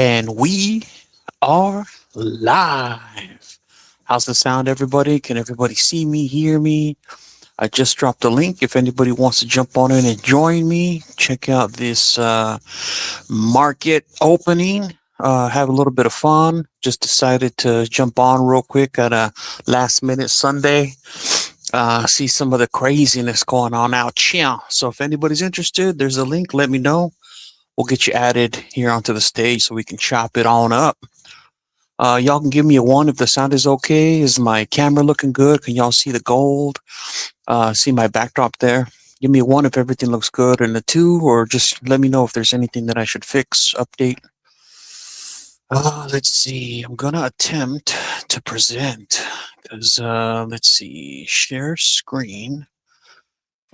And we are live. How's the sound, everybody? Can everybody see me, hear me? I just dropped a link. If anybody wants to jump on in and join me, check out this market opening. Have a little bit of fun. Just decided to jump on real quick at a last minute Sunday. See some of the craziness going on out here. So if anybody's interested, there's a link. Let me know. We'll get you added here onto the stage so we can chop it on up. Y'all can give me a one if the sound is okay. Is my camera looking good? Can y'all see the gold? See my backdrop there? Give me a one if everything looks good, and a two, or just let me know if there's anything that I should fix, update. Let's see. I'm gonna attempt to present because let's see. Share screen,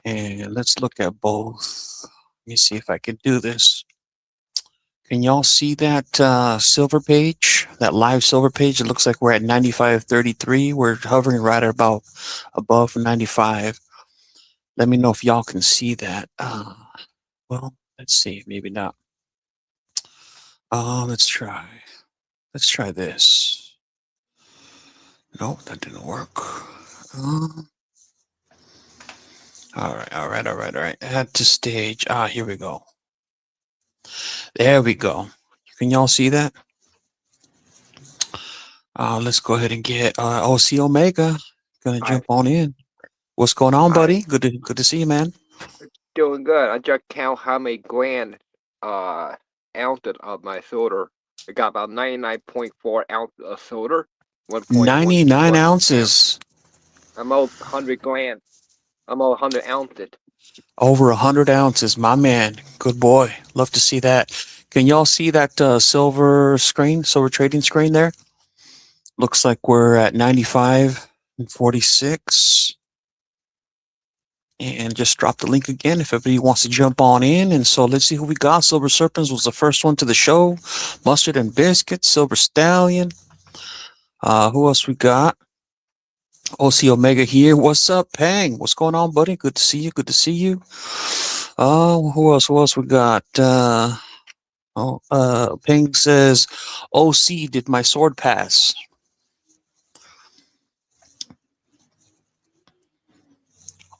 and let's look at both. Let me see if I can do this. Can y'all see that silver page, that live silver page? It looks like we're at 95.33. We're hovering right about above 95. Let me know if y'all can see that. Well, let's see. Maybe not. Let's try. Let's try this. Nope, that didn't work. All right. Add to stage. Here we go. There we go. Can y'all see that? Let's go ahead and get OC Omega. Gonna jump on in. What's going on, buddy? Good to see you, man. Doing good. I just count how many grand ounces of my solder. I got about 99.4 ounces of solder. 99 ounces. I'm over 100 grand. I'm over 100 ounces. Over 100 ounces, my man. Good boy. Love to see that. Can y'all see that silver trading screen there? Looks like we're at 95 and 46. And just drop the link again if everybody wants to jump on in. And so let's see who we got. Silver Serpents was the first one to the show. Mustard and Biscuit, Silver Stallion. Who else we got? OC Omega here. What's up, Pang? What's going on, buddy? Good to see you. Good to see you. Who else we got? Pang says, OC, did my sword pass?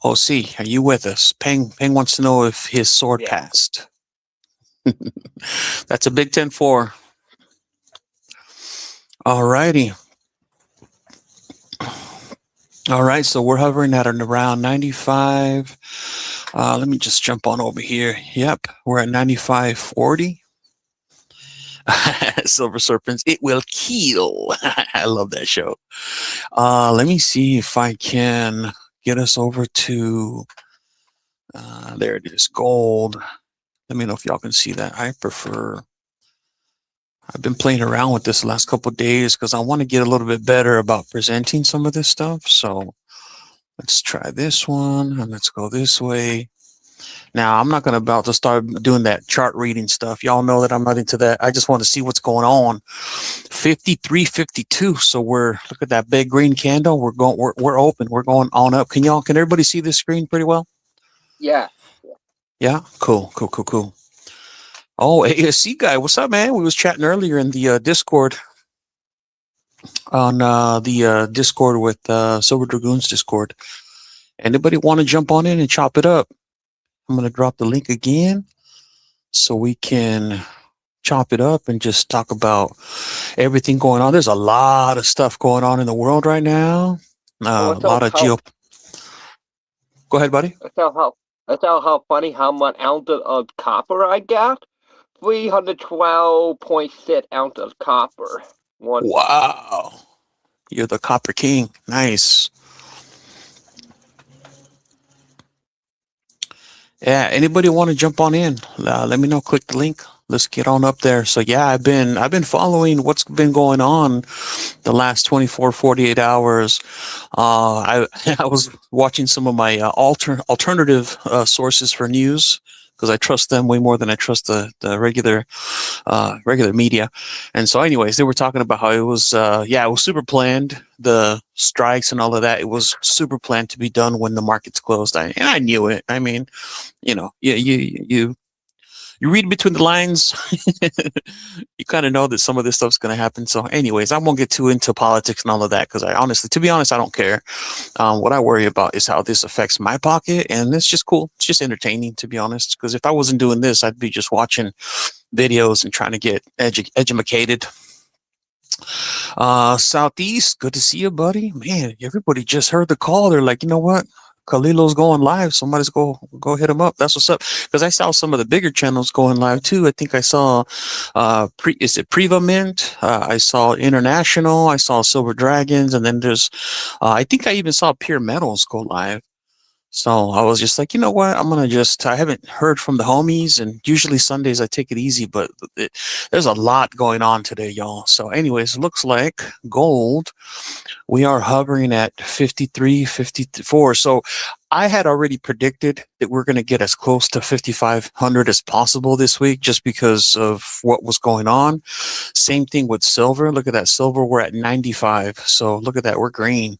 OC, are you with us? Pang wants to know if his sword passed. That's a Big 10-4. All righty. All right, so we're hovering at around 95. Let me just jump on over here. Yep, we're at 95.40. Silver Serpents, it will kill. I love that show. Let me see if I can get us over to, there it is, gold. Let me know if y'all can see that. I've been playing around with this the last couple of days because I want to get a little bit better about presenting some of this stuff. So let's try this one and let's go this way. Now, I'm not going to about to start doing that chart reading stuff. Y'all know that I'm not into that. I just want to see what's going on. 53.52. So look at that big green candle. We're open. We're going on up. Can everybody see this screen pretty well? Yeah. Yeah. Cool. Oh, ASC guy, what's up, man? We was chatting earlier in the Discord on the Discord with Silver Dragoons Discord. Anybody want to jump on in and chop it up? I'm going to drop the link again so we can chop it up and just talk about everything going on. There's a lot of stuff going on in the world right now. A lot of Go ahead, buddy. That's how funny how much ounces of copper I got. 312.6 ounces of copper. Wow. You're the Copper King. Nice. Yeah, anybody want to jump on in? Let me know. Click the link. Let's get on up there. So yeah, I've been following what's been going on the last 24, 48 hours. I was watching some of my alternative sources for news because I trust them way more than I trust the regular media. And so anyways, they were talking about how it was super planned, the strikes and all of that. It was super planned to be done when the markets closed. And I knew it. I mean, you you read between the lines, you kind of know that some of this stuff's going to happen. So, anyways, I won't get too into politics and all of that because I honestly, to be honest, I don't care. What I worry about is how this affects my pocket, and it's just cool. It's just entertaining, to be honest. Because if I wasn't doing this, I'd be just watching videos and trying to get educated. Southeast, good to see you, buddy. Man, everybody just heard the call. They're like, you know what? Kalilo's going live. Somebody's go hit him up. That's what's up. Because I saw some of the bigger channels going live too. I think I saw is it Priva Mint? I saw International, I saw Silver Dragons, and then there's I think I even saw Pure Metals go live. So I was just like, you know what? I haven't heard from the homies, and usually Sundays I take it easy, but there's a lot going on today, y'all. So, anyways, looks like gold, we are hovering at 53, 54. So I had already predicted that we're going to get as close to 5,500 as possible this week just because of what was going on. Same thing with silver. Look at that. Silver, we're at 95. So look at that. We're green.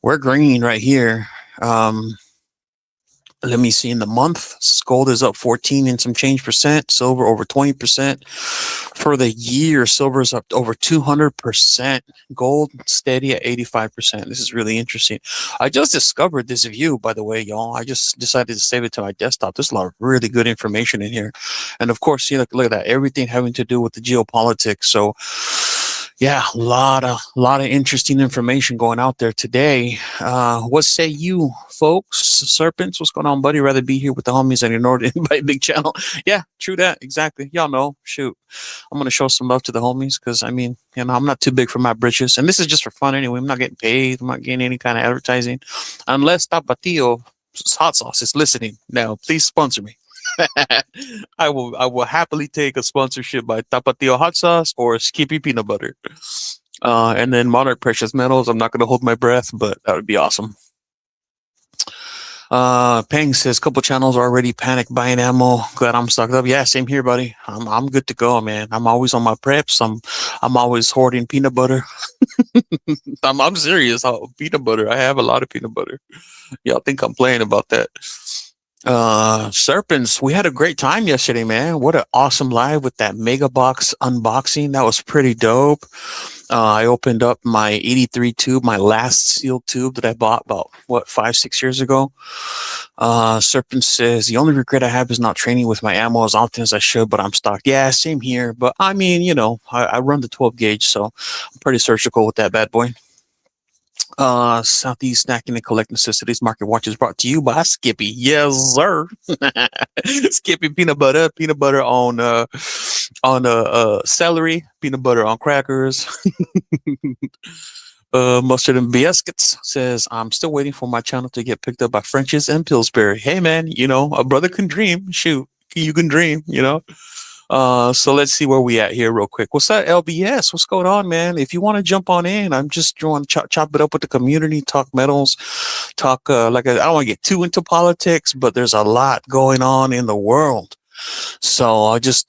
We're green right here. Let me see in the month, gold is up 14 and some change percent, silver over 20%. For the year, silver is up over 200%, gold steady at 85%. This is really interesting. I just discovered this view, by the way, y'all. I just decided to save it to my desktop. There's a lot of really good information in here. And of course, look at that, everything having to do with the geopolitics. So yeah, a lot of interesting information going out there today. What say you, folks? Serpents, what's going on, buddy? Rather be here with the homies than ignored by big channel. Yeah, true that. Exactly. Y'all know. Shoot, I'm gonna show some love to the homies because I mean, I'm not too big for my britches, and this is just for fun anyway. I'm not getting paid. I'm not getting any kind of advertising, unless Tapatio Hot Sauce is listening. Now, please sponsor me. I will happily take a sponsorship by Tapatio Hot Sauce or Skippy Peanut Butter. And then Monarch Precious Metals. I'm not going to hold my breath, but that would be awesome. Peng says couple channels are already panic buying ammo. Glad I'm stocked up. Yeah, same here, buddy. I'm good to go, man. I'm always on my preps. I'm always hoarding peanut butter. I'm serious. Peanut butter. I have a lot of peanut butter. Y'all think I'm playing about that? Serpents, we had a great time yesterday, man. What an awesome live with that mega box unboxing. That was pretty dope. I opened up my 83 tube, my last sealed tube that I bought about 5-6 years ago. Serpent says the only regret I have is not training with my ammo as often as I should, but I'm stocked. Yeah, same here. But I mean, I run the 12 gauge, so I'm pretty surgical with that bad boy. Southeast Snacking and Collect Necessities Market Watch is brought to you by Skippy. Yes, sir. Skippy peanut butter on celery, peanut butter on crackers. Mustard and Biscuits says, I'm still waiting for my channel to get picked up by French's and Pillsbury. Hey man, a brother can dream. Shoot, you can dream, So let's see where we at here real quick. What's that, LBS? What's going on, man? If you want to jump on in, I'm just trying to chop it up with the community, talk metals, talk I don't want to get too into politics, but there's a lot going on in the world. So I just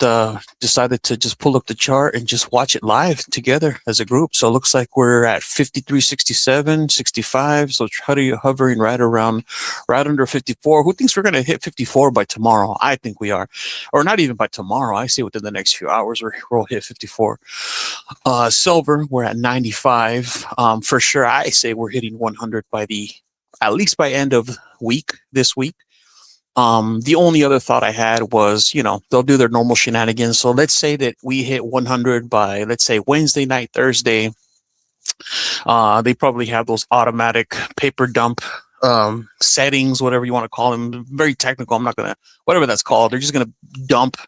decided to just pull up the chart and just watch it live together as a group. So it looks like we're at 53.67, 65. So hovering right under 54. Who thinks we're going to hit 54 by tomorrow? I think we are. Or not even by tomorrow. I say within the next few hours we'll hit 54. Silver, we're at 95. For sure, I say we're hitting 100 at least by end of this week. The only other thought I had was, they'll do their normal shenanigans. So let's say that we hit 100 by, let's say, Wednesday night, Thursday. They probably have those automatic paper dump settings, whatever you want to call them. Very technical. I'm not going to, whatever that's called. They're just going to dump,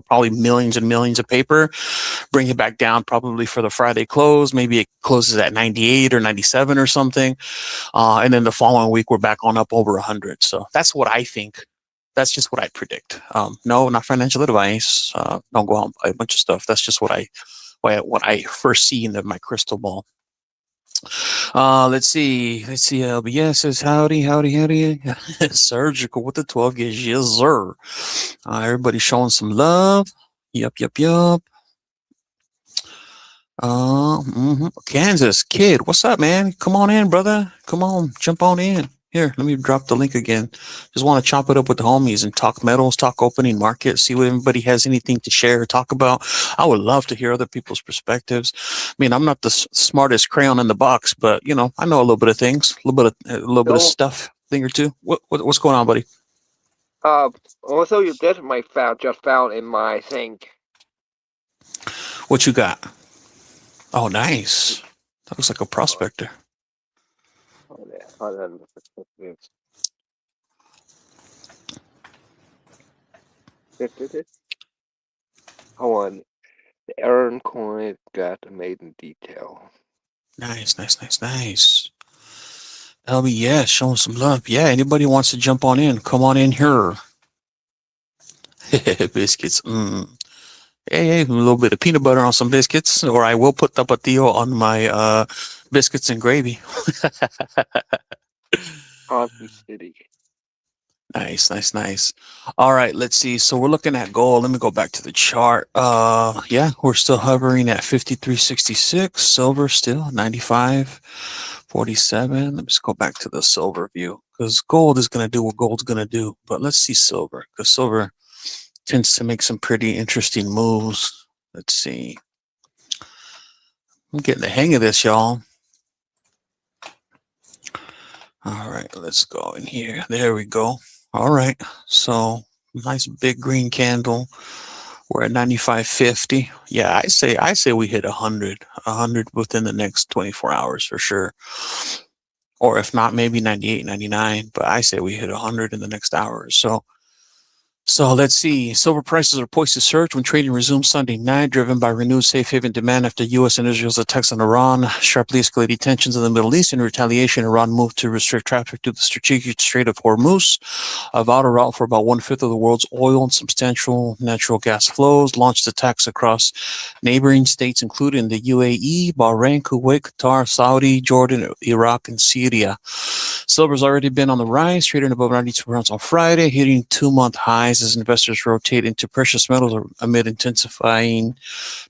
probably millions and millions of paper, bring it back down probably for the Friday close. Maybe it closes at 98 or 97 or something. And then the following week, we're back on up over 100. So that's what I think. That's just what I predict. No, not financial advice. Don't go out and buy a bunch of stuff. That's just what I first see in my crystal ball. Let's see. LBS says howdy. Surgical with the 12 gauge. Yes, sir. Everybody showing some love. Yup. Kansas Kid, what's up, man? Come on in, brother. Come on, jump on in. Here, let me drop the link again. Just want to chop it up with the homies and talk metals, talk opening market, see what everybody has anything to share or talk about. I would love to hear other people's perspectives. I mean, I'm not the smartest crayon in the box, but you know, I know a little bit of things, a little bit of So, stuff, thing or two. What's going on, buddy? also your decimal found just found in my sink. What you got? Oh, nice. That looks like a prospector. Hold on. Hold on. The Aaron coin got made in detail. Nice, nice, nice, nice. LB, yeah, showing some love. Yeah, anybody wants to jump on in, come on in here. Biscuits. Hey, a little bit of peanut butter on some biscuits, or I will put tapatio on my biscuits and gravy. Cosby City. Nice, nice, nice. All right, let's see. So we're looking at gold. Let me go back to the chart. Yeah, we're still hovering at 53.66. Silver still 95.47. Let me just go back to the silver view because gold is gonna do what gold's gonna do. But let's see silver because silver tends to make some pretty interesting moves. Let's see. I'm getting the hang of this, y'all. All right, let's go in here. There we go. All right, so nice big green candle. We're at 95.50. Yeah, I say we hit 100 within the next 24 hours for sure. Or if not, maybe 98, 99. But I say we hit 100 in the next hour or so. So let's see. Silver prices are poised to surge when trading resumes Sunday night, driven by renewed safe haven demand after U.S. and Israel's attacks on Iran, sharply escalated tensions in the Middle East. In retaliation, Iran moved to restrict traffic to the strategic Strait of Hormuz, a vital route for about 1/5 of the world's oil and substantial natural gas flows, launched attacks across neighboring states, including the UAE, Bahrain, Kuwait, Qatar, Saudi, Jordan, Iraq, and Syria. Silver's already been on the rise, trading above 92 rounds on Friday, hitting 2-month highs as investors rotate into precious metals amid intensifying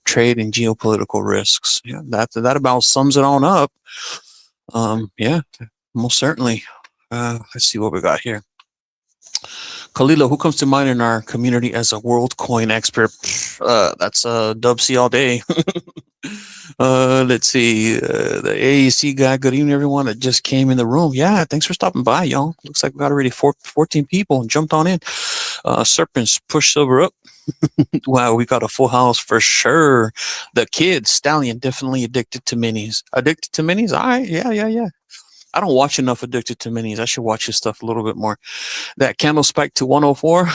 trade and geopolitical risks. Yeah, that about sums it on up. Yeah, most certainly. Let's see what we got here. Kalila, who comes to mind in our community as a world coin expert? That's Dub C all day. Let's see. The AEC guy. Good evening, everyone that just came in the room. Yeah, thanks for stopping by, y'all. Looks like we got already 14 people and jumped on in. Serpents push silver up. Wow, we got a full house for sure. The kid Stallion definitely addicted to minis. Addicted to minis? Yeah. I don't watch enough Addicted to Minis. I should watch his stuff a little bit more. That candle spike to 104.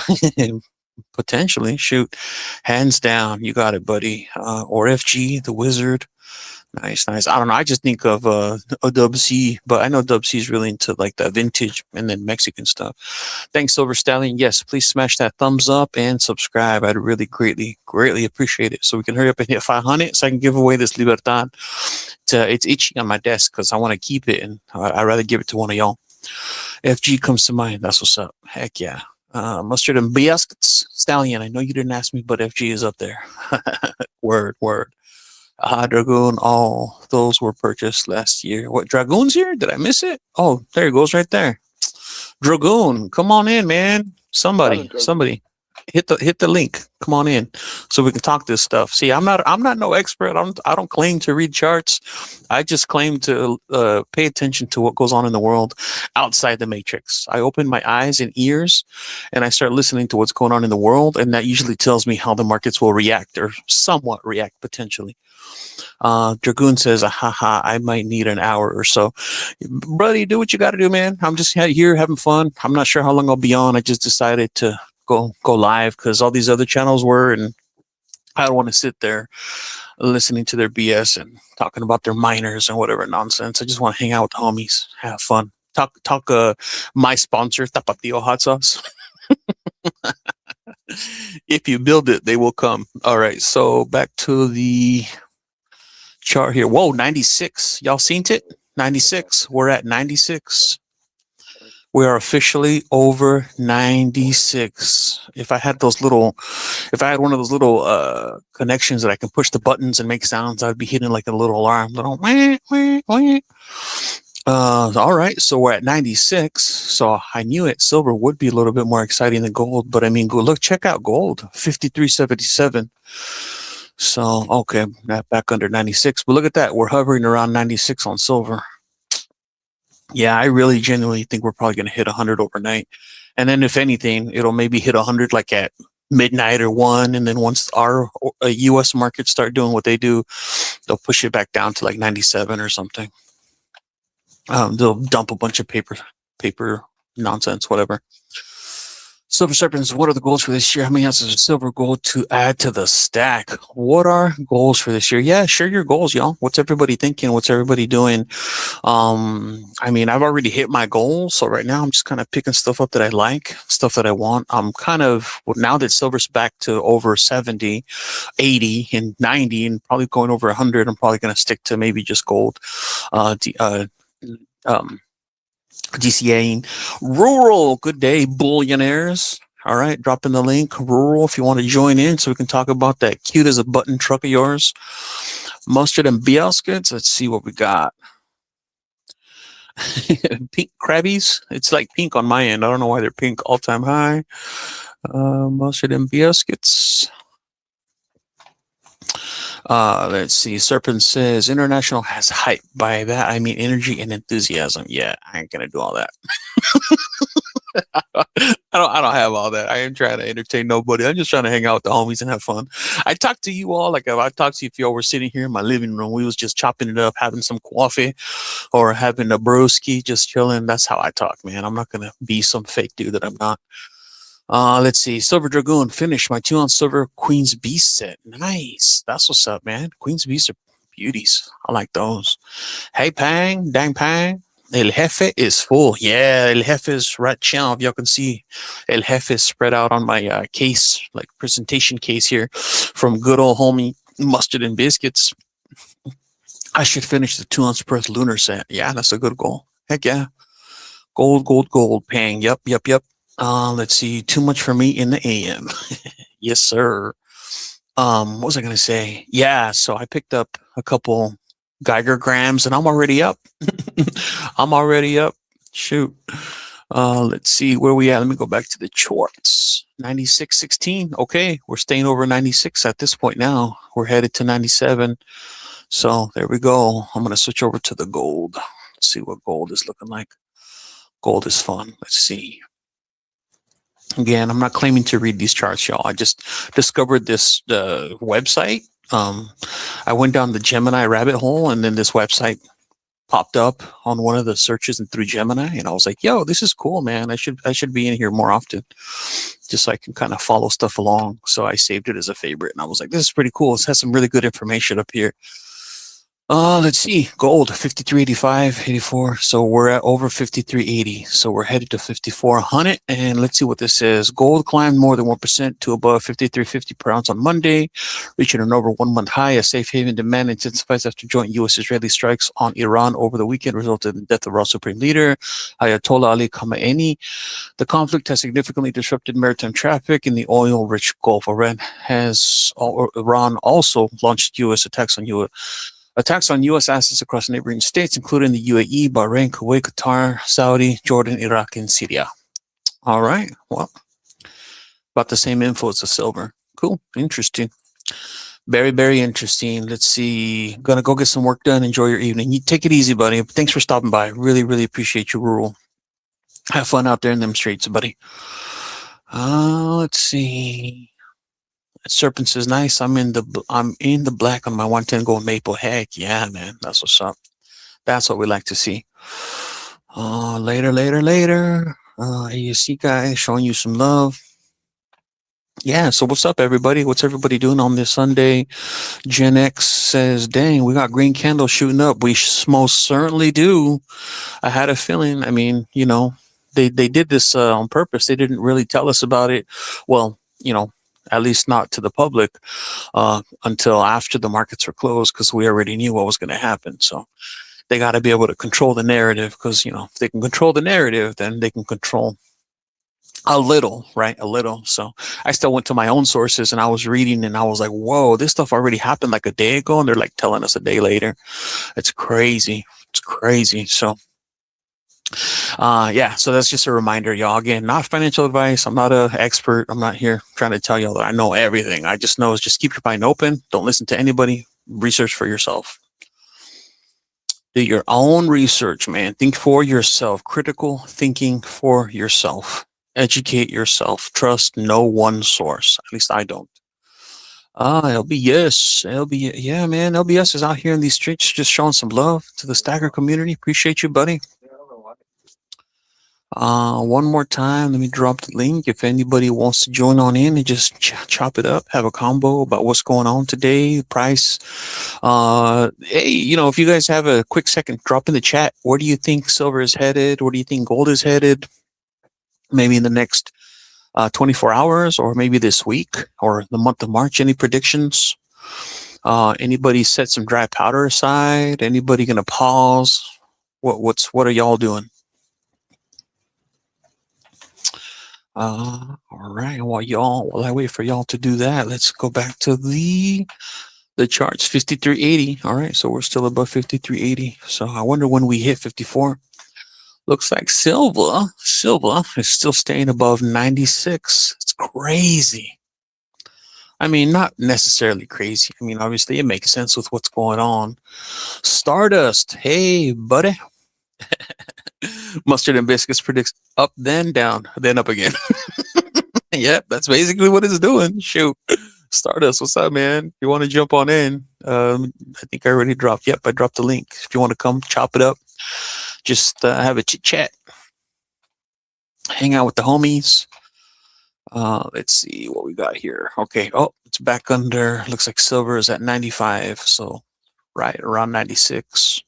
Potentially, shoot, hands down, you got it, buddy. Or FG, the wizard. Nice. I don't know. I just think of a Dub C, but I know Dub C is really into like the vintage and then Mexican stuff. Thanks, Silver Stallion. Yes, please smash that thumbs up and subscribe. I'd really greatly appreciate it. So we can hurry up and hit 500 so I can give away this Libertad. It's itchy on my desk because I want to keep it, and I'd rather give it to one of y'all. FG comes to mind. That's what's up. Heck yeah. Mustard and biscuits. Stallion, I know you didn't ask me, but FG is up there. Word. Dragoon, all those were purchased last year. What, Dragoon's here? Did I miss it? Oh, there it goes right there. Dragoon, come on in, man. Somebody. Hit the link. Come on in so we can talk this stuff. See, I'm not no expert. I don't claim to read charts. I just claim to pay attention to what goes on in the world outside the matrix. I open my eyes and ears and I start listening to what's going on in the world, and that usually tells me how the markets will react or somewhat react potentially. Dragoon says, haha, I might need an hour or so. Buddy, do what you got to do, man. I'm just here having fun. I'm not sure how long I'll be on. I just decided to go live because all these other channels were, and I don't want to sit there listening to their BS and talking about their miners and whatever nonsense. I just want to hang out with the homies, have fun. Talk my sponsor, Tapatio Hot Sauce. If you build it, they will come. All right, so back to the chart here. Whoa, 96. Y'all seen it? 96. We're at 96. We are officially over 96. If I had one of those little connections that I can push the buttons and make sounds, I'd be hitting like a little alarm. Little wah, wah, wah. All right, so we're at 96. So I knew it. Silver would be a little bit more exciting than gold, but I mean, go look, check out gold, 53.77. So okay, back under 96. But look at that, we're hovering around 96 on silver. Yeah, I really genuinely think we're probably going to hit 100 overnight, and then if anything, it'll maybe hit 100 like at midnight or 1, and then once our U.S. markets start doing what they do, they'll push it back down to like 97 or something. They'll dump a bunch of paper nonsense, whatever. Silver Serpents, what are the goals for this year? How many ounces of silver gold to add to the stack? What are goals for this year? Yeah, share your goals, y'all. What's everybody thinking? What's everybody doing? I mean, I've already hit my goals. So right now I'm just kind of picking stuff up that I like, stuff that I want. I'm kind of, now that silver's back to over 70, 80 and 90 and probably going over 100, I'm probably going to stick to maybe just gold. DCAing. Rural, good day, bullionaires. All right, drop in the link. Rural, if you want to join in so we can talk about that cute as a button truck of yours. Mustard and biscuits. Let's see what we got. Pink crabbies. It's like pink on my end. I don't know why they're pink. All-time high. Mustard and biscuits. Let's see. Serpent says international has hype. By that I mean energy and enthusiasm. Yeah, I ain't gonna do all that. I don't have all that. I ain't trying to entertain nobody. I'm just trying to hang out with the homies and have fun. I talk to you all like if I talked to you if y'all were sitting here in my living room, we was just chopping it up, having some coffee or having a broski, just chilling. That's how I talk, man. I'm not gonna be some fake dude that I'm not. Let's see. Silver Dragoon finished my 2-ounce silver Queen's Beast set. Nice. That's what's up, man. Queen's Beast are beauties. I like those. Hey, Pang. Dang Pang. El Jefe is full. Yeah, El Jefe is right now. If y'all can see, El Jefe is spread out on my case, like presentation case here from good old homie Mustard and Biscuits. I should finish the 2-ounce Perth Lunar set. Yeah, that's a good goal. Heck yeah. Gold, gold, gold. Pang. Yep. Let's see. Too much for me in the AM. Yes, sir. What was I going to say? Yeah, so I picked up a couple Geiger grams and I'm already up. I'm already up. Shoot. Let's see where we at. Let me go back to the charts. 96.16. Okay, we're staying over 96 at this point now. We're headed to 97. So there we go. I'm going to switch over to the gold. Let's see what gold is looking like. Gold is fun. Let's see. Again, I'm not claiming to read these charts, y'all. I just discovered this website. I went down the Gemini rabbit hole, and then this website popped up on one of the searches and through Gemini, and I was like, "Yo, this is cool, man. I should be in here more often, just so I can kind of follow stuff along." So I saved it as a favorite, and I was like, "This is pretty cool. It has some really good information up here." Let's see. Gold 53.85, 84. So we're at over 53.80. So we're headed to 5400. And let's see what this says. Gold climbed more than 1% to above 53.50 per ounce on Monday, reaching an over 1 month high. A safe haven demand intensifies after joint U.S.-Israeli strikes on Iran over the weekend resulted in the death of our supreme leader, Ayatollah Ali Khamenei. The conflict has significantly disrupted maritime traffic in the oil-rich Gulf. Iran also launched U.S. attacks on U.S. assets across neighboring states, including the UAE, Bahrain, Kuwait, Qatar, Saudi, Jordan, Iraq, and Syria. All right. Well, about the same info as the silver. Cool. Interesting. Very, very interesting. Let's see. Gonna go get some work done. Enjoy your evening. You take it easy, buddy. Thanks for stopping by. Really, really appreciate you, Rural. Have fun out there in them streets, buddy. Let's see. Serpent says, "Nice. I'm in the black on my 110 gold maple." Heck yeah, man. That's what's up. That's what we like to see. Later. ASC guy showing you some love. Yeah. So what's up, everybody? What's everybody doing on this Sunday? Gen X says, "Dang, we got green candles shooting up." We most certainly do. I had a feeling. I mean, they did this on purpose. They didn't really tell us about it. Well, at least not to the public until after the markets were closed, because we already knew what was going to happen. So they got to be able to control the narrative, because if they can control the narrative, then they can control a little, right? A little. So I still went to my own sources and I was reading and I was like, whoa, this stuff already happened like a day ago, and they're like telling us a day later. It's crazy. So Yeah, so that's just a reminder, y'all. Again, not financial advice. I'm not an expert. I'm not here trying to tell y'all that I know everything. I just know is just keep your mind open. Don't listen to anybody. Research for yourself. Do your own research, man. Think for yourself. Critical thinking for yourself. Educate yourself. Trust no one source. At least I don't. LBS. Yeah, man. LBS is out here in these streets just showing some love to the Stagger community. Appreciate you, buddy. One more time, let me drop the link. If anybody wants to join on in and just chop it up, have a combo about what's going on today, price. Hey, if you guys have a quick second, drop in the chat. Where do you think silver is headed? Where do you think gold is headed? Maybe in the next 24 hours, or maybe this week, or the month of March. Any predictions? Anybody set some dry powder aside? Anybody gonna pause? What are y'all doing? All right. While I wait for y'all to do that, let's go back to the charts. 5380. All right. So we're still above 5380. So I wonder when we hit 54. Looks like silver is still staying above 96. It's crazy. I mean, not necessarily crazy. I mean, obviously it makes sense with what's going on. Stardust. Hey, buddy. Mustard and Biscuits predicts up, then down, then up again. Yep, that's basically what it's doing. Shoot. Stardust, what's up, man? If you want to jump on in, I think I already dropped. Yep, I dropped the link. If you want to come chop it up, just have a chit chat, hang out with the homies. Let's see what we got here. Okay. Oh, it's back under. Looks like silver is at 95. So right around 96.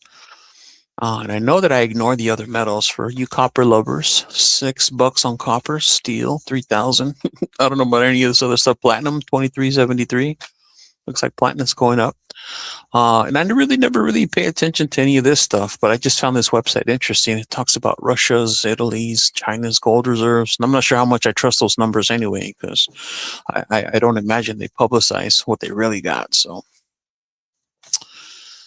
And I know that I ignored the other metals for you copper lovers. $6 on copper, steel, 3,000. I don't know about any of this other stuff. Platinum, 23.73. Looks like platinum's going up. And I never really pay attention to any of this stuff, but I just found this website interesting. It talks about Russia's, Italy's, China's gold reserves. And I'm not sure how much I trust those numbers anyway, because I don't imagine they publicize what they really got. So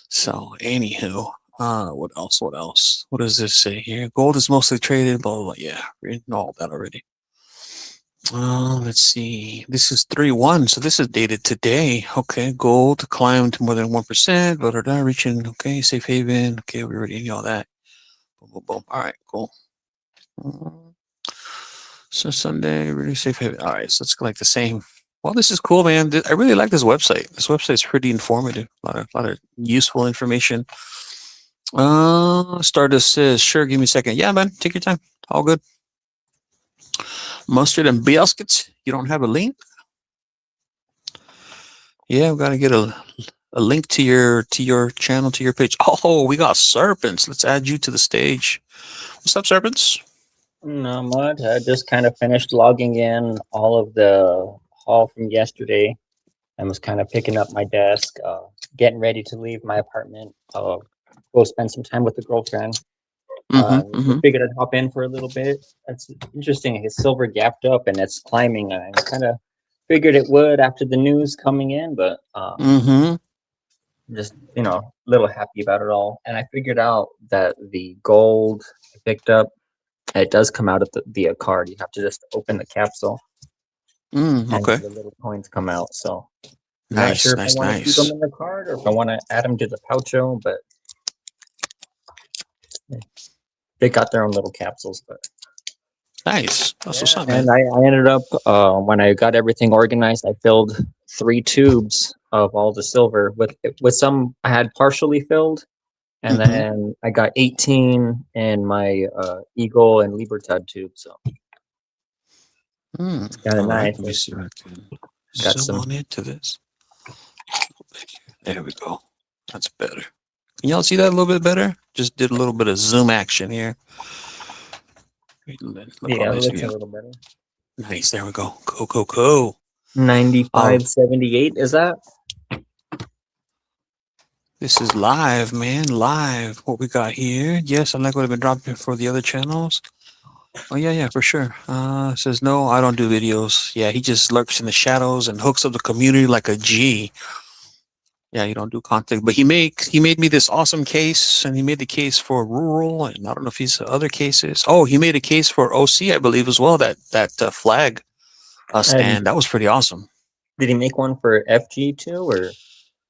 anywho. What else? What does this say here? Gold is mostly traded, blah, blah, blah. Yeah, we know all that already. Let's see. This is 3-1, so this is dated today. Okay, gold climbed more than 1%, blah, blah, blah, reaching, okay, safe haven. Okay, we already knew all that. Boom, boom, boom. All right, cool. So Sunday, really safe haven. All right, so it's like the same. Well, this is cool, man. I really like this website. This website is pretty informative. A lot of useful information. Stardust says, sure, give me a second. Yeah, man, take your time. All good. Mustard and Biscuits, you don't have a link? Yeah, we gotta get a link to your channel, to your page. Oh, we got Serpents. Let's add you to the stage. What's up, Serpents? Not much. I just kind of finished logging in all of the haul from yesterday and was kind of picking up my desk, getting ready to leave my apartment. Go spend some time with the girlfriend. Figured I'd hop in for a little bit. That's interesting. His silver gapped up and it's climbing. I kind of figured it would after the news coming in, but just a little happy about it all. And I figured out that the gold I picked up, it does come out of via card. You have to just open the capsule. And the little coins come out. So I'm not sure if I want to keep them in the card or if I want to add them to the poucho, but they got their own little capsules. But nice. That's what's up, man. And I ended up when I got everything organized, I filled 3 tubes of all the silver with some I had partially filled, and then I got 18 in my Eagle and Libertad tube. So it's kind of nice. Let me see if I can zoom on into this. There we go. That's better. Can y'all see that a little bit better? Just did a little bit of zoom action here. Yeah, it looks a little better. Nice. There we go. Go. 95.78 is that? This is live, man. Live. What we got here. Yes, I like what I've been dropping for the other channels. Oh, yeah, for sure. Says, no, I don't do videos. Yeah, he just lurks in the shadows and hooks up the community like a G. Yeah, you don't do contact, but he made me this awesome case, and he made the case for rural, and I don't know if he's other cases. Oh, he made a case for OC, I believe, as well. That flag And stand that was pretty awesome. did he make one for FG too, or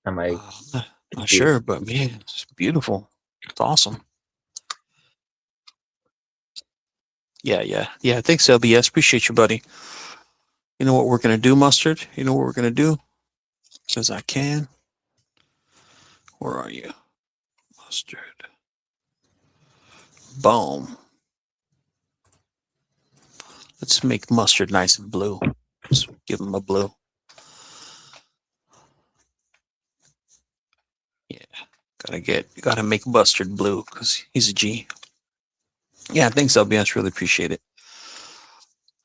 am I Not confused? sure, but man, it's beautiful. It's awesome. Yeah. Thanks, LBS. Appreciate you, buddy. You know what we're gonna do, Mustard? You know what we're gonna do? Because I can. Where are you, Mustard? Boom. Let's make Mustard nice and blue. Let's give him a blue. Yeah, gotta make Mustard blue because he's a G. Yeah, thanks, LBS. Really appreciate it.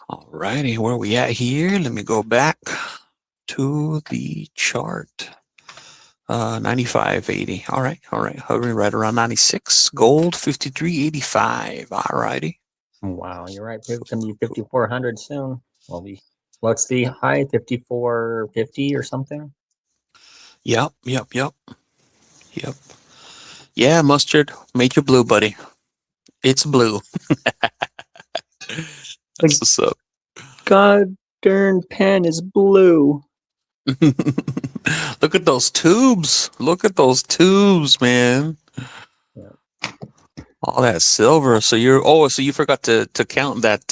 All righty, where are we at here? Let me go back to the chart. 95.80. All right. Hovering right around 96. Gold 53.85. All righty. Wow, you're right. It's gonna be 5,400 soon. What's the high? 5,450 or something? Yep. Yeah, Mustard, make your blue, buddy. It's blue. That's what's up. God darn pen is blue. Look at those tubes. Man. Yeah. All that silver. So you forgot to count that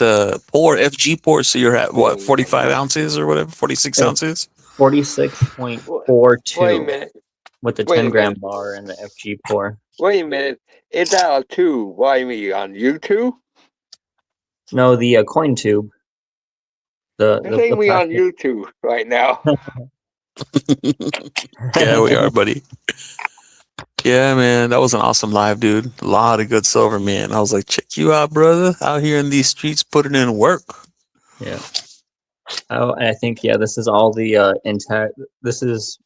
pour, FG pour. So you're at what, 45 ounces or whatever, 46 Yeah. ounces? 46.42. Wait a minute. With the Wait a 10-gram minute. bar and the FG pour. Wait a minute. Is that a tube? Why you mean on YouTube? No, the coin tube. I think we on plastic. YouTube right now. Yeah, we are, buddy. Yeah, man, that was an awesome live, dude. A lot of good silver, man. I was like, check you out, brother. Out here in these streets, putting in work. Yeah. Oh, and I think this is all the intact. This is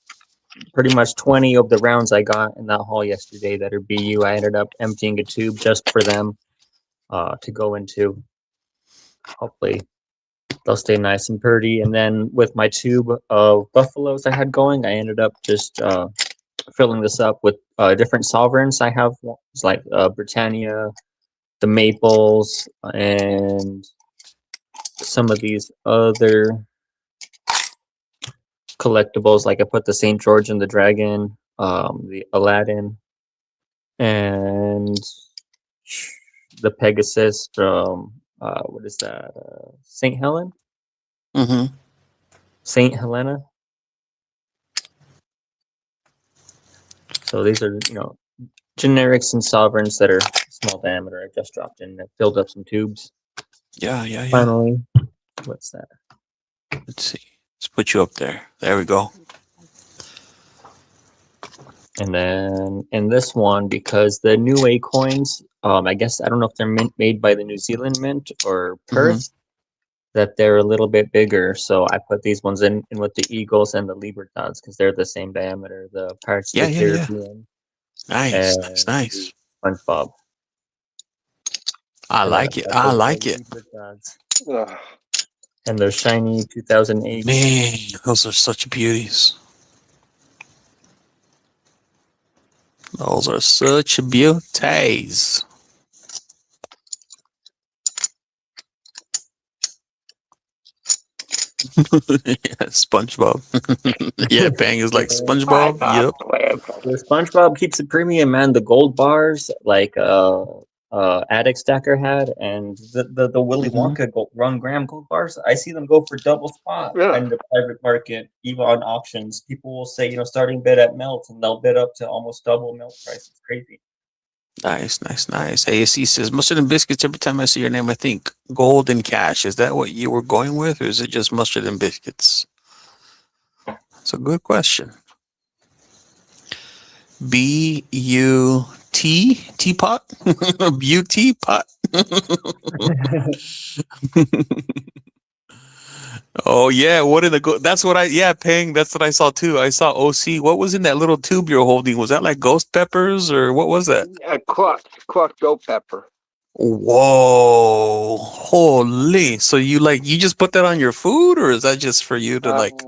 pretty much 20 of the rounds I got in that haul yesterday that are BU. I ended up emptying a tube just for them to go into. Hopefully they'll stay nice and pretty. And then with my tube of buffaloes I had going, I ended up just filling this up with different sovereigns. I have it's like Britannia, the Maples, and some of these other collectibles. Like I put the St. George and the Dragon, the Aladdin, and the Pegasus from what is that? St. Helen? Mm-hmm. St. Helena. So these are, generics and sovereigns that are small diameter. I just dropped in and filled up some tubes. Yeah. Finally, what's that? Let's see. Let's put you up there. There we go. And then in this one, because the New A coins, I guess I don't know if they're made by the New Zealand Mint or Perth, that they're a little bit bigger. So I put these ones in with the Eagles and the Libertads because they're the same diameter. The Pirates of the Caribbean. Nice. SpongeBob. I like it. Ugh. And they're shiny 2008. Man, those are such beauties. Those are such beauties. Yeah, SpongeBob. Yeah, Bang is like SpongeBob. Yep. The SpongeBob keeps it premium, man. The gold bars, like Attic Stacker had, and the Willy Wonka Ron Graham gold bars. I see them go for double spot in the private market, even on auctions. People will say, starting bid at melt, and they'll bid up to almost double melt price. It's crazy. Nice. ASC says, mustard and biscuits, every time I see your name, I think gold and cash. Is that what you were going with, or is it just mustard and biscuits? That's a good question. B-U-T? Teapot? Beauty pot? Oh, yeah. What in the that's what Peng, that's what I saw too. I saw OC. What was in that little tube you're holding? Was that like ghost peppers or what was that? Crushed ghost pepper. Whoa, holy! So you just put that on your food, or is that just for you to like?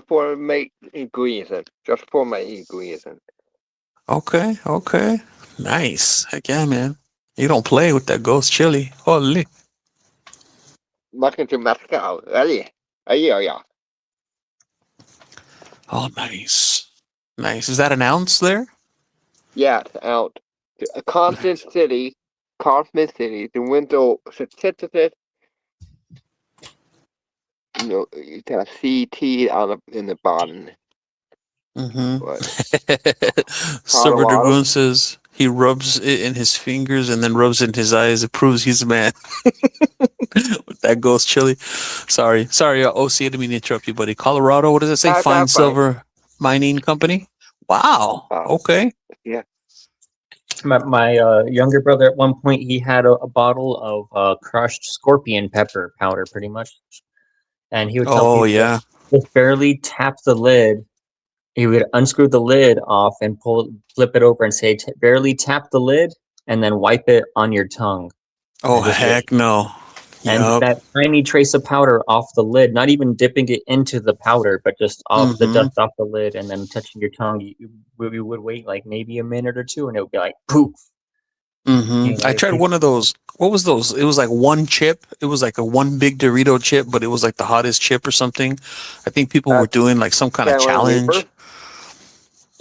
For make ingredients, just for my ingredients. Okay, okay, nice. Heck yeah, man! You don't play with that ghost chili. Holy! Welcome to Moscow. Ready? Yeah. Oh, nice, nice. Is that an ounce there? Yes, out. Constant Nice. City, the window certificate. You got a CT in the bottom. Mm-hmm. But Silver Colorado. Dragoon says he rubs it in his fingers and then rubs it in his eyes. It proves he's a man. With that ghost chili. Sorry, OC, I didn't mean to interrupt you, buddy. Colorado, what does it say? Fine That's fine. Silver Mining Company. Wow. Okay. Yeah. My younger brother at one point he had a bottle of crushed scorpion pepper powder, pretty much, and he would tell Oh people yeah. just barely tap the lid. He would unscrew the lid off and flip it over and say, barely tap the lid and then wipe it on your tongue. Oh And just heck no. and Yup. that tiny trace of powder off the lid, not even dipping it into the powder, but just off the Mm-hmm. dust off the lid and then touching your tongue. We would wait like maybe a minute or two and it would be like poof. Mm-hmm. You know, I tried one of those. What was those? It was like one chip. It was like a one big Dorito chip, but it was like the hottest chip or something. I think people were doing like some kind of challenge.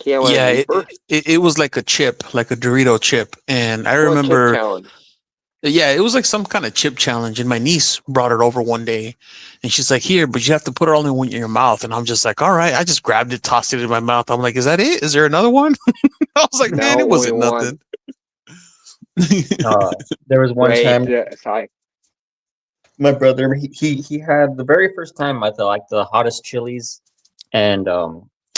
Yeah, it was like a chip, like a Dorito chip. And I remember, yeah, it was like some kind of chip challenge. And my niece brought it over one day and she's like, here, but you have to put it all in your mouth. And I'm just like, all right. I just grabbed it, tossed it in my mouth. I'm like, is that it? Is there another one? I was like, man, it wasn't nothing. There was one time sorry. my brother he had the very first time I thought like the hottest chilies, and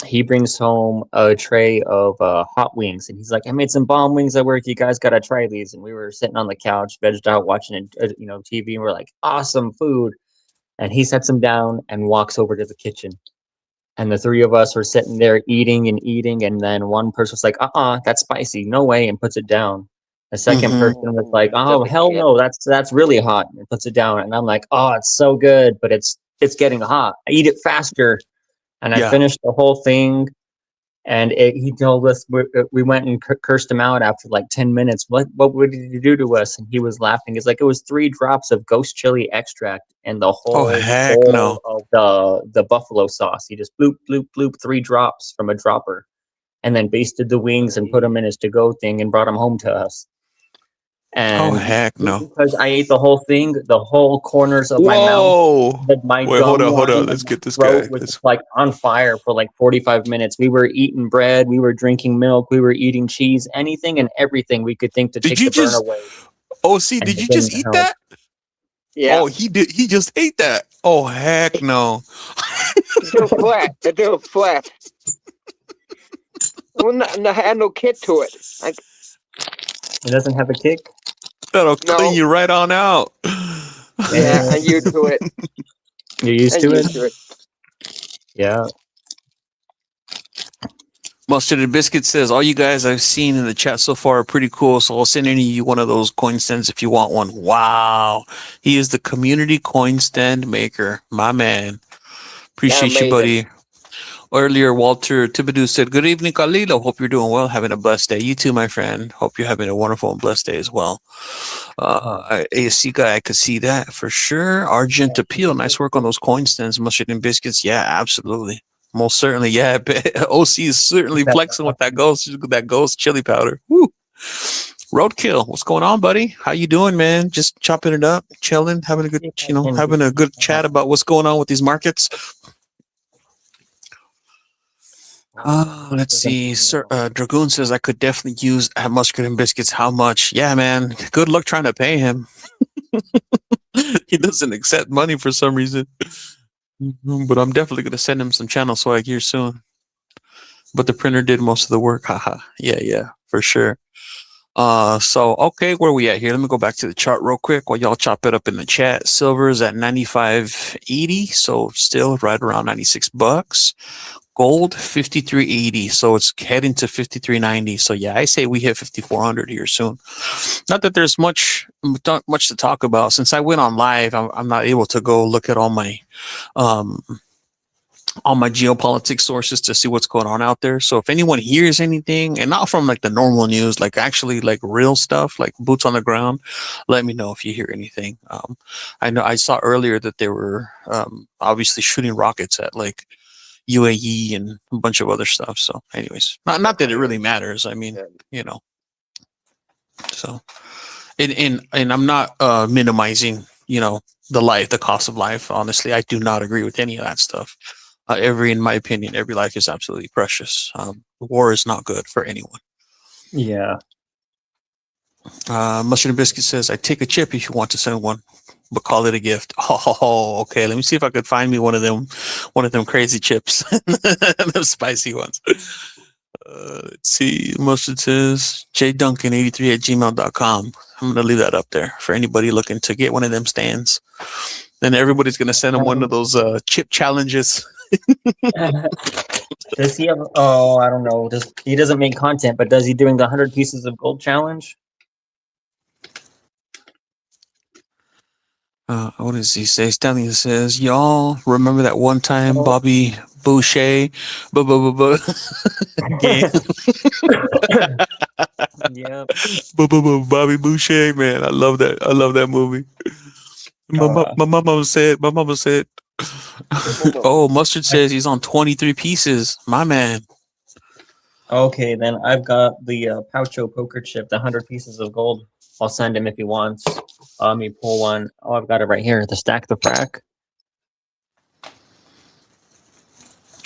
he brings home a tray of hot wings, and he's like, I made some bomb wings at work, you guys gotta try these. And we were sitting on the couch vegged out watching TV, and we're like, awesome food. And he sets them down and walks over to the kitchen, and the three of us were sitting there eating, and then one person was like, that's spicy, no way, and puts it down. The second person was like, oh hell no, that's really hot, and puts it down. And I'm like, oh, it's so good, but it's getting hot, I eat it faster. And I finished the whole thing, and he told us, we went and cursed him out after like 10 minutes. What did you do to us? And he was laughing. It's like it was 3 drops of ghost chili extract and the whole no. of the buffalo sauce. He just bloop bloop bloop 3 drops from a dropper, and then basted the wings and put them in his to-go thing and brought them home to us. And heck no. Because I ate the whole thing, the whole corners of my mouth. Wait, hold on. Let's get this guy. Was like on fire for like 45 minutes. We were eating bread, we were drinking milk, we were eating cheese, anything and everything we could think to take the burn away. OC, did you just eat that? Yeah. Oh, he did. He just ate that. Oh, heck no. It's too flat. I had no kick to it. It doesn't have a kick? That'll clean you right on out. Yeah, I'm used to it. You're used to it? Yeah. Mustard and Biscuit says, all you guys I've seen in the chat so far are pretty cool, so I'll send any of you one of those coin stands if you want one. Wow. He is the community coin stand maker. My man. Appreciate you, buddy. Earlier, Walter Thibodeau said, good evening, Khalilo. Hope you're doing well, having a blessed day. You too, my friend. Hope you're having a wonderful and blessed day as well. ASC guy, I could see that for sure. Argent Appeal, nice work on those coin stands. Mustard and Biscuits, yeah, absolutely. Most certainly, yeah. OC is certainly flexing with that ghost chili powder. Woo. Roadkill, what's going on, buddy? How you doing, man? Just chopping it up, chilling, having a good chat about what's going on with these markets. Let's see. Sir, Dragoon says I could definitely use Mustard and Biscuits. How much? Yeah, man. Good luck trying to pay him. He doesn't accept money for some reason. But I'm definitely going to send him some channel swag here soon. But the printer did most of the work. Haha. Yeah, for sure. So okay, where we at here? Let me go back to the chart real quick while y'all chop it up in the chat. Silver is at 95.80, so still right around $96. Gold 53.80, so it's heading to 53.90. So yeah, I say we hit 5,400 here soon. Not that there's much to talk about. Since I went on live, I'm not able to go look at all my geopolitics sources to see what's going on out there. So if anyone hears anything, and not from like the normal news, like actually like real stuff, like boots on the ground, let me know if you hear anything. I know I saw earlier that they were obviously shooting rockets at like UAE and a bunch of other stuff. So anyways, not that it really matters. I mean, you know, so and I'm not minimizing, you know, the cost of life. Honestly, I do not agree with any of that stuff. In my opinion, every life is absolutely precious. War is not good for anyone. Yeah. Mustard and Biscuit says, I take a chip if you want to send one, but call it a gift. Oh, okay. Let me see if I could find me one of them crazy chips, the spicy ones. Let's see. Mustard says, jduncan83@gmail.com. I'm going to leave that up there for anybody looking to get one of them stands. Then everybody's going to send them one of those chip challenges. Does he have? Oh, I don't know. He doesn't make content, but does he doing the 100 pieces of gold challenge? What does he say? Stanley says, y'all remember that one time Bobby Boucher, again. Yeah. Bobby Boucher, man, I love that movie. My mama said. Oh, Mustard says he's on 23 pieces. My man. Okay, then I've got the Poucho poker chip, the 100 pieces of gold. I'll send him if he wants. Let me pull one. Oh, I've got it right here. The Stack the Frack.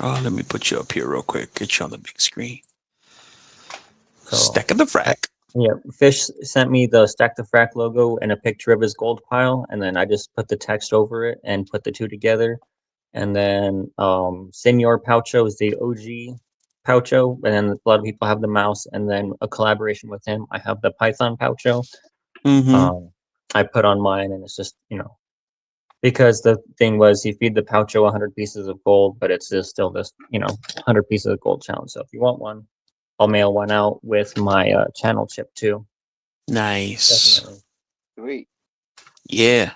Oh, let me put you up here real quick. Get you on the big screen. So, Stack of the Frack. Yeah, Fish sent me the Stack the Frack logo and a picture of his gold pile, and then I just put the text over it and put the two together. And then Senor Poucho is the OG Poucho, and then a lot of people have the mouse, and then a collaboration with him, I have the Python Poucho. Mm-hmm. I put on mine, and it's just, you know, because the thing was he feed the Poucho 100 pieces of gold, but it's just still this, you know, 100 pieces of gold challenge. So if you want one, I'll mail one out with my channel chip too. Nice. Definitely. Sweet. Yeah.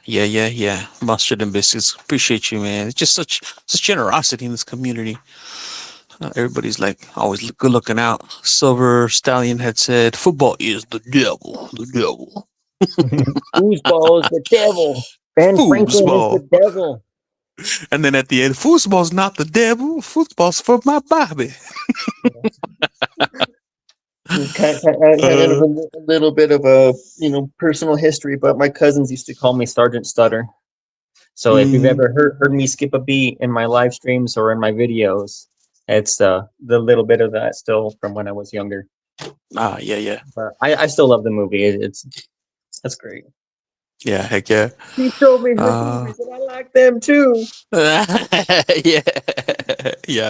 Mustard and Biscuits. Appreciate you, man. It's just such generosity in this community. Everybody's like always good looking out. Silver Stallion had said, "Football is the devil. The devil. Foosball is the devil. Ben Franklin is the devil." And then at the end, football's not the devil. Football's for my Bobby. Kind of a little bit of a, you know, personal history, but my cousins used to call me Sergeant Stutter. So if you've ever heard me skip a beat in my live streams or in my videos, it's the little bit of that still from when I was younger. Yeah. But I still love the movie. That's great. Yeah, heck yeah. He showed me her movies, and I like them too. yeah,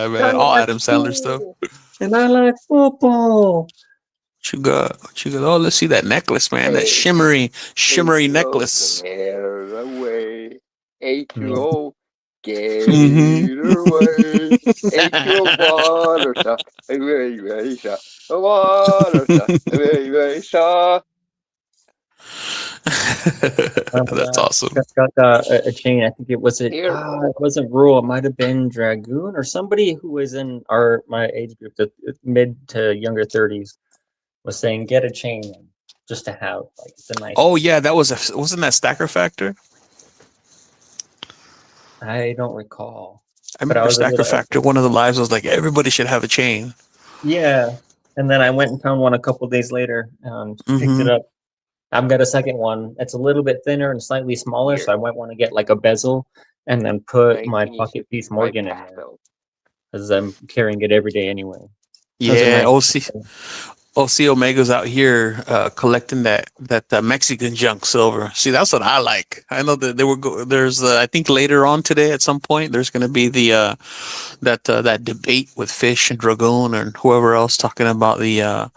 man. All Adam Sandler stuff. And I like football. What you got? Oh, let's see that necklace, man. That shimmery necklace. Away. H2O. Get Mhm. away. H2O water. That's awesome. Got a chain. I think it wasn't Rule. It might have been Dragoon or somebody who was in my age group, the mid to younger 30s, was saying get a chain just to have. Like, it's a nice. Oh yeah, wasn't that Stacker Factor? I don't recall. I remember Stacker Factor. One of the lives was like everybody should have a chain. Yeah, and then I went and found one a couple days later and picked it up. I've got a second one. It's a little bit thinner and slightly smaller, so I might want to get like a bezel and then put my Pocket Piece Morgan in there because I'm carrying it every day anyway. Yeah, OC Omega's out here collecting that Mexican junk silver. See, that's what I like. I know that there's I think later on today at some point there's going to be the that debate with Fish and Dragoon and whoever else talking about the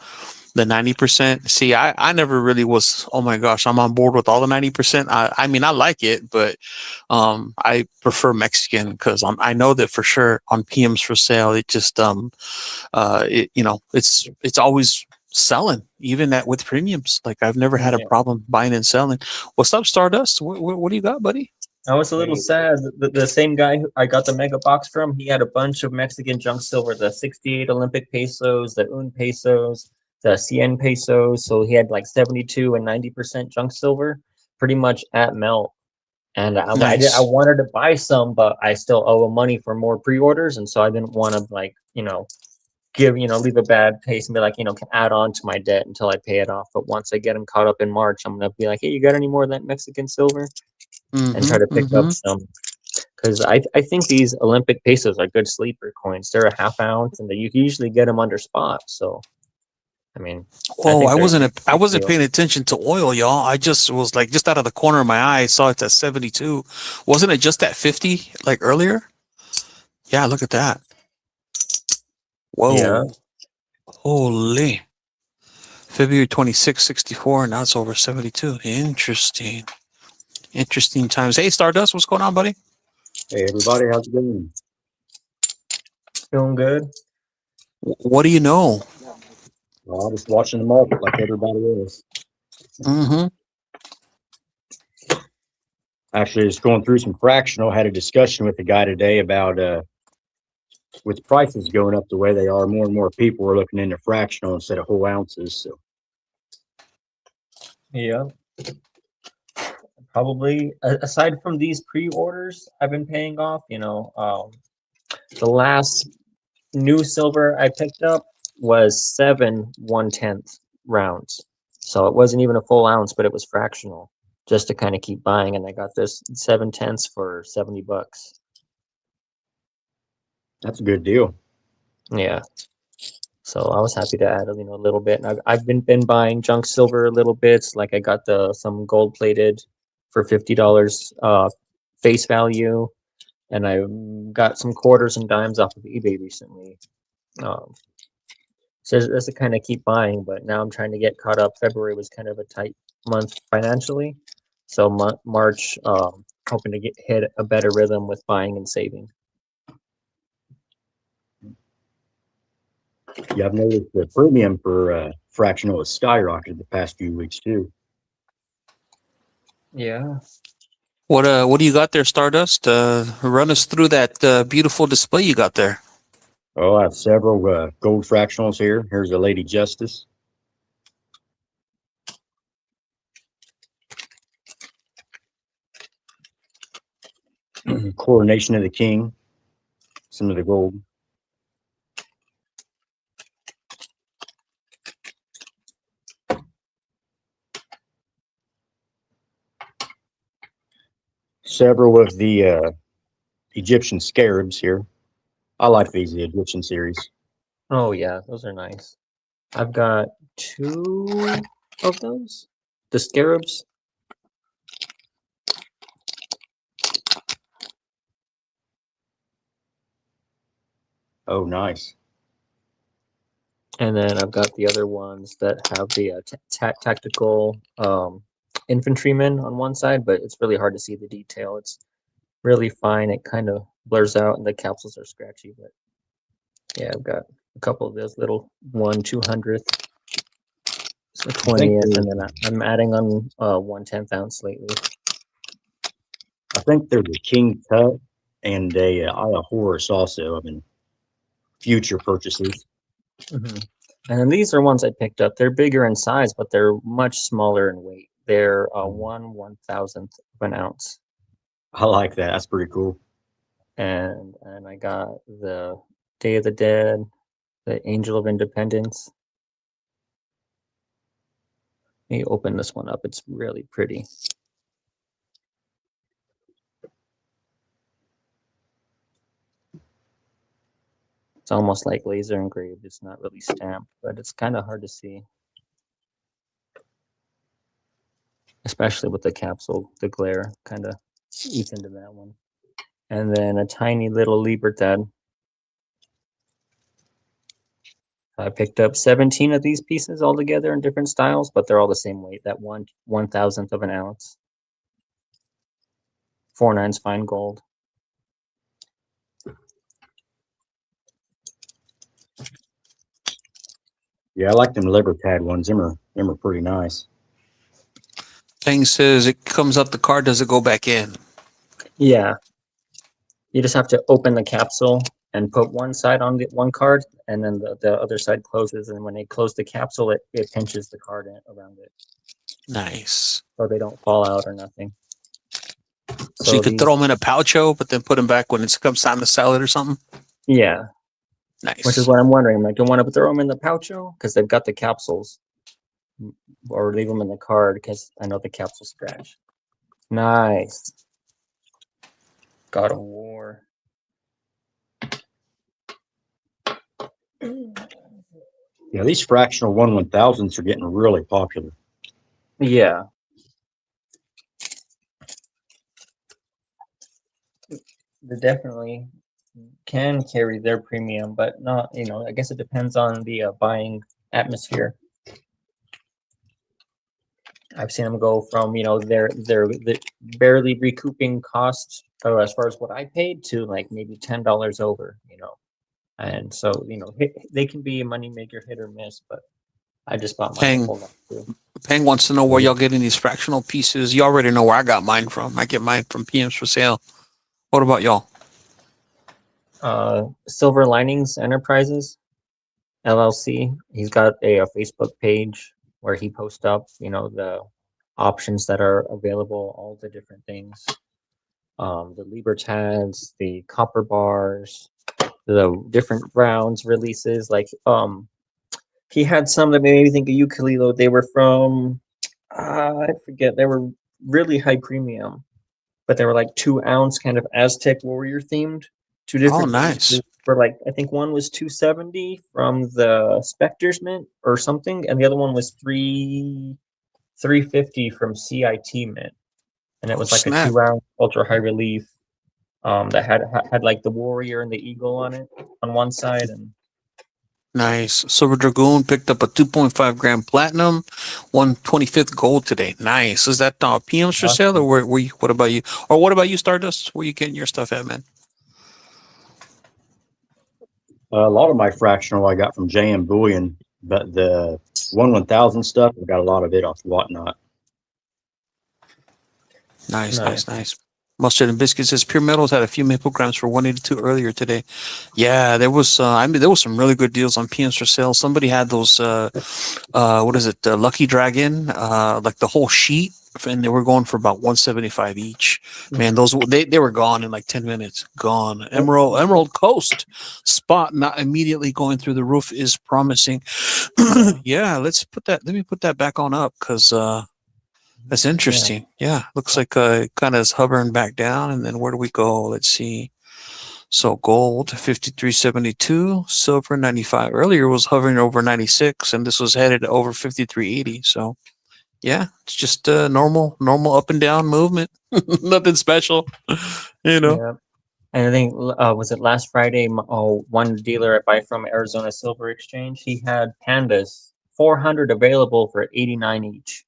The 90%. See, I never really was, oh my gosh, I'm on board with all the 90%. I mean, I like it, but I prefer Mexican because I know that for sure on PMs for sale, it just it's always selling, even at with premiums. Like I've never had a Yeah. problem buying and selling. What's up, Stardust? What do you got, buddy? I was a little sad. The same guy who I got the mega box from, he had a bunch of Mexican junk silver, the 68 Olympic pesos, the Un pesos, the Cien pesos. So he had like 72 and 90% junk silver, pretty much at melt. And I Nice. wanted to buy some, but I still owe him money for more pre-orders, and so I didn't want to leave a bad taste and be like, add on to my debt until I pay it off. But once I get him caught up in March, I'm gonna be like, hey, you got any more of that Mexican silver? And try to pick up some, because I think these Olympic pesos are good sleeper coins. They're a half ounce, and you can usually get them under spot. So, I mean, Oh, think I they're a wasn't big deal. paying attention to oil, y'all. I just was like just out of the corner of my eye, I saw it at 72. Wasn't it just at 50 like earlier? Yeah, look at that. Whoa. Yeah. Holy. February 26, 64, and now it's over 72. Interesting. Interesting times. Hey, Stardust, what's going on, buddy? Hey everybody, how's it going? Feeling good. What do you know? Well, I'm just watching the market like everybody else. Mm-hmm. Actually, just going through some fractional. Had a discussion with the guy today about with prices going up the way they are, more and more people are looking into fractional instead of whole ounces. So Yeah. Probably aside from these pre-orders I've been paying off, the last new silver I picked up was 7 1/10 rounds. So it wasn't even a full ounce, but it was fractional just to kind of keep buying. And I got this 7/10 for $70. that's a good deal. Yeah. So I was happy to add, a little bit. And I've been buying junk silver little bits. Like I got some gold plated for $50 face value, and I got some quarters and dimes off of eBay recently. So just to kind of keep buying, but now I'm trying to get caught up. February was kind of a tight month financially, so March, hoping to hit a better rhythm with buying and saving. Yeah, I've noticed the premium for fractional has skyrocketed the past few weeks too. Yeah. What do you got there, Stardust? Run us through that beautiful display you got there. Oh, I have several gold fractionals here. Here's a Lady Justice. Coronation of the King. Some of the gold. Several of the Egyptian scarabs here. I like these, the Egyptian series. Oh yeah, those are nice. I've got 2 of those. The scarabs. Oh, nice. And then I've got the other ones that have the tactical infantrymen on one side, but it's really hard to see the detail. It's really fine. It kind of blurs out, and the capsules are scratchy. But yeah, I've got a couple of those little 1/200th, so 20, and then I'm adding on 1/10 ounce lately. I think there's a King Tut and a Eye of Horus also. I mean, future purchases. Mm-hmm. And then these are ones I picked up. They're bigger in size, but they're much smaller in weight. They're 1/1000th of an ounce. I like that. That's pretty cool. And I got the Day of the Dead, the Angel of Independence. Let me open this one up. It's really pretty. It's almost like laser engraved. It's not really stamped, but it's kind of hard to see. Especially with the capsule, the glare kind of eats into that one. And then a tiny little Libertad. I picked up 17 of these pieces all together in different styles, but they're all the same weight, that 1/1000th of an ounce. 4/9's fine gold. Yeah, I like them Libertad ones. Them are pretty nice. Peng says it comes up the card. Does it go back in? Yeah. You just have to open the capsule and put one side on the one card, and then the other side closes. And when they close the capsule, it pinches the card around it, Nice. so they don't fall out or nothing. So you could these- throw them in a poucho, but then put them back when it comes time to sell it or something. Yeah, Nice. which is what I'm wondering. I'm like, do I want to throw them in the poucho because they've got the capsules, or leave them in the card because I know the capsule scratch. Nice. God of War. Yeah, these fractional 1/1000s are getting really popular. Yeah. They definitely can carry their premium, but not, I guess it depends on the buying atmosphere. I've seen them go from, they're barely recouping costs as far as what I paid to like maybe $10 over, And so, they can be a moneymaker, hit or miss, but I just bought mine Peng. a whole lot too. Peng wants to know where y'all getting these fractional pieces. You already know where I got mine from. I get mine from PMs for sale. What about y'all? Silver Linings Enterprises, LLC. He's got a Facebook page where he posts up, the options that are available, all the different things. The Libertads, the copper bars, the different rounds releases. Like he had some that made me think of Ukulele. They were from I forget. They were really high premium, but they were like 2-ounce kind of Aztec warrior themed. Two different nice. for like, I think one was 270 from the Spectre's Mint or something, and the other one was 350 from CIT Mint, and it was like snap. a 2-ounce ultra high relief that had like the warrior and the eagle on it on one side. And Nice. Silver Dragoon picked up a 2.5 gram platinum, 1/25th gold today. Nice. Is that PMs for sale, or where you, what about you? Or what about you, Stardust? Where you getting your stuff at, man? A lot of my fractional I got from JM Bullion, but the 1/1000 stuff, I got a lot of it off Whatnot. Nice. Mustard and Biscuits says Pure Metals had a few maple grams for 182 earlier today. Yeah, there was there was some really good deals on PMs for sale. Somebody had those what is it, Lucky Dragon, like the whole sheet, and they were going for about 175 each. Man, those they were gone in like 10 minutes. Gone. Emerald Coast spot not immediately going through the roof is promising. Yeah, let me put that back on up because that's interesting. Yeah, looks like kind of is hovering back down, and then where do we go? Let's see. So gold 53.72, silver 95. Earlier was hovering over 96, and this was headed over 53.80. So yeah, it's just a normal up and down movement. Nothing special, Yeah. And I think was it last Friday? One dealer I buy from, Arizona Silver Exchange, he had pandas 400 available for 89 each.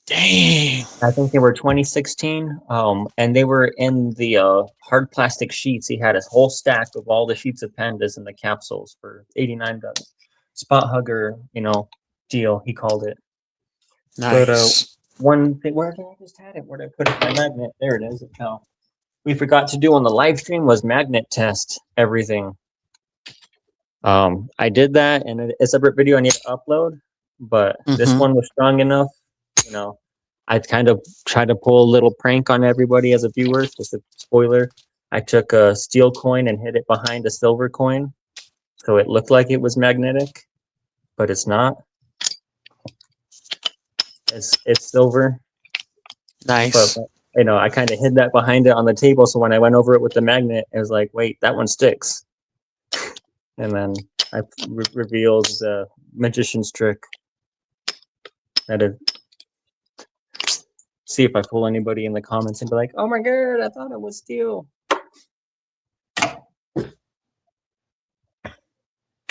Dang. I think they were 2016, and they were in the hard plastic sheets. He had a whole stack of all the sheets of pandas in the capsules for $89. Spot hugger, deal, he called it. Nice. But one thing, where did I just had it? Where did I put it? My magnet. There it is. We forgot to do on the live stream was magnet test everything. I did that, and a separate video I need to upload, but this one was strong enough. I kind of tried to pull a little prank on everybody as a viewer, just a spoiler. I took a steel coin and hid it behind a silver coin, so it looked like it was magnetic, but it's not. It's silver. Nice. But, I kind of hid that behind it on the table, so when I went over it with the magnet, it was like, wait, that one sticks. And then I revealed the magician's trick. I had to see if I fool anybody in the comments and be like, oh my god, I thought it was steel.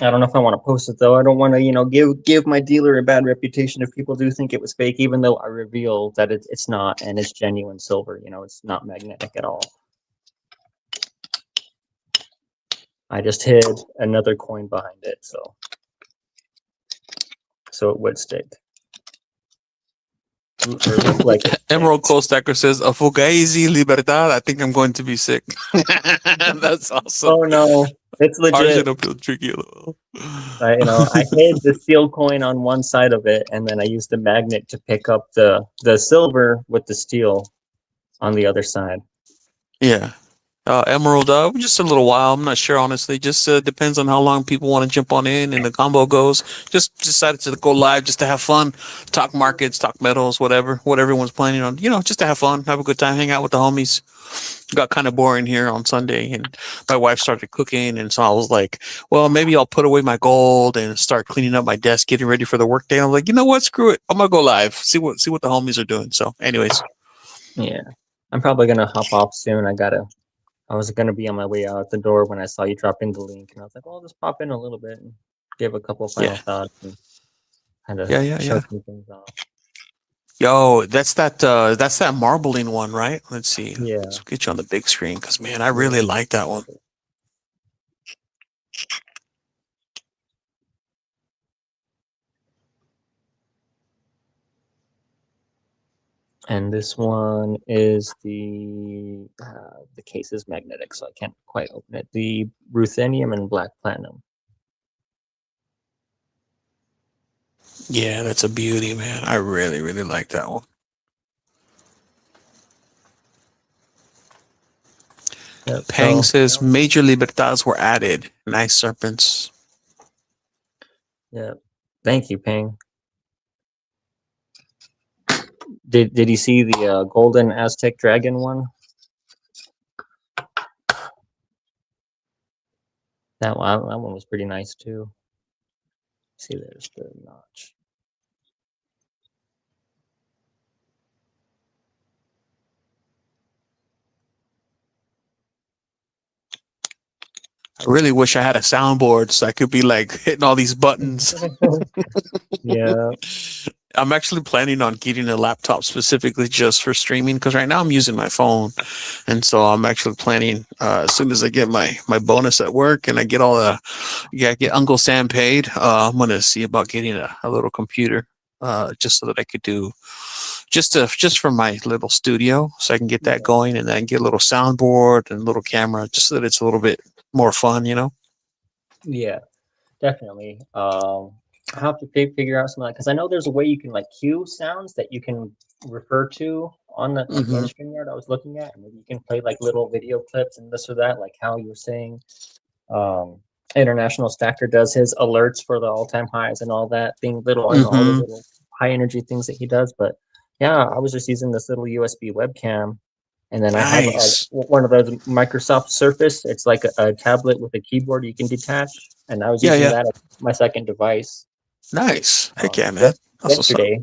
I don't know if I want to post it though. I don't want to, give my dealer a bad reputation if people do think it was fake, even though I reveal that it's not and it's genuine silver. It's not magnetic at all. I just hid another coin behind it, so it would stick. Or look like it. Emerald Coal Stacker says, "A Fugazi Libertad." I think I'm going to be sick. That's awesome. Oh no, it's legit. Argent feel tricky a little. I hid the steel coin on one side of it, and then I used the magnet to pick up the silver with the steel on the other side. Yeah. Emerald, just a little while. I'm not sure, honestly. Just depends on how long people want to jump on in and the combo goes. Just decided to go live just to have fun, talk markets, talk metals, whatever everyone's planning on. Just to have fun, have a good time, hang out with the homies. Got kind of boring here on Sunday, and my wife started cooking, and so I was like, well, maybe I'll put away my gold and start cleaning up my desk, getting ready for the workday. I'm like, you know what? Screw it. I'm gonna go live, see what the homies are doing. So, anyways, Yeah, I'm probably gonna hop off soon. I was gonna be on my way out the door when I saw you drop in the link, and I was like, "Well, I'll just pop in a little bit and give a couple final thoughts and kind of show some things off." Yo, that's that marbling one, right? Let's see. Yeah. Let's get you on the big screen because man, I really like that one. And this one is the case is magnetic, so I can't quite open it. The ruthenium and black platinum. Yeah, that's a beauty, man. I really, really like that one. Yep, Pang says major libertads were added. Nice serpents. Yeah, thank you, Pang. Did you see the golden Aztec dragon one? That one was pretty nice too. See, there's the notch. I really wish I had a soundboard so I could be like hitting all these buttons. Yeah. I'm actually planning on getting a laptop specifically just for streaming because right now I'm using my phone. And so I'm actually planning as soon as I get my bonus at work and I get get Uncle Sam paid, I'm going to see about getting a little computer just so that I could do just for my little studio so I can get that going and then get a little soundboard and a little camera just so that it's a little bit more fun, Yeah, definitely. I have to figure out something because I know there's a way you can like cue sounds that you can refer to on the StreamYard I was looking at, and maybe you can play like little video clips and this or that, like how you were saying. International Stacker does his alerts for the all-time highs and all that thing, all the little high energy things that he does. But yeah, I was just using this little USB webcam. And then I have one of those Microsoft Surface. It's like a tablet with a keyboard you can detach. And I was using that as my second device. Nice. Heck yeah, man. Yesterday.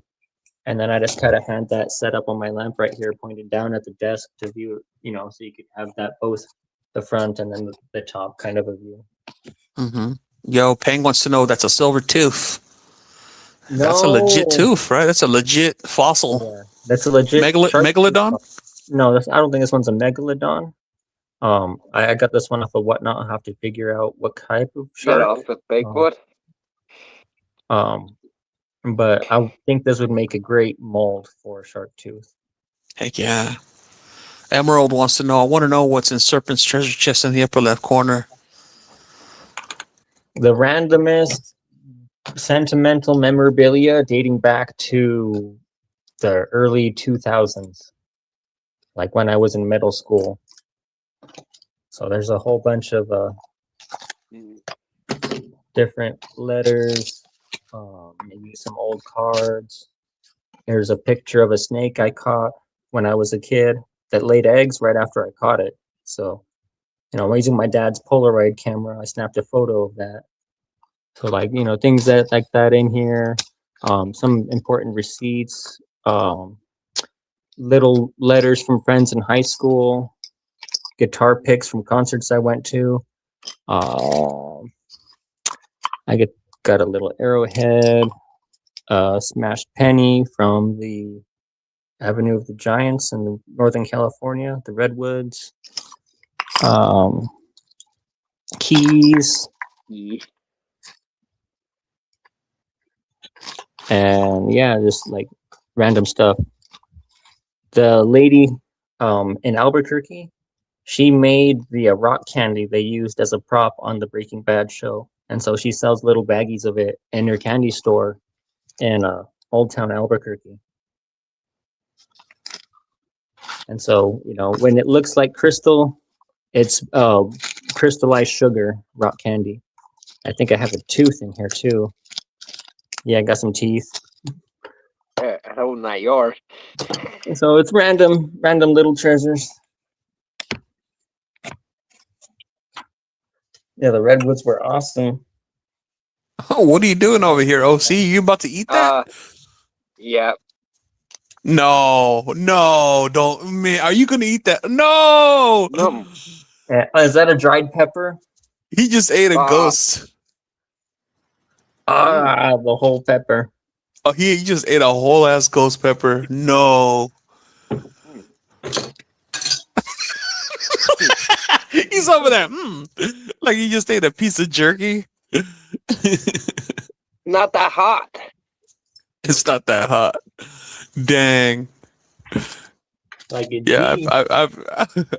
And then I just kind of had that set up on my lamp right here, pointed down at the desk to view, so you could have that both the front and then the top kind of a view. Yo, Pang wants to know that's a silver tooth. No. That's a legit tooth, right? That's a legit fossil. Yeah, that's a legit megalodon. No, I don't think this one's a megalodon. I got this one off of Whatnot. I'll have to figure out what type of shark. Off the Bigfoot. But I think this would make a great mold for a shark tooth. Heck yeah. Emerald wants to know. I want to know what's in Serpent's treasure chest in the upper left corner. The randomest sentimental memorabilia dating back to the early 2000s. Like when I was in middle school. So there's a whole bunch of different letters, maybe some old cards. There's a picture of a snake I caught when I was a kid that laid eggs right after I caught it. So, I'm using my dad's Polaroid camera. I snapped a photo of that. So things like that in here, some important receipts, little letters from friends in high school, guitar picks from concerts I went to, got a little arrowhead, smashed penny from the Avenue of the Giants in Northern California, the Redwoods. Keys, Ye- and yeah, just like random stuff. The lady in Albuquerque, she made the rock candy they used as a prop on the Breaking Bad show, and so she sells little baggies of it in her candy store in Old Town Albuquerque. And so, you know, when it looks like crystal, it's crystallized sugar rock candy. I think I have a tooth in here too. Yeah, I got some teeth. Whole 9 yards. So it's random little treasures. Yeah, the redwoods were awesome. Oh, what are you doing over here, OC? You about to eat that? Yeah. No, don't. Man, are you gonna eat that? No. No. Is that a dried pepper? He just ate a Ah. ghost. Ah, the whole pepper. Oh, he just ate a whole ass ghost pepper. No. He's over there. Like he just ate a piece of jerky. Not that hot. It's not that hot. Dang. Like a Yeah, G.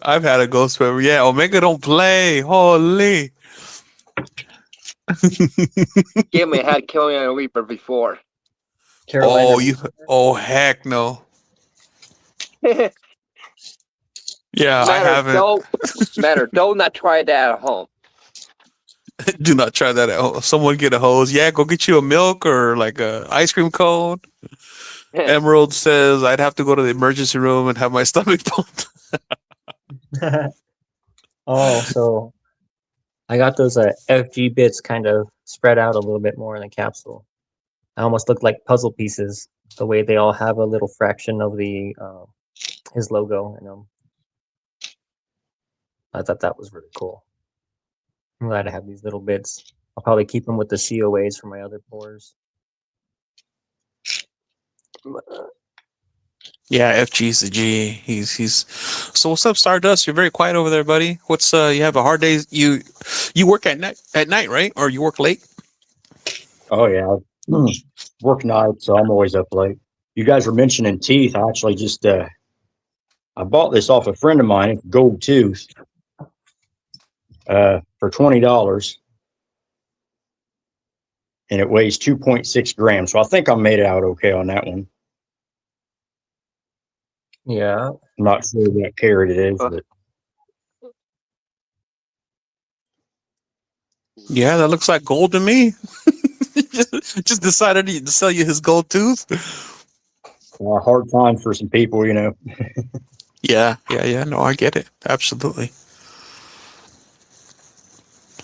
I've had a ghost pepper. Yeah, Omega don't play. Holy. Give me had Carolina Reaper before. Carolina. Oh heck no. Yeah, I haven't. Don't not try that at home. Do not try that at home. Someone get a hose. Yeah, go get you a milk or like a ice cream cone. Emerald says I'd have to go to the emergency room and have my stomach pumped. Oh, so I got those FG bits kind of spread out a little bit more in the capsule. I almost look like puzzle pieces, the way they all have a little fraction of the his logo in them. I thought that was really cool. I'm glad I have these little bits. I'll probably keep them with the COAs for my other pours. Yeah, FG's the G. He's. So what's up, Stardust? You're very quiet over there, buddy. What's you have a hard day? You work at night, right? Or you work late? Oh yeah, work night, so I'm always up late. You guys were mentioning teeth. I actually just I bought this off a friend of mine, Gold Tooth, for $20, and it weighs 2.6 grams. So I think I made it out okay on that one. Yeah. I'm not sure what carat it is, but Yeah, that looks like gold to me. just decided to sell you his gold tooth. a hard time for some people, you know. Yeah. No, I get it. Absolutely.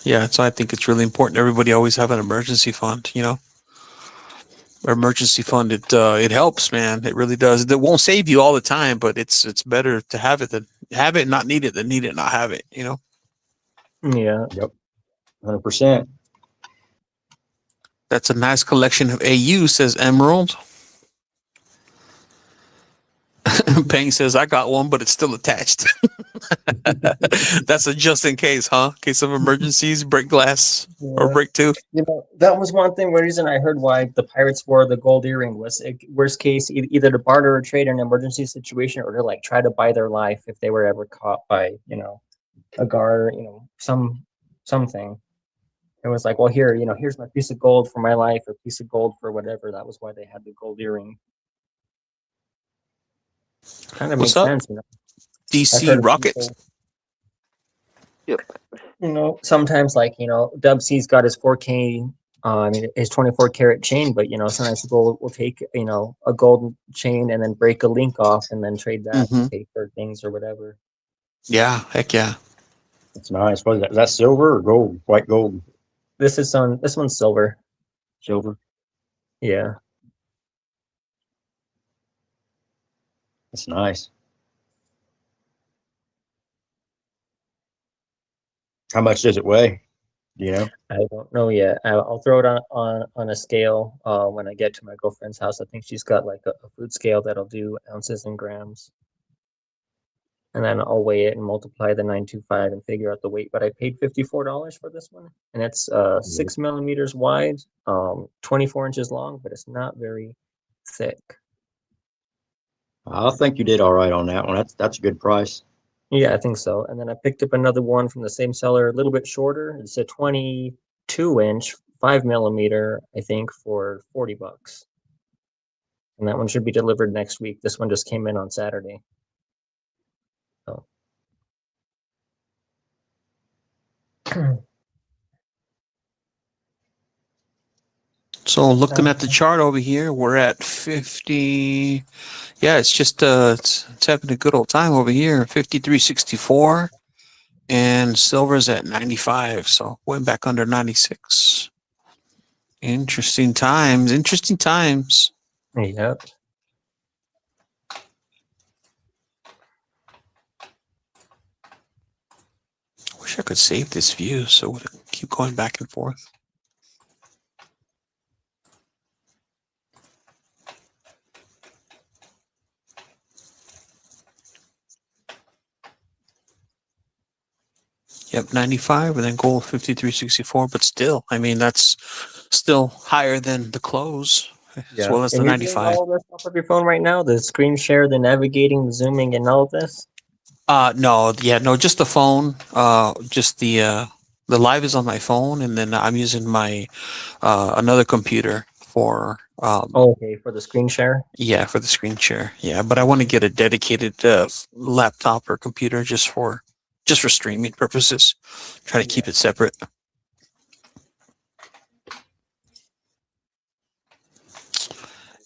Yeah, so I think it's really important. Everybody always have an emergency fund, you know. Emergency fund, it helps, man. It really does. It won't save you all the time, but it's better to have it than have it and not need it than need it and not have it, you know. Yeah. Yep, 100%. That's a nice collection of AU, says Emerald. Payne says, I got one, but it's still attached. That's a just in case, huh? In case of emergencies, break glass or break tooth. You know, that was one reason I heard why the pirates wore the gold earring was worst case, either to barter or trade in an emergency situation or to like try to buy their life if they were ever caught by, you know, a guard, you know, something. It was like, well, here, you know, here's my piece of gold for my life or piece of gold for whatever. That was why they had the gold earring. Kind of What's makes up? sense, you know. DC Rockets. Yep. You know, sometimes like, you know, Dub C's got his 4K, I mean, his 24 karat chain, but, you know, sometimes people will take, you know, a gold chain and then break a link off and then trade that to pay for things or whatever. Yeah, heck yeah. It's nice. What is that? Is that silver or gold? White gold? This one's silver. Silver. Yeah. That's nice. How much does it weigh? You know? I don't know yet. I'll throw it on a scale when I get to my girlfriend's house. I think she's got like a food scale that'll do ounces and grams. And then I'll weigh it and multiply the 925 and figure out the weight. But I paid $54 for this one, and it's 6 millimeters wide, 24 inches long, but it's not very thick. I think you did all right on that one. That's a good price. Yeah, I think so. And then I picked up another one from the same seller, a little bit shorter. It's a 22-inch, 5 millimeter, I think, for $40. And that one should be delivered next week. This one just came in on Saturday. So looking at the chart over here, we're at 50. Yeah, it's just it's having a good old time over here. 53.64, and silver's at 95. So went back under 96. Interesting times. Interesting times. Yep. Wish I could save this view so it would keep going back and forth. Yep, 95, and then gold 53.64. But still, I mean, that's still higher than the close, as well as the And you're doing 95. all of this off of your phone right now? The screen share, the navigating, the zooming, and all of this? No, just the phone. Just the live is on my phone, and then I'm using my another computer for Okay, for the screen share. yeah, for the screen share. Yeah, but I want to get a dedicated laptop or computer just for streaming purposes. Try to keep it separate.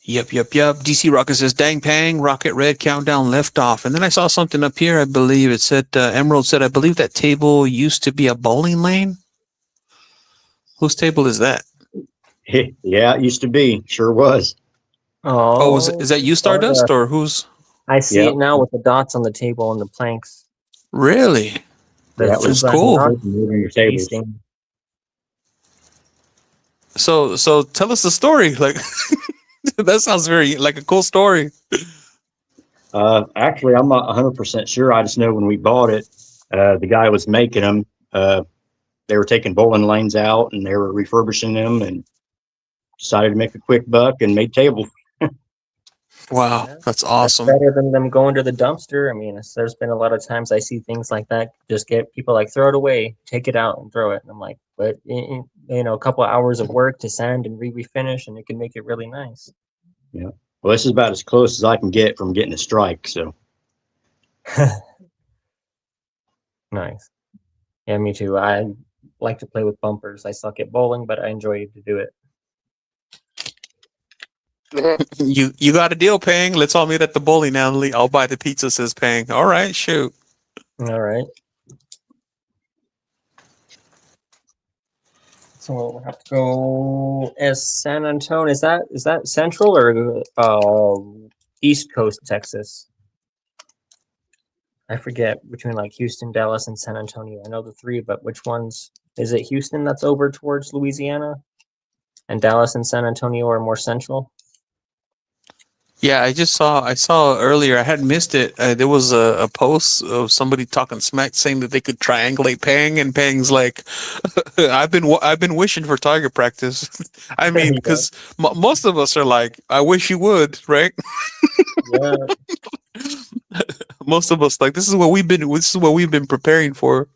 Yep. DC Rocket says, "Dang pang, Rocket Red countdown left off." And then I saw something up here. I believe it said Emerald said, "I believe that table used to be a bowling lane." Whose table is that? Yeah, it used to be. Sure was. Oh, is that you, Stardust, or who's? I see Yep. it now with the dots on the table and the planks. Really? That two was black cool. dots Moving your tables. facing. So tell us the story. Like that sounds very like a cool story. Actually, I'm not 100% sure. I just know when we bought it, the guy was making them. They were taking bowling lanes out and they were refurbishing them and decided to make a quick buck and made tables. Wow, Yeah. that's awesome. That's better than them going to the dumpster. I mean, there's been a lot of times I see things like that. Just get people like throw it away, take it out, and throw it. And I'm like, but you know, a couple of hours of work to sand and refinish, and it can make it really nice. Yeah. Well, this is about as close as I can get from getting a strike. So Nice. Yeah, me too. I like to play with bumpers. I suck at bowling, but I enjoy to do it. You got a deal, Pang. Let's all meet at the bowling alley. I'll buy the pizza, says Pang. All right, shoot. All right. So we'll have to go as San Antonio. Is that central or East Coast Texas? I forget between like Houston, Dallas, and San Antonio. I know the three, but which ones? Is it Houston that's over towards Louisiana? And Dallas and San Antonio are more central? Yeah, I saw earlier. I had missed it. There was a post of somebody talking smack, saying that they could triangulate Pang, and Pang's like, I've been wishing for target practice. I mean, because most of us are like, I wish you would, right? Yeah. Most of us like this is what we've been preparing for.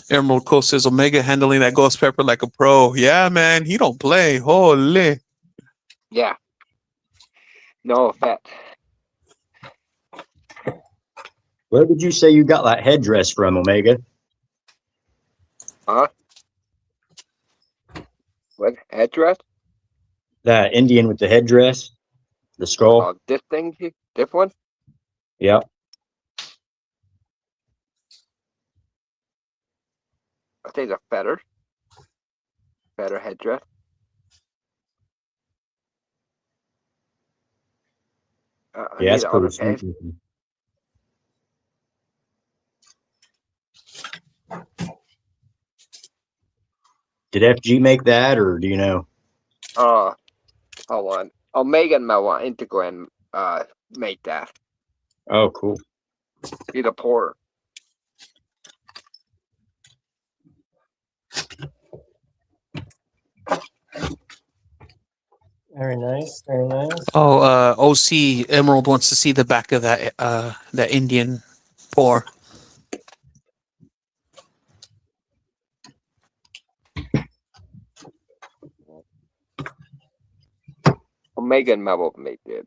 Emerald Coast says Omega handling that ghost pepper like a pro. Yeah, man, he don't play. Holy. Yeah. No effect. where did you say you got that headdress from, Omega? Huh? What address? That Indian with the headdress, the skull. This thing, this one? Yep. I think the feather headdress. I Yeah, need that's the other pretty page. sneaky. Did FG make that, or do you know? Hold on. Oh, Megan Mel on Instagram made that. Oh, cool. He's a porter. Very nice, very nice. Oh, OC Emerald wants to see the back of that Indian pour. Well, Megan Mel made it.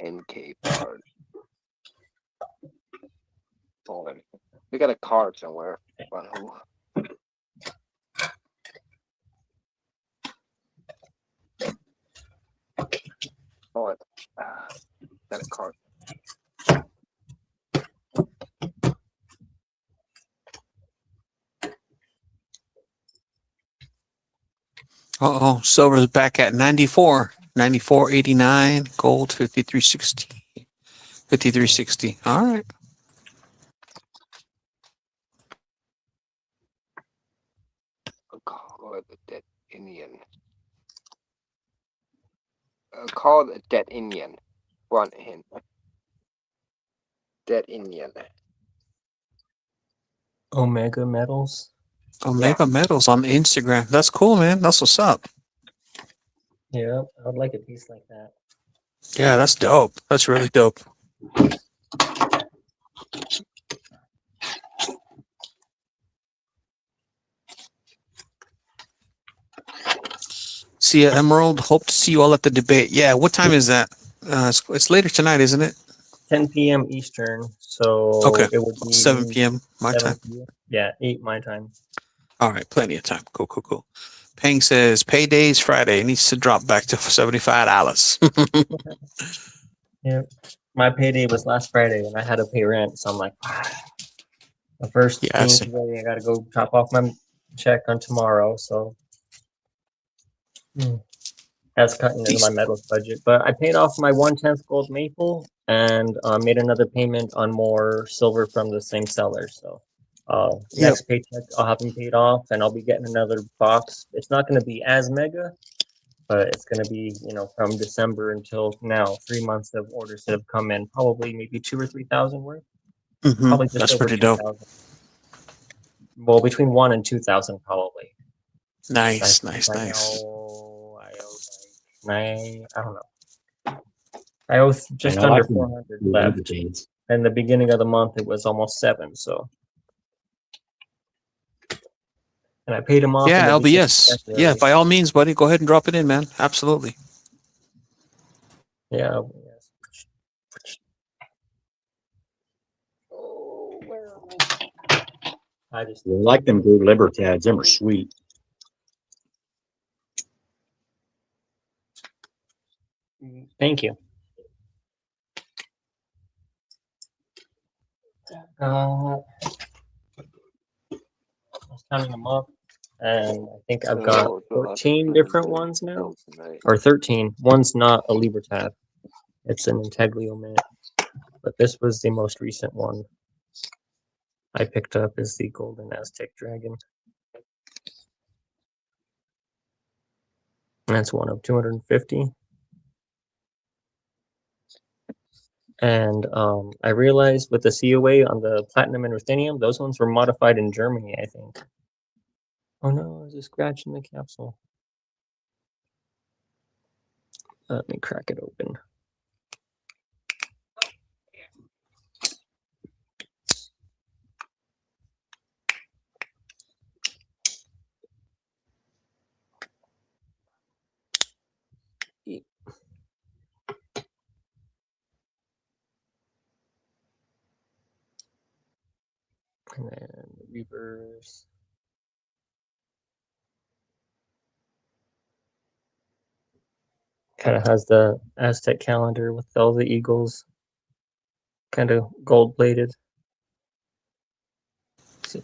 NK bars. Hold on. We got a card somewhere. But who? Hold on. Got a card. Oh, silver's back at 94, 94.89, gold 53.60, 53.60. All right. Call the dead Indian. Call the dead Indian. One hint. Dead Indian. Omega Metals. Omega Metals on Instagram. That's cool, man. That's what's up. Yeah, I would like a piece like that. Yeah, that's dope. That's really dope. See ya, Emerald. Hope to see you all at the debate. Yeah, what time is that? It's later tonight, isn't it? 10 p.m. Eastern, so Okay. it would be 7 p.m. my 7 time. p.m. Yeah, 8 my time. All right, plenty of time. Cool, cool, cool. Peng says payday's Friday. It needs to drop back to $75. Yeah, my payday was last Friday, and I had to pay rent, so I'm like, the first Yeah, I thing see. today, I got to go drop off my check on tomorrow, so that's cutting into my metals budget. But I paid off my 1/10 gold maple and made another payment on more silver from the same seller. So next paycheck, I'll have them paid off, and I'll be getting another box. It's not going to be as mega, but it's going to be, from December until now, 3 months of orders that have come in, probably maybe 2,000 or 3,000 worth. Probably just That's over pretty dope. 2,000. Well, between 1,000 and 2,000 probably. Nice, I nice, nice. I don't know. I owe just And I under like them 400 left. libertines. And the beginning of the month, it was almost 7. So, and I paid him off. Yeah, in the beginning of LBS. Yeah, February. by all means, buddy, go ahead and drop it in, man. Absolutely. Yeah. Oh, where are we? I just I like them blue libertads. Them are sweet. thank you. I was counting them up, and I think I've got 14 different ones now, or 13. One's not a Libertad; it's an Integlio mint. But this was the most recent one I picked up, is the Golden Aztec Dragon. And that's one of 250. And I realized with the COA on the Platinum and Ruthenium, those ones were modified in Germany, I think. Oh no, there's a scratch in the capsule. Let me crack it open. And then reverse. Kind of has the Aztec calendar with all the eagles, kind of gold plated.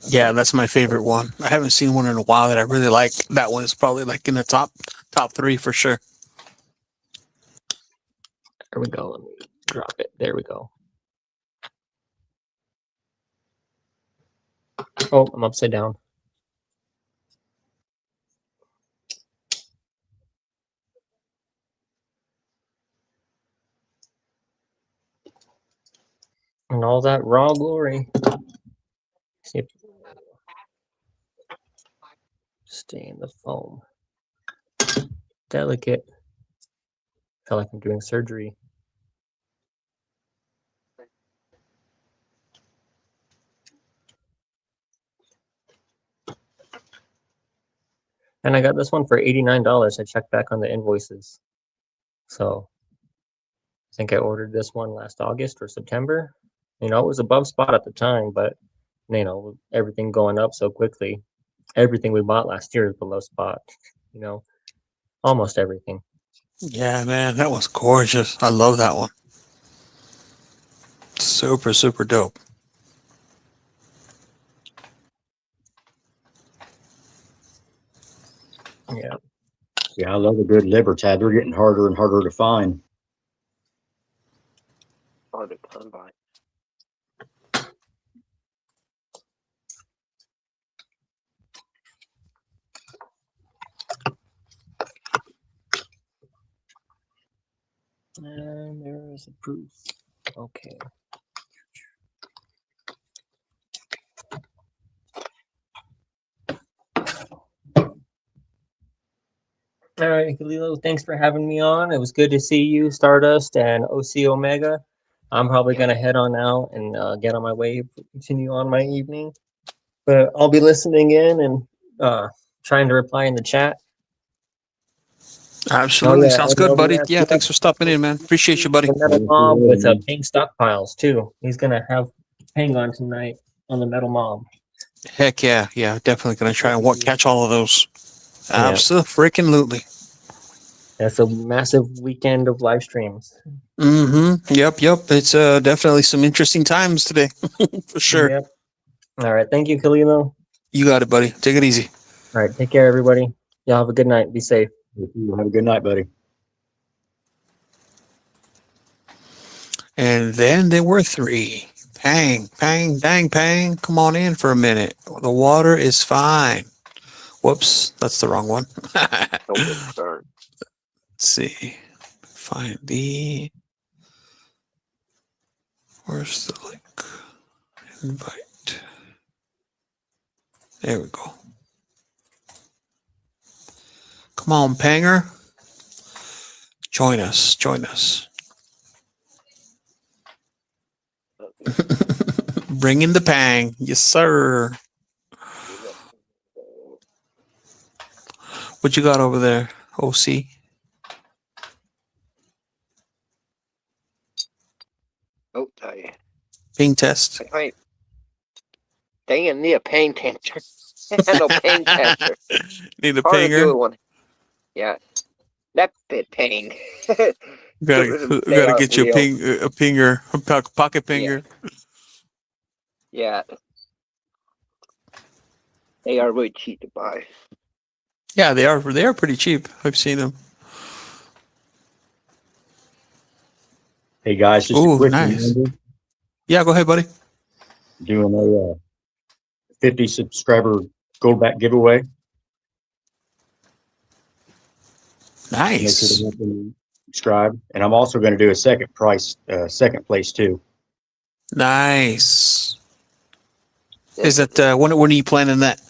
Yeah, that's my favorite one. I haven't seen one in a while that I really like. That one is probably like in the top 3 for sure. There we go. Let me drop it. There we go. Oh, I'm upside down. And all that raw glory. See if stay in the foam. Delicate. Feel like I'm doing surgery. And I got this one for $89. I checked back on the invoices. So I think I ordered this one last August or September. You know, it was above spot at the time, but you know, everything going up so quickly. Everything we bought last year is below spot. You know, almost everything. Yeah, man, that was gorgeous. I love that one. Super, super dope. Yeah. Yeah, I love a good Libertad. They're getting harder and harder to find. Hard to come by. And there is a proof. Okay. All right, Khalilo, thanks for having me on. It was good to see you, Stardust and OC Omega. I'm probably going to head on out and get on my way, continue on my evening. But I'll be listening in and trying to reply in the chat. Absolutely. Oh, yeah, Sounds and good, buddy. LBS, Yeah, thanks for stopping in, man. Appreciate you, buddy. the Metal Mob with Ping stockpiles, too. He's going to have Ping on tonight on the Metal Mob. Heck yeah. Yeah, definitely going to try and catch all of those. Yeah. Absolutely. That's a massive weekend of live streams. Mm-hmm. Yep. It's definitely some interesting times today. For sure. Yep. All right. Thank you, Khalilo. You got it, buddy. Take it easy. All right. Take care, everybody. Y'all have a good night. Be safe. Have a good night, buddy. And then there were three. Pang, pang, dang, pang. Come on in for a minute. The water is fine. Whoops, that's the wrong one. Don't get started. Let's see. Find the. Where's the link? Invite. There we go. Come on, Panger. Join us. Bring in the pang. Yes, sir. What you got over there, OC? Oh, tell you. Ping test. I dang near a pain tester. No pain tester. Need a Hard to do panger. one. Yeah. That bit pain. We gotta get you a pinger, a pocket pinger. Yeah. They are really cheap to buy. Yeah, they are. They are pretty cheap. I've seen them. Hey guys, just Ooh, a quick nice. reminder, Yeah, go ahead, buddy. doing a 50 subscriber gold back giveaway. Make sure Nice. to subscribe, and I'm also going to do a second place too. Nice. Is that when are you planning that?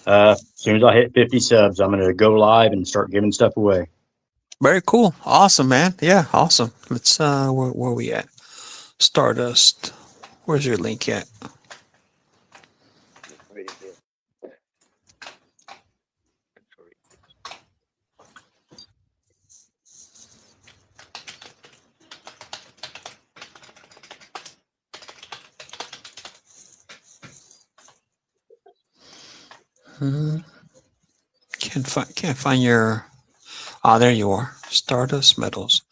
As soon as I hit 50 subs, I'm going to go live and start giving stuff away. Very cool. Awesome, man. Yeah, awesome. Let's where we at? Stardust. Where's your link at? Can't find your. Ah, there you are. Stardust Metals.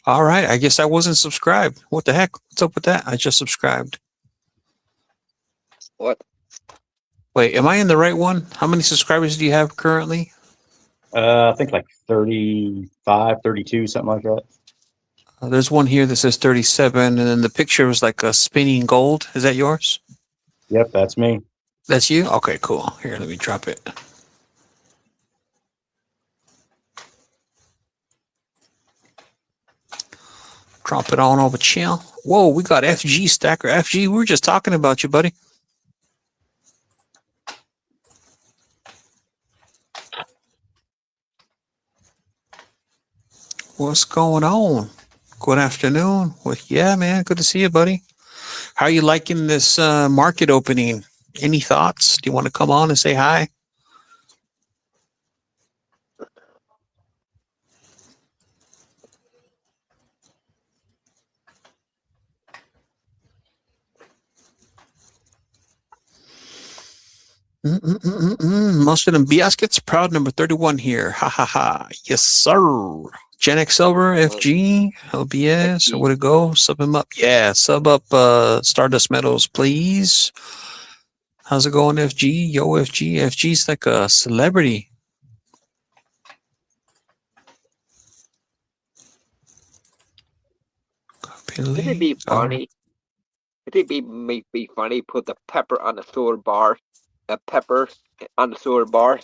All right. I guess I wasn't subscribed. What the heck? What's up with that? I just subscribed. What? Wait, am I in the right one? How many subscribers do you have currently? I think like 35, 32, something like that. There's one here that says 37, and then the picture was like a spinning gold. Is that yours? Yep, that's me. That's you? Okay, cool. Here, let me drop it. Drop it on over chill. Whoa, we got FG Stacker. FG, we were just talking about you, buddy. What's going on? Good afternoon. Well, yeah, man, good to see you, buddy. How are you liking this market opening? Any thoughts? Do you want to come on and say hi? Most of them baskets. Proud number 31 here. Ha ha ha. Yes, sir. Gen X Silver, FG, LBS, where'd it go? Sub him up. Yeah, sub up Stardust Metals, please. How's it going, FG? Yo, FG. FG's like a celebrity. Would it be funny? Would it be funny? Put the pepper on the sword bar, the pepper on the sword bar.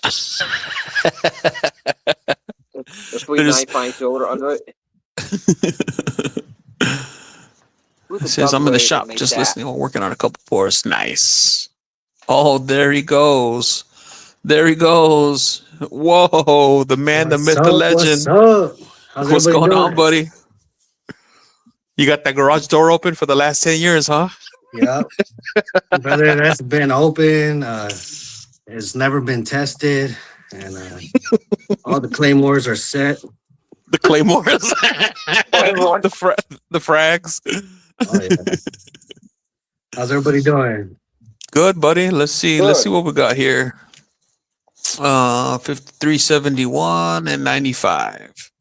The 395 shoulder under it. It says I'm in the shop just listening while working on a couple pours. Nice. Oh, there he goes. There he goes. Whoa, the man, the myth, the legend. What's going on, buddy? You got that garage door open for the last 10 years, huh? Yep. Brother, that's been open. It's never been tested. And all the claymores are set. The claymores. the frags. Oh, yeah. How's everybody doing? Good, buddy. Let's see. Good. Let's see what we got here. 5371 and 95.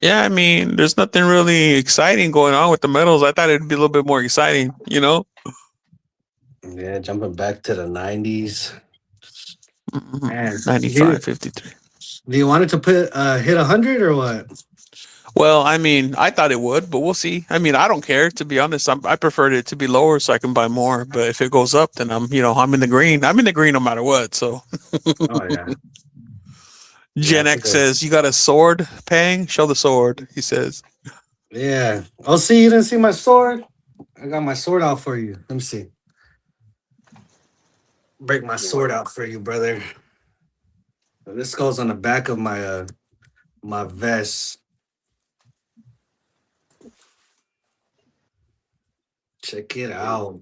Yeah, I mean, there's nothing really exciting going on with the metals. I thought it'd be a little bit more exciting, you know? Yeah, jumping back to the 90s. Man, 95, 53. Do you want it to hit 100 or what? Well, I mean, I thought it would, but we'll see. I mean, I don't care, to be honest. I preferred it to be lower so I can buy more. But if it goes up, then I'm in the green. I'm in the green no matter what. So Oh, yeah. Gen X says, "You got a sword, Pang? Show the sword," he says. Yeah. Oh, see, you didn't see my sword? I got my sword out for you. Let me see. Break my sword out for you, brother. This goes on the back of my my vest. Check it out.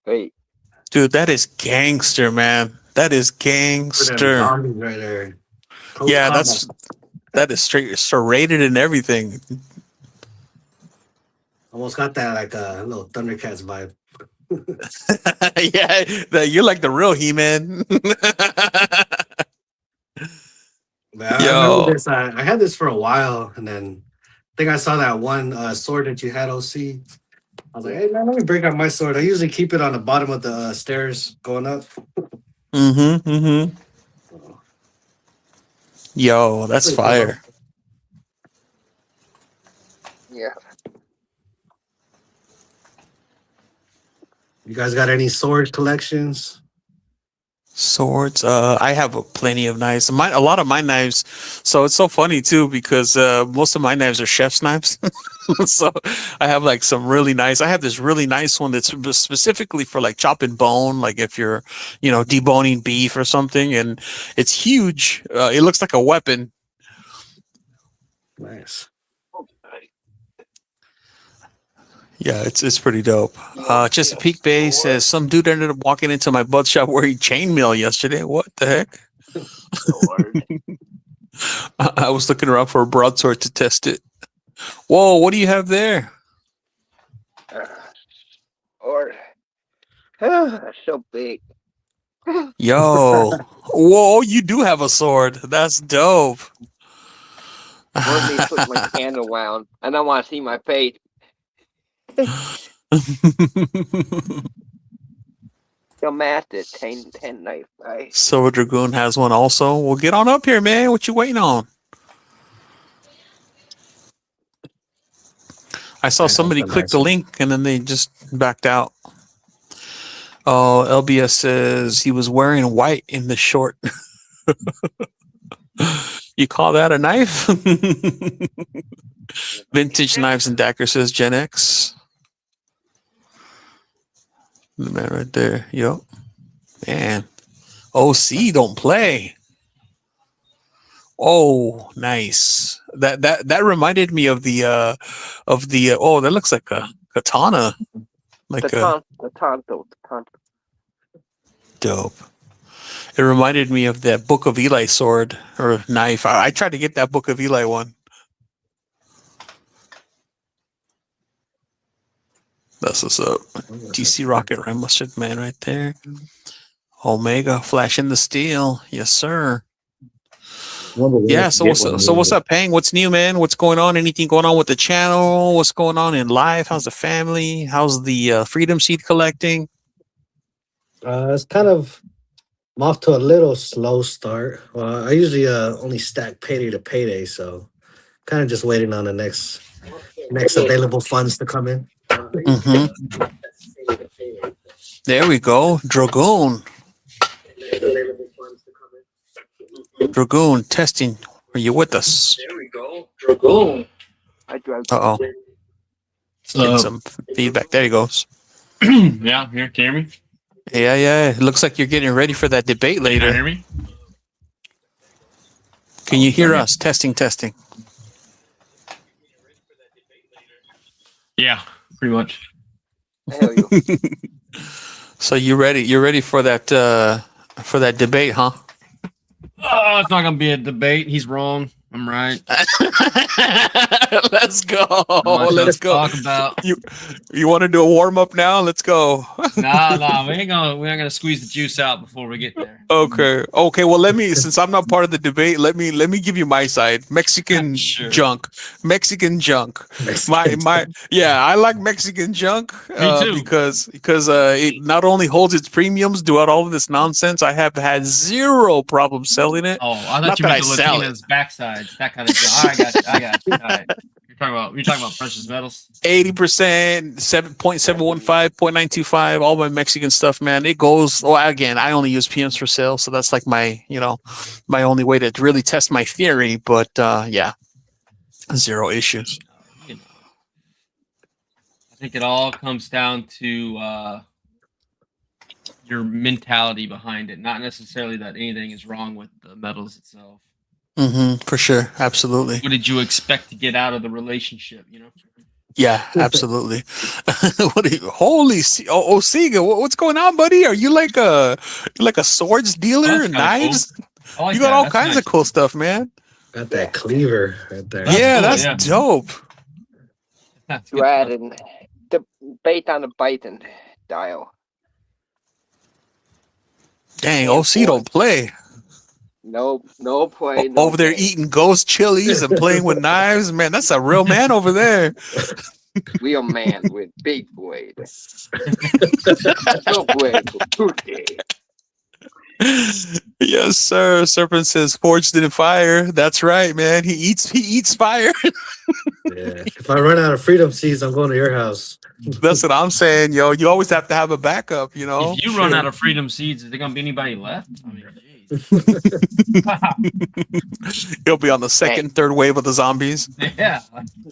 Wait, Dude, that is gangster, man. That is gangster. Right there. Yeah, that is straight serrated and everything. Almost got that like a little Thundercats vibe. Yeah, you're like the real He-Man. But Yo. I remember this. I had this for a while, and then I think I saw that one sword that you had, OC. I was like, hey man, let me break out my sword. I usually keep it on the bottom of the stairs going up. Mm-hmm. Yo, that's fire. yeah. You guys got any sword collections? Swords. I have plenty of knives. A lot of my knives. So it's so funny too because most of my knives are chef's knives. So I have like some really nice. I have this really nice one that's specifically for like chopping bone, like if you're, deboning beef or something, and it's huge. It looks like a weapon. Nice. Yeah, it's pretty dope. Chesapeake Bay says some dude ended up walking into my butt shop wearing chainmail yesterday. What the heck? I was looking around for a broadsword to test it. Whoa, what do you have there? Or so big. Yo, whoa, you do have a sword. That's dope. Let me put my candle around. I don't want to see my face. Your master 10 knife, right? Silver Dragoon has one also. Well, get on up here, man. What you waiting on? I saw somebody click the link and then they just backed out. Oh, LBS says he was wearing white in the short. You call that a knife? Vintage knives and daggers, says Gen X. The man right there. Yep. Man. OC don't play. Oh, nice. That reminded me of the oh, that looks like a katana. Like a The Tonto. dope. It reminded me of that Book of Eli sword or knife. I tried to get that Book of Eli one. That's what's up. DC Rocket Ram Mustard Man right there. Omega flashing the steel. Yes, sir. Yeah, so what's up, Pang? What's new, man? What's going on? Anything going on with the channel? What's going on in life? How's the family? How's the Freedom Seed collecting? It's kind of I'm off to a little slow start. Well, I usually only stack payday to payday, so kind of just waiting on the next available funds to come in. Mm-hmm. There we go. Dragoon testing. Are you with us? There we go. Dragoon. I drive. Uh-oh. Getting some feedback. There he goes. Yeah, here, can you hear me? Yeah. It looks like you're getting ready for that debate Can you later. hear me? Can you hear us? Testing. Yeah, pretty much. Hell, you. So you're ready for that debate, huh? Oh, it's not gonna be a debate. He's wrong. I'm right. Let's go. Not Let's much to go. Talk about. You want to do a warm up now? Let's go. Nah, we're not gonna squeeze the juice out before we get there. Okay. Well, since I'm not part of the debate, let me give you my side. Mexican Sure. junk. I like Mexican junk. Me too. Because it not only holds its premiums throughout all of this nonsense, I have had zero problem selling it. Oh, I Not thought you that meant I the sell Latina's backsides, that kind of junk. I got you. All right. You're talking about precious metals. 80%, 7.715, 0.925, all my Mexican stuff, man. It goes. Well, again, I only use PMs for sale, so that's like my only way to really test my theory. But yeah, zero issues. You know, I think it all comes down to your mentality behind it, not necessarily that anything is wrong with the metals itself. For sure, absolutely. What did you expect to get out of the relationship? Yeah, absolutely. Sega, what's going on, buddy? Are you like a swords dealer, That's kinda knives? I like You got that. all That's kinds nice. of cool stuff, man. Got that cleaver right there. That's That's cool, dope. That's good Right, stuff. and the bait on the biting dial. Dang, Yeah, OC don't play. No play. No Over there play. eating ghost chilies and playing with knives, man. That's a real man over there. Real man with big blade. No blade for today. Yes, sir. Serpent says forged in fire. That's right, man. He eats fire. Yeah. If I run out of freedom seeds, I'm going to your house. That's what I'm saying, yo. You always have to have a backup, you know. If you run out of freedom seeds, is there gonna be anybody left? I mean, geez. He'll be on the second, third wave of the zombies. Yeah.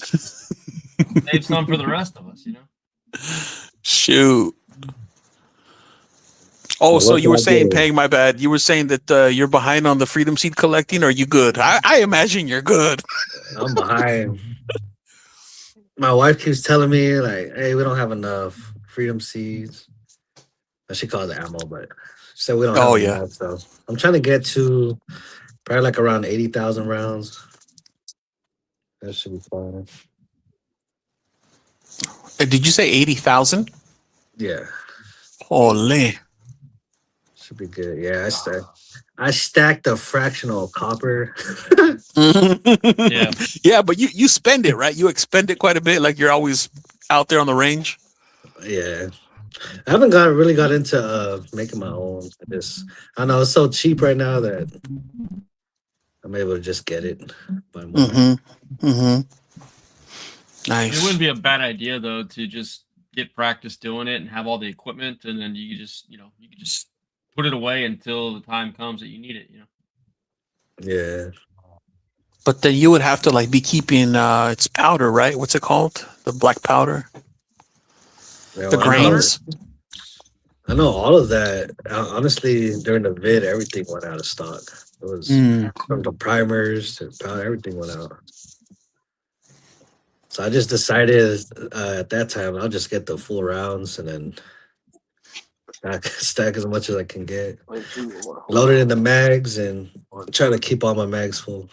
Save some for the rest of us, Shoot. Oh, Well, so what you were can I saying, do? Peg, my bad. You were saying that you're behind on the freedom seed collecting. Or are you good? I imagine you're good. I'm behind. My wife keeps telling me, like, hey, we don't have enough freedom seeds. She calls it ammo, but she said we don't have enough. So I'm trying to get to probably like around 80,000 rounds. That should be fine. Did you say 80,000? Yeah, Holy. should be good. Yeah, I stacked the fractional copper. Yeah. Yeah, but you spend it, right? You expend it quite a bit, like you're always out there on the range. Yeah. I haven't really got into making my own. I know it's so cheap right now that I'm able to just get it. Buy more. Mm-hmm. It Nice. wouldn't be a bad idea though to just get practice doing it and have all the equipment, and then you could just put it away until the time comes that you need it. Yeah. But then you would have to like be keeping its powder, right? What's it called? The black powder, You the know, I know, grains. I know all of that. Honestly, during the vid, everything went out of stock. It was Mm. from the primers to powder, everything went out. So I just decided at that time I'll just get the full rounds and then stack as much as I can get. Load it in the mags and try to keep all my mags full.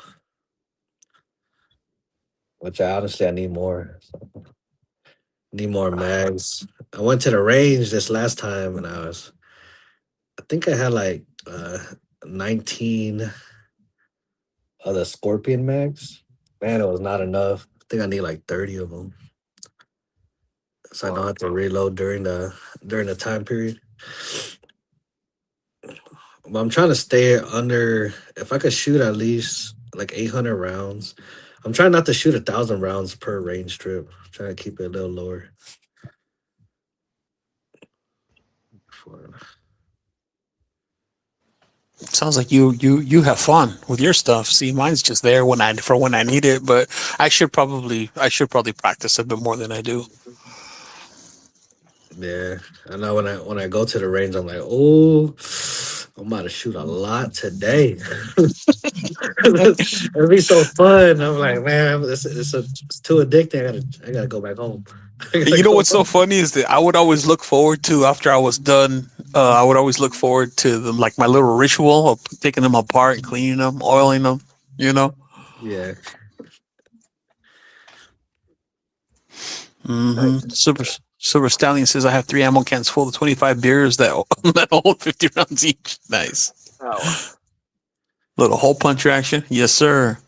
Which I need more. Need more mags. I went to the range this last time and I think I had like 19 of the Scorpion mags. Man, it was not enough. I think I need like 30 of them. So I don't have to reload during the time period. But I'm trying to stay under. If I could shoot at least like 800 rounds, I'm trying not to shoot 1,000 rounds per range trip. I'm trying to keep it a little lower. Sounds like you have fun with your stuff. See, mine's just there when I need it, but I should probably practice a bit more than I do. Yeah, I know when I go to the range, I'm like, oh, I'm about to shoot a lot today. It'll be so fun. I'm like, man, it's too addicting. I gotta go back home. You know what's so funny is that I would always look forward to after I was done. I would always look forward to them, like my little ritual of taking them apart, cleaning them, oiling them. You know. Yeah. Mm-hmm. Silver Stallion says I have 3 ammo cans full of 25 beers that hold 50 rounds each. Nice. Oh. Little hole puncher action. Yes, sir.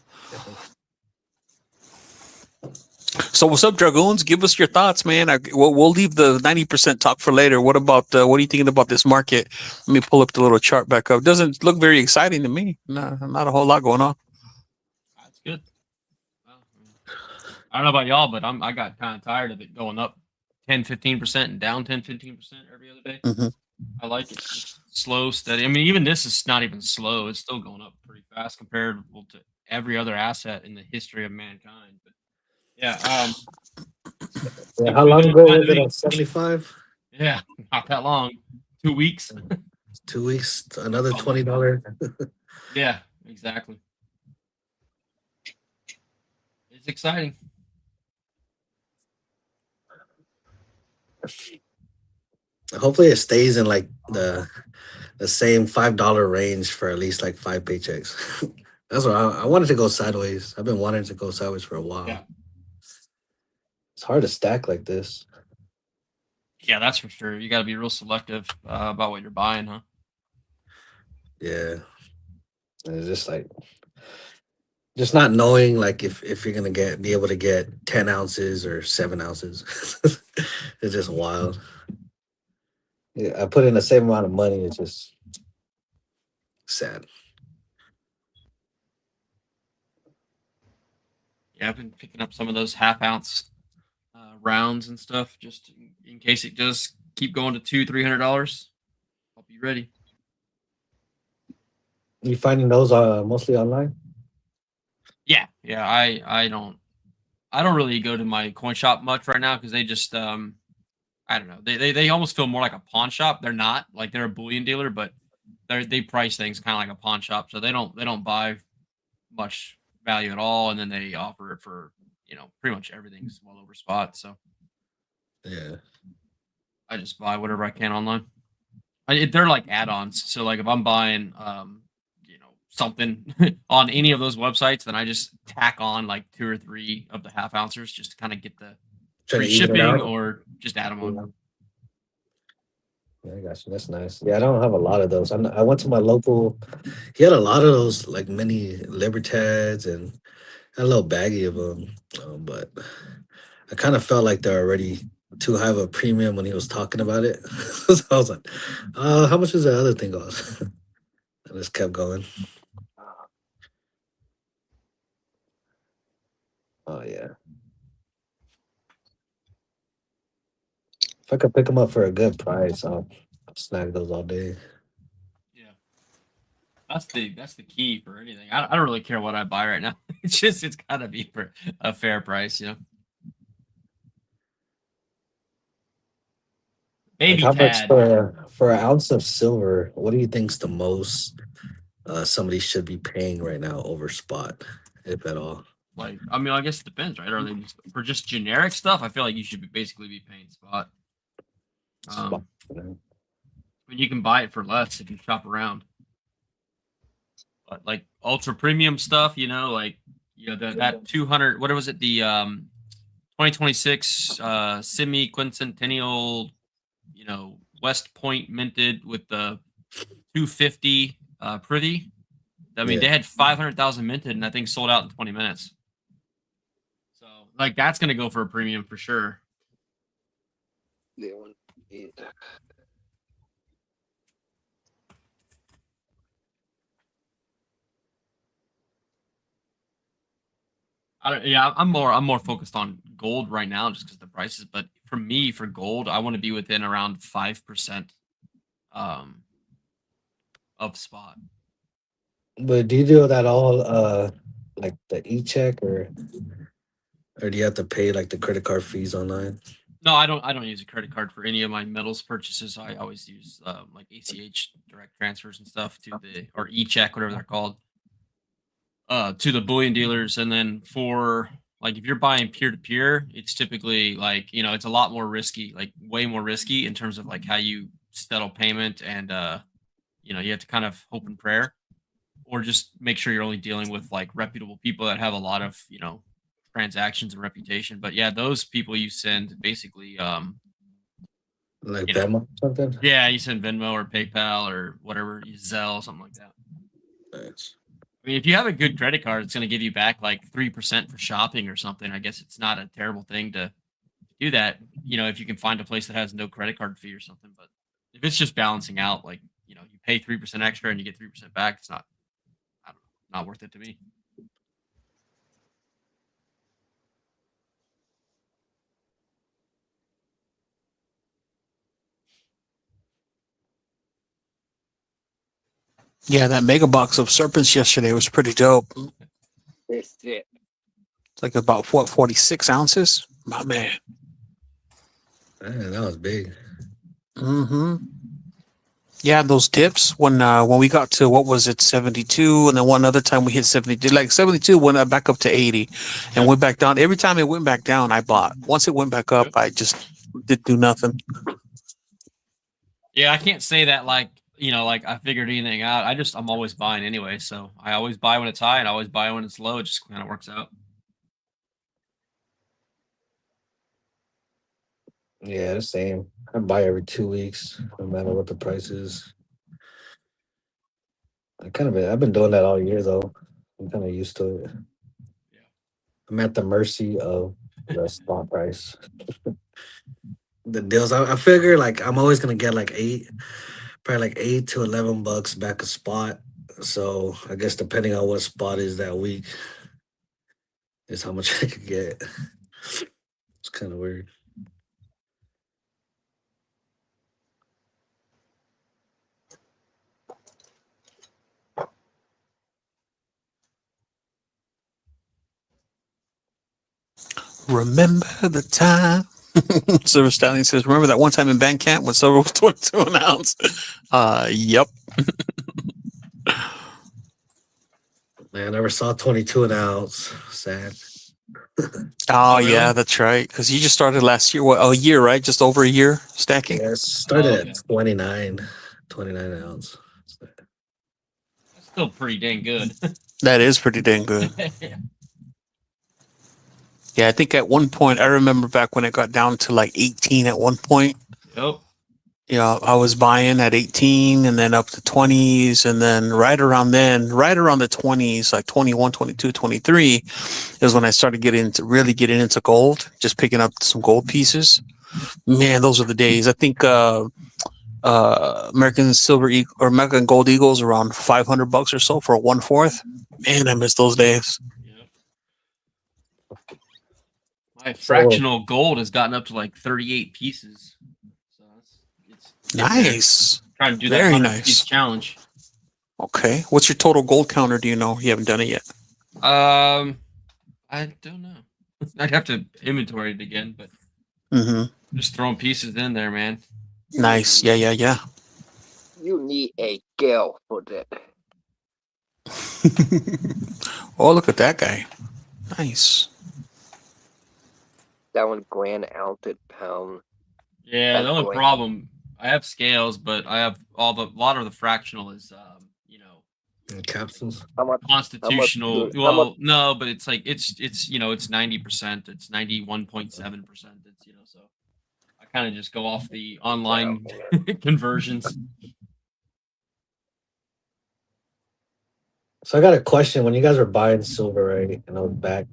So what's up, Dragoons? Give us your thoughts, man. We'll leave the 90% talk for later. What about what are you thinking about this market? Let me pull up the little chart back up. Doesn't look very exciting to me. No, not a whole lot going on. That's good. Well, I don't know about y'all, but I got kind of tired of it going up 10-15% and down 10-15% every other day. Mhm. I like it. It's slow, steady. I mean, even this is not even slow. It's still going up pretty fast compared to every other asset in the history of mankind. But yeah, Yeah, how long ago was it on 75? Yeah, not that long. 2 weeks. 2 weeks, another $20. Yeah, exactly. It's exciting. Hopefully it stays in like the same $5 range for at least like 5 paychecks. That's what I wanted to go sideways. I've been wanting to go sideways for a while. Yeah. It's hard to stack like this. Yeah, that's for sure. You got to be real selective about what you're buying, huh? Yeah. It's just like just not knowing like if you're gonna be able to get 10 ounces or 7 ounces. It's just wild. Yeah, I put in the same amount of money. It's just sad. Yeah, I've been picking up some of those half-ounce rounds and stuff just in case it does keep going to $200-$300. I'll be ready. You finding those mostly online? Yeah, I don't really go to my coin shop much right now because they just I don't know. They almost feel more like a pawn shop. They're not like they're a bullion dealer, but they price things kind of like a pawn shop, so they don't buy much value at all, and then they offer it for pretty much everything's well over spot. So Yeah. I just buy whatever I can online. They're like add-ons. So like if I'm buying something on any of those websites, then I just tack on like 2 or 3 of the half ouncers just to kind of get the Trying to free even it shipping out. or just add them on. Yeah, I got you. That's nice. Yeah, I don't have a lot of those. I went to my local. He had a lot of those, like mini Libertads, and had a little baggie of them. But I kind of felt like they're already too high of a premium when he was talking about it. So I was like, how much does the other thing cost? I just kept going. Oh yeah. If I could pick them up for a good price, I'll snag those all day. Yeah. That's the key for anything. I don't really care what I buy right now. It's gotta be for a fair price, you know. Like Baby how much Tad. for an ounce of silver? What do you think's the most somebody should be paying right now over spot, if at all? Like, I mean, I guess it depends, right? Are they for just generic stuff? I feel like you should basically be paying spot. Spot. I mean, you can buy it for less if you shop around. But like ultra premium stuff, you know, like that 200. What was it? The 2026 semi quincentennial, West Point minted with the 250 privy. I mean, they had 500,000 minted, and that thing sold out in 20 minutes. So, like, that's gonna go for a premium for sure. The one is I'm more focused on gold right now just because the prices. But for me, for gold, I want to be within around 5% of spot. But do you do that all like the e-check or do you have to pay like the credit card fees online? No, I don't use a credit card for any of my metals purchases. I always use like ACH direct transfers and stuff to the or e-check, whatever they're called, to the bullion dealers. And then for like if you're buying peer to peer, it's typically like it's a lot more risky, like way more risky in terms of like how you settle payment, and you have to kind of hope and prayer, or just make sure you're only dealing with like reputable people that have a lot of transactions and reputation. But yeah, those people you send basically Like Venmo or something? yeah, you send Venmo or PayPal or whatever, Zelle, something like that. Nice. I mean, if you have a good credit card, it's going to give you back like 3% for shopping or something. I guess it's not a terrible thing to do that, if you can find a place that has no credit card fee or something. But if it's just balancing out, like, you pay 3% extra and you get 3% back, it's not, I don't know, not worth it to me. Yeah, that mega box of serpents yesterday was pretty dope. That's it. It's like about 46 ounces. My man. Man, that was big. Mm-hmm. Yeah, those dips when we got to what was it, 72, and then one other time we hit 72. Like 72 went back up to 80 and went back down. Every time it went back down, I bought. Once it went back up, I just didn't do nothing. Yeah, I can't say that like I figured anything out. I'm always buying anyway. So I always buy when it's high and I always buy when it's low. It just kind of works out. Yeah, the same. I buy every 2 weeks, no matter what the price is. I've been doing that all year though. I'm kind of used to it. Yeah. I'm at the mercy of the spot price. The deals. I figure like I'm always gonna get like probably like $8 to $11 back a spot. So I guess depending on what spot is that week is how much I could get. It's kind of weird. Remember the time. Silver Stallion says, remember that one time in Bandcamp when silver was 22 an ounce? Yep. Man, I never saw 22 an ounce. Sad. Oh, really? yeah, that's right. Because you just started last year. What, a year, right? Just over a year stacking? Yeah, it started okay. at 29 ounce. That's still pretty dang good. That is pretty dang good. Yeah. Yeah, I think at one point, I remember back when it got down to like 18 at one point. Yep. Yeah, I was buying at 18 and then up to 20s. And then right around the 20s, like 21, 22, 23 is when I started getting into gold, just picking up some gold pieces. Man, those are the days. I think American American Gold Eagles around $500 or so for a 1/4. Man, I miss those days. My fractional gold has gotten up to like 38 pieces. So it's Nice. trying to do Very that 100 nice. piece challenge. Okay. What's your total gold counter? Do you know? You haven't done it yet. I don't know. I'd have to inventory it again, but just throwing pieces in there, man. Nice. Yeah. You need a girl for that. Oh, look at that guy. Nice. That one grand ounted pound. Yeah, That's the only great. problem, I have scales, but I have a lot of the fractional is Capsules. How much? constitutional. How much? Well, no, but it's like it's it's 90%. It's 91.7%. It's so I kind of just go off the online conversions. So I got a question. When you guys were buying silver, right? Back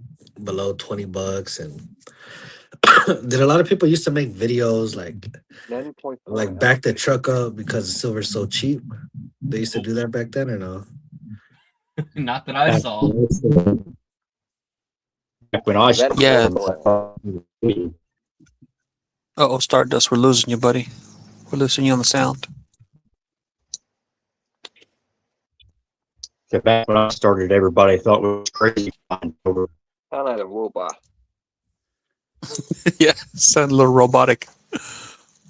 below $20, and did a lot of people used to make videos like 9.4 back the truck up because silver's so cheap? They used to do that back then, or no? Not that I saw. Back when I That- Yeah. started, Oh, Stardust, we're losing you, buddy. We're losing you on the sound. back when I started, everybody thought it was crazy buying silver. Sound like a robot. Yeah, sound a little robotic.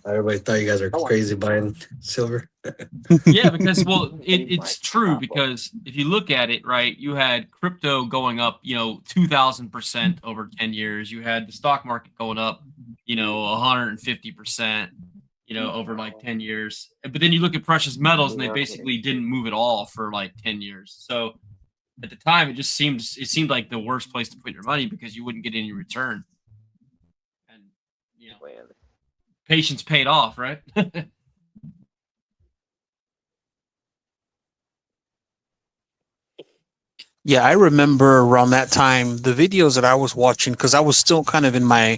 Everybody thought you guys were crazy buying silver. Yeah, because it's true, because if you look at it, right, you had crypto going up 2,000% over 10 years. You had the stock market going up 150% over like 10 years. But then you look at precious metals and they basically didn't move at all for like 10 years. So at the time it seemed like the worst place to put your money because you wouldn't get any return. And patience paid off, right? Yeah, I remember around that time the videos that I was watching, because I was still kind of in my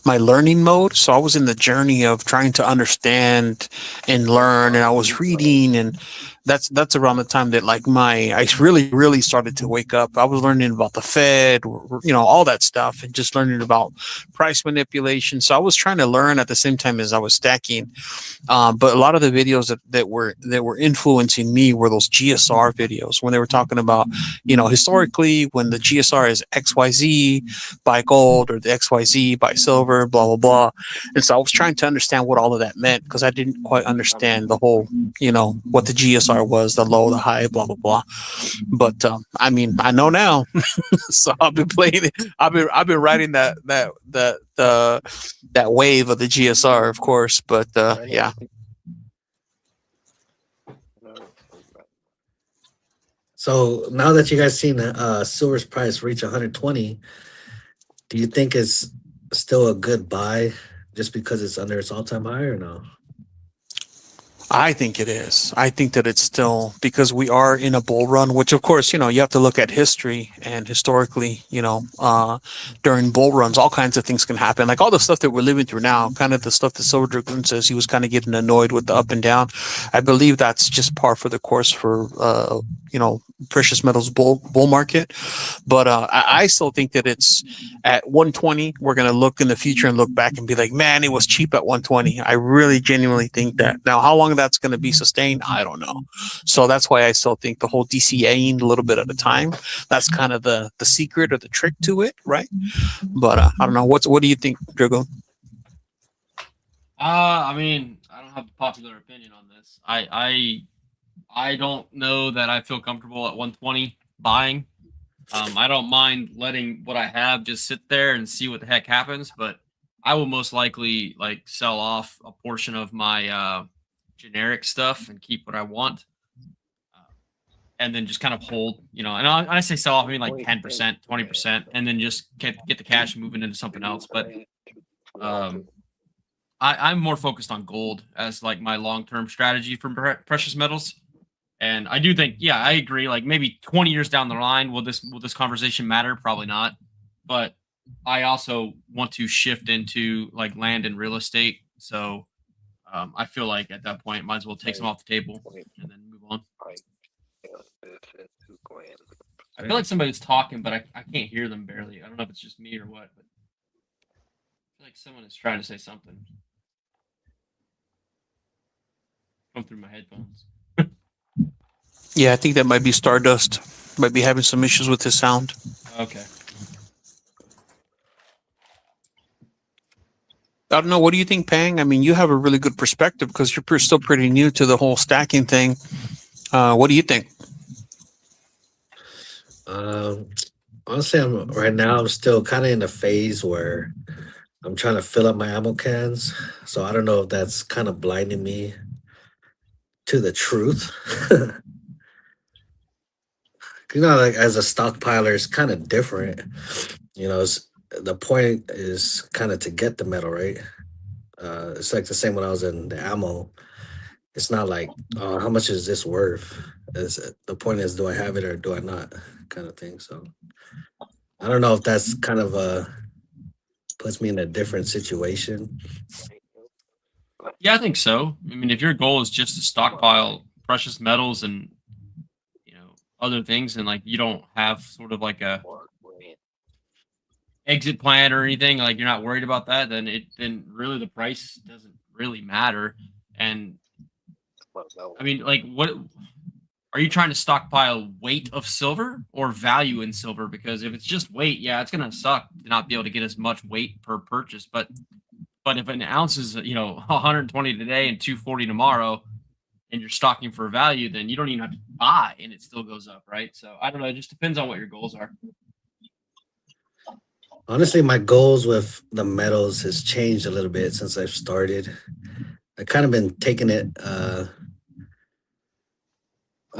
learning mode. So I was in the journey of trying to understand and learn, and I was reading, and that's around the time that I really started to wake up. I was learning about the Fed, all that stuff, and just learning about price manipulation. So I was trying to learn at the same time as I was stacking. But a lot of the videos that were influencing me were those GSR videos, when they were talking about, historically, when the GSR is XYZ, buy gold, or the XYZ, buy silver, blah, blah, blah. And so I was trying to understand what all of that meant, because I didn't quite understand the whole, what the GSR was, the low, the high, blah, blah, blah. But I mean, I know now. So I've been playing it. I've been riding that wave of the GSR, of course. But yeah. So now that you guys seen silver's price reach 120, do you think it's still a good buy just because it's under its all-time high, or no? I think it is. I think that it's still, because we are in a bull run, which of course, you have to look at history, and historically, during bull runs, all kinds of things can happen. Like all the stuff that we're living through now, kind of the stuff that Silver Dragoon says he was kind of getting annoyed with the up and down. I believe that's just par for the course for, precious metals bull market. But I still think that it's at 120. We're going to look in the future and look back and be like, man, it was cheap at 120. I really genuinely think that. Now, how long that's going to be sustained, I don't know. So that's why I still think the whole DCAing a little bit at a time, that's kind of the secret or the trick to it, right? But I don't know. What do you think, Dragoon? I mean, I don't have a popular opinion on this. I don't know that I feel comfortable at 120 buying. I don't mind letting what I have just sit there and see what the heck happens, but I will most likely sell off a portion of my generic stuff and keep what I want, and then just kind of hold, and I say sell off, I mean 10%, 20%, and then just get the cash and moving into something else. But I'm more focused on gold as my long-term strategy for precious metals. And I do think, yeah, I agree. Maybe 20 years down the line, will this conversation matter? Probably not. But I also want to shift into land and real estate. So I feel like at that point, might as well take some off the table and then move on. I feel like somebody's talking, but I can't hear them barely. I don't know if it's just me or what, but I feel like someone is trying to say something. Come through my headphones. Yeah, I think that might be Stardust. Might be having some issues with his sound. Okay. I don't know. What do you think, Pang? I mean, you have a really good perspective because you're still pretty new to the whole stacking thing. What do you think? Honestly, right now I'm still kind of in a phase where I'm trying to fill up my ammo cans. So I don't know if that's kind of blinding me to the truth. Like as a stockpiler, it's kind of different. The point is kind of to get the metal, right? It's like the same when I was in the ammo. It's not like, oh, how much is this worth? The point is, do I have it or do I not, kind of thing. So I don't know if that's kind of puts me in a different situation. Yeah, I think so. I mean, if your goal is just to stockpile precious metals and other things, and like you don't have sort of like a exit plan or anything, like you're not worried about that, then really the price doesn't really matter. And I mean, like, what are you trying to stockpile? Weight of silver or value in silver? Because if it's just weight, yeah, it's gonna suck to not be able to get as much weight per purchase. But if an ounce is 120 today and 240 tomorrow, and you're stocking for value, then you don't even have to buy, and it still goes up, right? So I don't know. It just depends on what your goals are. Honestly, my goals with the metals has changed a little bit since I've started. I kind of been taking it. I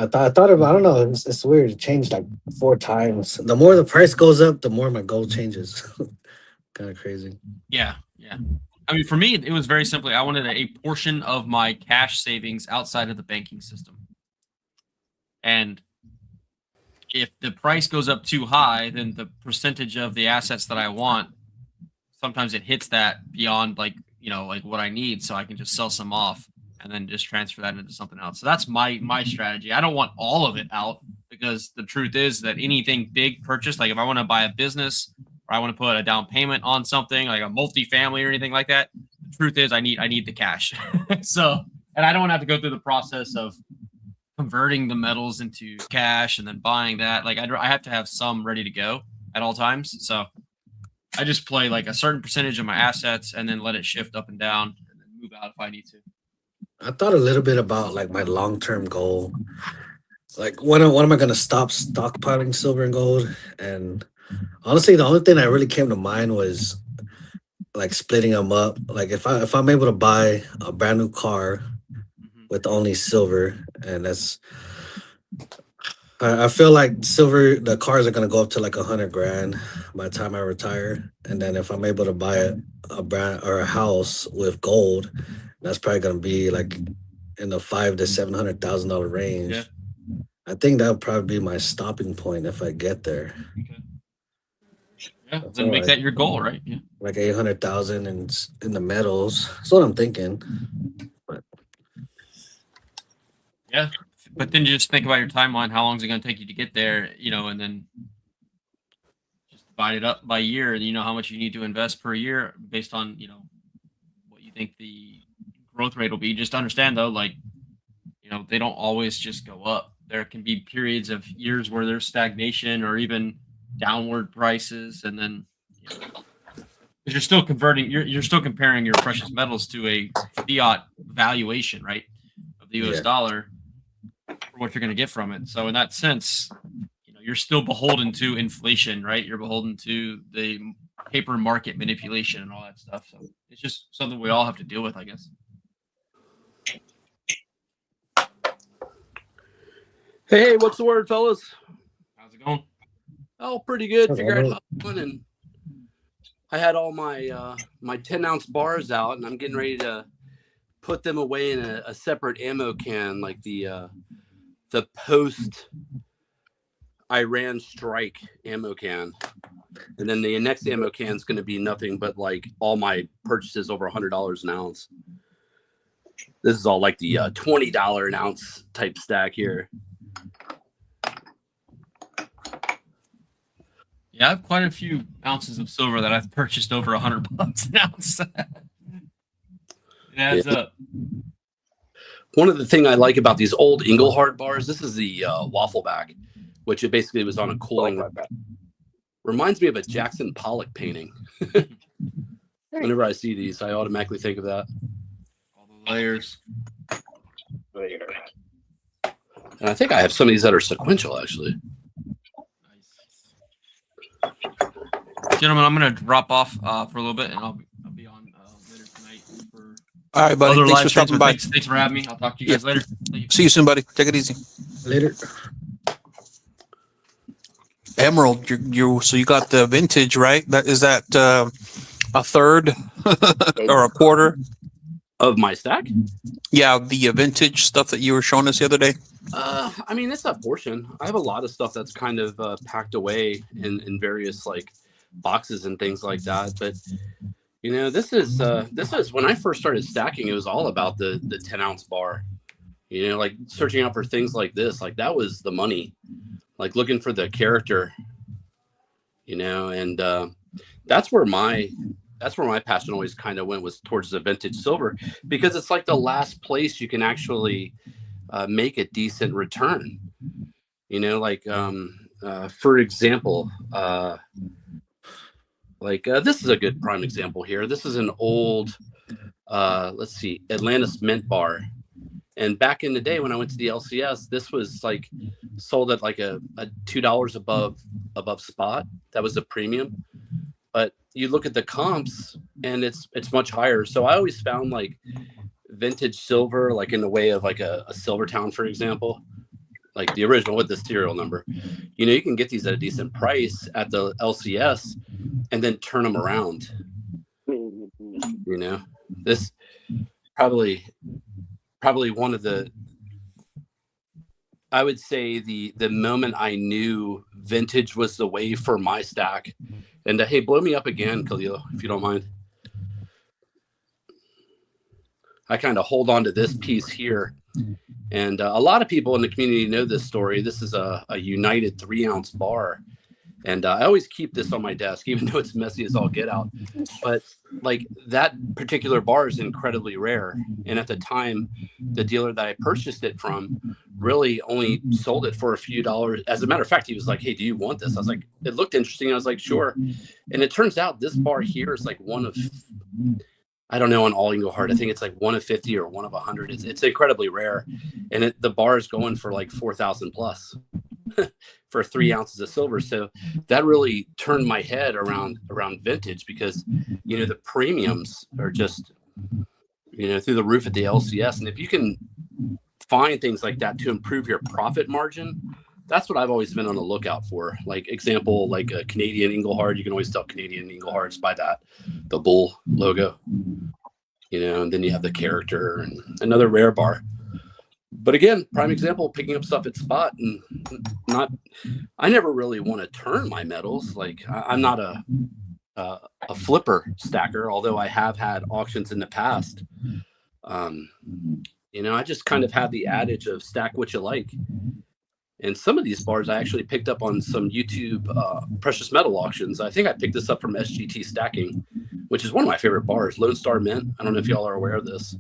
thought about. I don't know. It's weird. It changed like 4 times. The more the price goes up, the more my goal changes. Kind of crazy. Yeah. I mean, for me, it was very simply, I wanted a portion of my cash savings outside of the banking system. And if the price goes up too high, then the percentage of the assets that I want, sometimes it hits that beyond like what I need. So I can just sell some off and then just transfer that into something else. So that's my strategy. I don't want all of it out, because the truth is that anything big purchase, like if I want to buy a business, or I want to put a down payment on something like a multifamily or anything like that, the truth is I need the cash. So, and I don't want to have to go through the process of converting the metals into cash and then buying that. Like I have to have some ready to go at all times. So I just play like a certain percentage of my assets and then let it shift up and down and then move out if I need to. I thought a little bit about like my long-term goal. Like when am I going to stop stockpiling silver and gold? And honestly, the only thing that really came to mind was like splitting them up. Like if I'm able to buy a brand new car with only silver, and I feel like the cars are gonna go up to like $100,000 by the time I retire. And then if I'm able to buy a brand or a house with gold, that's probably gonna be like in the $500,000 to $700,000 range. Yeah. I think that would probably be my stopping point if I get there. Okay. Yeah, then make that your goal, right? Yeah. Like 800,000 in the metals. That's what I'm thinking. But yeah, but then you just think about your timeline. How long is it going to take you to get there? And then just divide it up by year, and how much you need to invest per year based on what you think the growth rate will be. Just understand though, like they don't always just go up. There can be periods of years where there's stagnation or even downward prices, and then because you're still converting, you're still comparing your precious metals to a fiat valuation, right, of the U.S. dollar for what you're going to get from it. So in that sense, you're still beholden to inflation, right? You're beholden to the paper market manipulation and all that stuff. So it's just something we all have to deal with, I guess. Hey, what's the word, fellas? How's it going? Oh, pretty good. Figure out how it's going, and I had all my my 10-ounce bars out, and I'm getting ready to put them away in a separate ammo can, like the post Iran strike ammo can. And then the next ammo can is going to be nothing but like all my purchases over $100 an ounce. This is all like the $20 an ounce type stack here. Yeah, I have quite a few ounces of silver that I've purchased over $100 an ounce. It adds up. one of the thing I like about these old Engelhard bars, this is the Waffleback, which it basically was on a cooling. Reminds me of a Jackson Pollock painting. Whenever I see these, I automatically think of that. All the layers. And I think I have some of these that are sequential, actually. Gentlemen, I'm going to drop off for a little bit, and I'll be on later tonight. For All right, buddy. other Thanks live for streams, stopping but by. thanks for having me. I'll talk to you guys later. Thank you. See you soon, buddy. Take it easy. Later. Emerald, so you got the vintage, right? Is that a third or a quarter Of my stack? Yeah, the vintage stuff that you were showing us the other day. I mean, it's a portion. I have a lot of stuff that's kind of packed away in various like boxes and things like that. But you know, this is when I first started stacking. It was all about the 10-ounce bar. You know, like searching out for things like this. Like that was the money. Like looking for the character. You know, and that's where my passion always kind of went, was towards the vintage silver, because it's like the last place you can actually make a decent return. You know, like for example, this is a good prime example here. This is an old, let's see, Atlantis Mint bar. And back in the day when I went to the LCS, this was like sold at like a $2 above spot. That was a premium. But you look at the comps and it's much higher. So I always found like vintage silver, like in the way of like a Silvertown, for example, like the original with the serial number. You know, you can get these at a decent price at the LCS and then turn them around. You know, this probably one of the, I would say the moment I knew vintage was the way for my stack. And hey, blow me up again, Khalil, if you don't mind. I kind of hold on to this piece here. And a lot of people in the community know this story. This is a United 3-ounce bar. And I always keep this on my desk, even though it's messy as all get out. But like that particular bar is incredibly rare. And at the time, the dealer that I purchased it from really only sold it for a few dollars. As a matter of fact, he was like, "Hey, do you want this?" I was like, it looked interesting. I was like, sure. And it turns out this bar here is like one of, I don't know, on all Engelhard, I think it's like one of 50 or one of 100. It's incredibly rare. And the bar is going for like 4,000 plus. For 3 ounces of silver. So that really turned my head around vintage, because, you know, the premiums are just, you know, through the roof at the LCS. And if you can find things like that to improve your profit margin, that's what I've always been on the lookout for. Like example, like a Canadian Engelhard, you can always tell Canadian Engelhards by the bull logo, you know, and then you have the character and another rare bar. But again, prime example, picking up stuff at spot, and I never really want to turn my metals. Like I'm not a flipper stacker, although I have had auctions in the past. You know, I just kind of have the adage of stack what you like. And some of these bars I actually picked up on some YouTube precious metal auctions. I think I picked this up from SGT Stacking, which is one of my favorite bars, Lone Star Mint. I don't know if y'all are aware of this.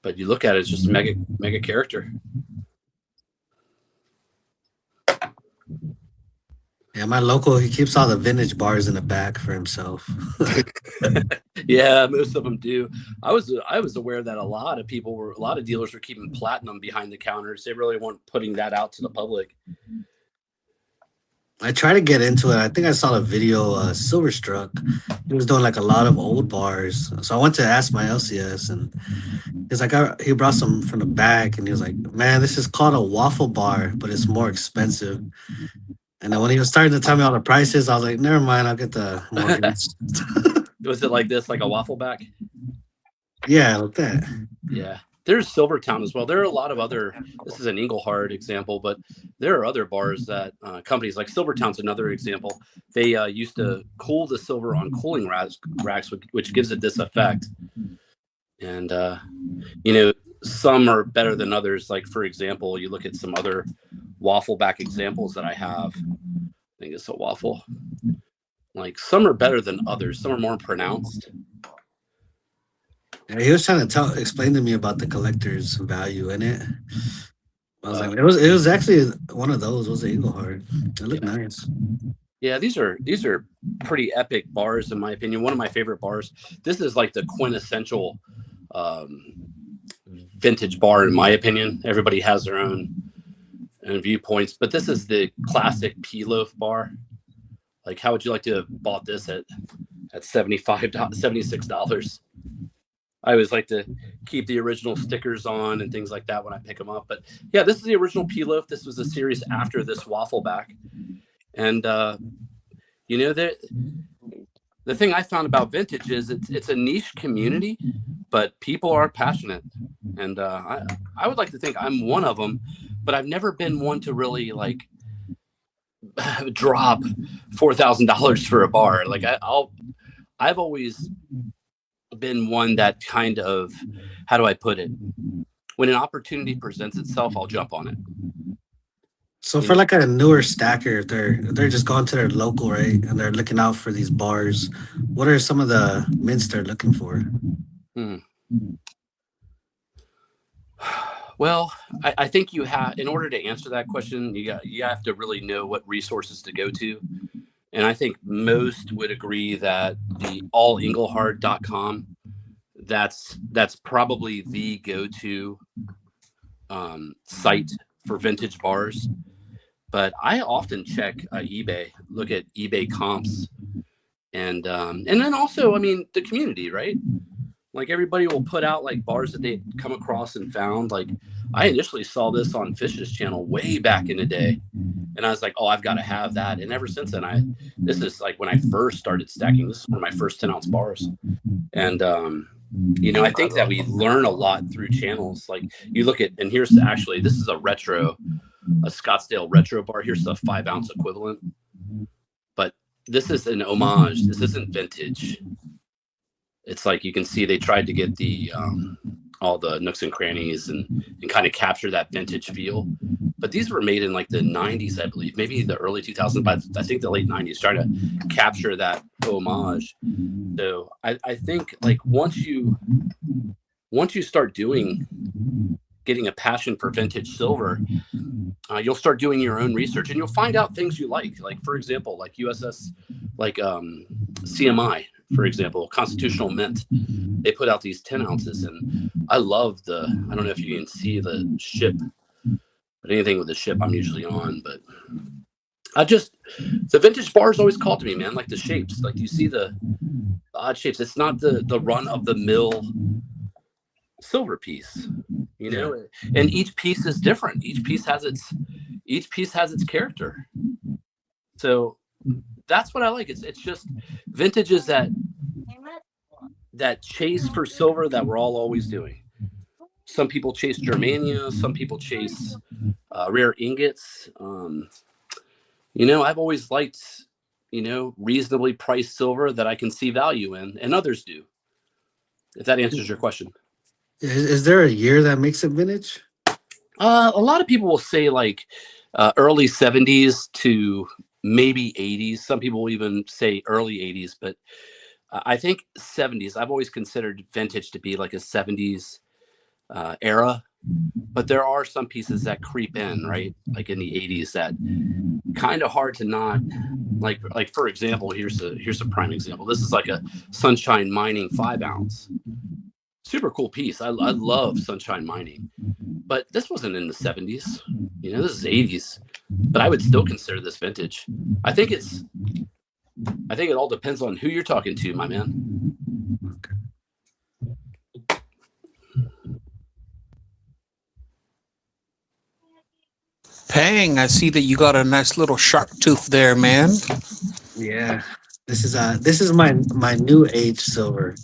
But you look at it, it's just mega character. Yeah, my local, he keeps all the vintage bars in the back for himself. Yeah, most of them do. I was aware that a lot of dealers were keeping platinum behind the counters. They really weren't putting that out to the public. I tried to get into it. I think I saw a video, Silverstruck. He was doing like a lot of old bars. So I went to ask my LCS, and he's like, he brought some from the back, and he was like, "Man, this is called a waffle bar, but it's more expensive." And then when he was starting to tell me all the prices, I was like, "Never mind, I'll get the Morgans." Was it like this, like a waffle back? Yeah, like that. Yeah. There's Silvertown as well. There are a lot of other, this is an Engelhard example, but there are other bars that companies like Silvertown's another example. They used to cool the silver on cooling racks, which gives it this effect. And, you know, some are better than others. Like, for example, you look at some other waffle back examples that I have. I think it's a waffle. Like, some are better than others. Some are more pronounced. Yeah, he was trying to explain to me about the collector's value in it. I was Uh, like, it was actually one of those. Was the Eagle Hard? It looked nice. Yeah, these are pretty epic bars in my opinion. One of my favorite bars. This is like the quintessential vintage bar in my opinion. Everybody has their own viewpoints, but this is the classic P-Loaf bar. Like, how would you like to have bought this at $76? I always like to keep the original stickers on and things like that when I pick them up. But yeah, this is the original P-Loaf. This was a series after this Waffleback. And, you know, the thing I found about vintage is it's a niche community, but people are passionate. And I would like to think I'm one of them, but I've never been one to really like drop $4,000 for a bar. Like I've always been one that kind of, how do I put it? When an opportunity presents itself, I'll jump on it. So for like a newer stacker, if they're just going to their local, right, and they're looking out for these bars, what are some of the mints they're looking for? Well, I think you have, in order to answer that question, you have to really know what resources to go to. And I think most would agree that the allengelhard.com, that's probably the go-to site for vintage bars. But I often check eBay, look at eBay comps, and then also, I mean, the community, right? Like everybody will put out like bars that they come across and found. Like I initially saw this on Fish's channel way back in the day, and I was like, oh, I've got to have that. And ever since then, this is like when I first started stacking. This is one of my first 10-ounce bars, and you know, I think that we learn a lot through channels. Like you look at, and here's actually, this is a Scottsdale retro bar. Here's the 5-ounce equivalent, but this is an homage. This isn't vintage. It's like you can see they tried to get the all the nooks and crannies and kind of capture that vintage feel. But these were made in like the 90s, I believe, maybe the early 2000s, but I think the late 90s, trying to capture that homage. So I think like once you start getting a passion for vintage silver, you'll start doing your own research and you'll find out things you like. Like, for example, like USS, like CMI, for example, Constitutional Mint. They put out these 10 ounces, and I love I don't know if you can see the ship, but anything with the ship I'm usually on. But the vintage bars always call to me, man, like the shapes. Like you see the odd shapes. It's not the run of the mill silver piece, you know, and each piece is different. Each piece has its character. So that's what I like. It's just vintages that chase for silver that we're all always doing. Some people chase Germania, some people chase rare ingots. You know, I've always liked, you know, reasonably priced silver that I can see value in, and others do. If that answers your question. Is there a year that makes it vintage? A lot of people will say like early 70s to maybe 80s. Some people will even say early 80s, but I think 70s. I've always considered vintage to be like a 70s era, but there are some pieces that creep in, right? Like in the 80s that kind of hard to not like for example, here's a prime example. This is like a Sunshine Mining 5-ounce. Super cool piece. I love Sunshine Mining, but this wasn't in the 70s. You know, this is 80s, but I would still consider this vintage. I think it all depends on who you're talking to, my man. Pang, I see that you got a nice little shark tooth there, man. Yeah. This is my new age silver.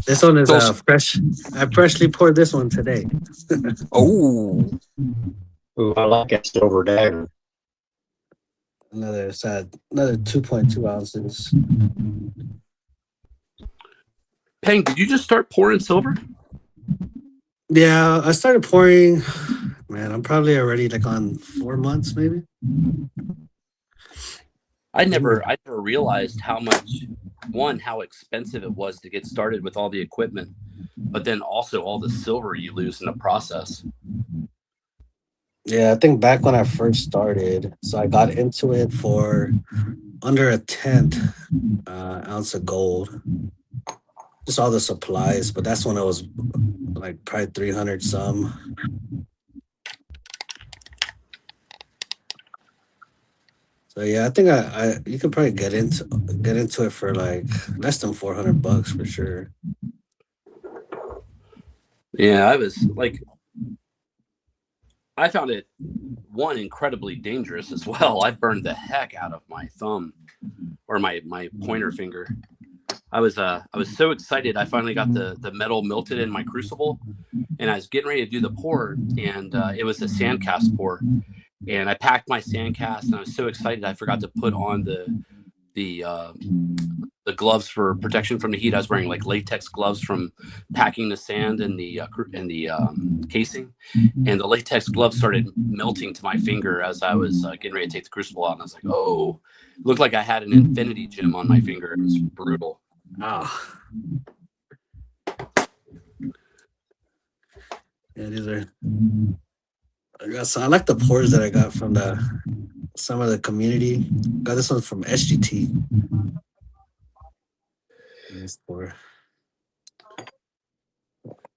This one is fresh. I freshly poured this one today. Oh. Ooh, I like that silver dagger. Another 2.2 ounces. Pang, did you just start pouring silver? Yeah, I started pouring. Man, I'm probably already like on 4 months, maybe. I never realized how much one, how expensive it was to get started with all the equipment, but then also all the silver you lose in the process. Yeah, I think back when I first started, so I got into it for under a tenth ounce of gold. Just all the supplies, but that's when it was like probably 300 some. So yeah, I think I you could probably get into it for like less than $400 for sure. Yeah, I found it one incredibly dangerous as well. I burned the heck out of my thumb or my pointer finger. I was so excited. I finally got the metal melted in my crucible, and I was getting ready to do the pour, and it was a sandcast pour, and I packed my sandcast, and I was so excited I forgot to put on the gloves for protection from the heat. I was wearing like latex gloves from packing the sand in the casing, and the latex gloves started melting to my finger as I was getting ready to take the crucible out. And I was like, oh, looked like I had an infinity gem on my finger. It was brutal. Oh. Yeah, these are. So I like the pours that I got from some of the community. Got this one from SGT. Nice pour.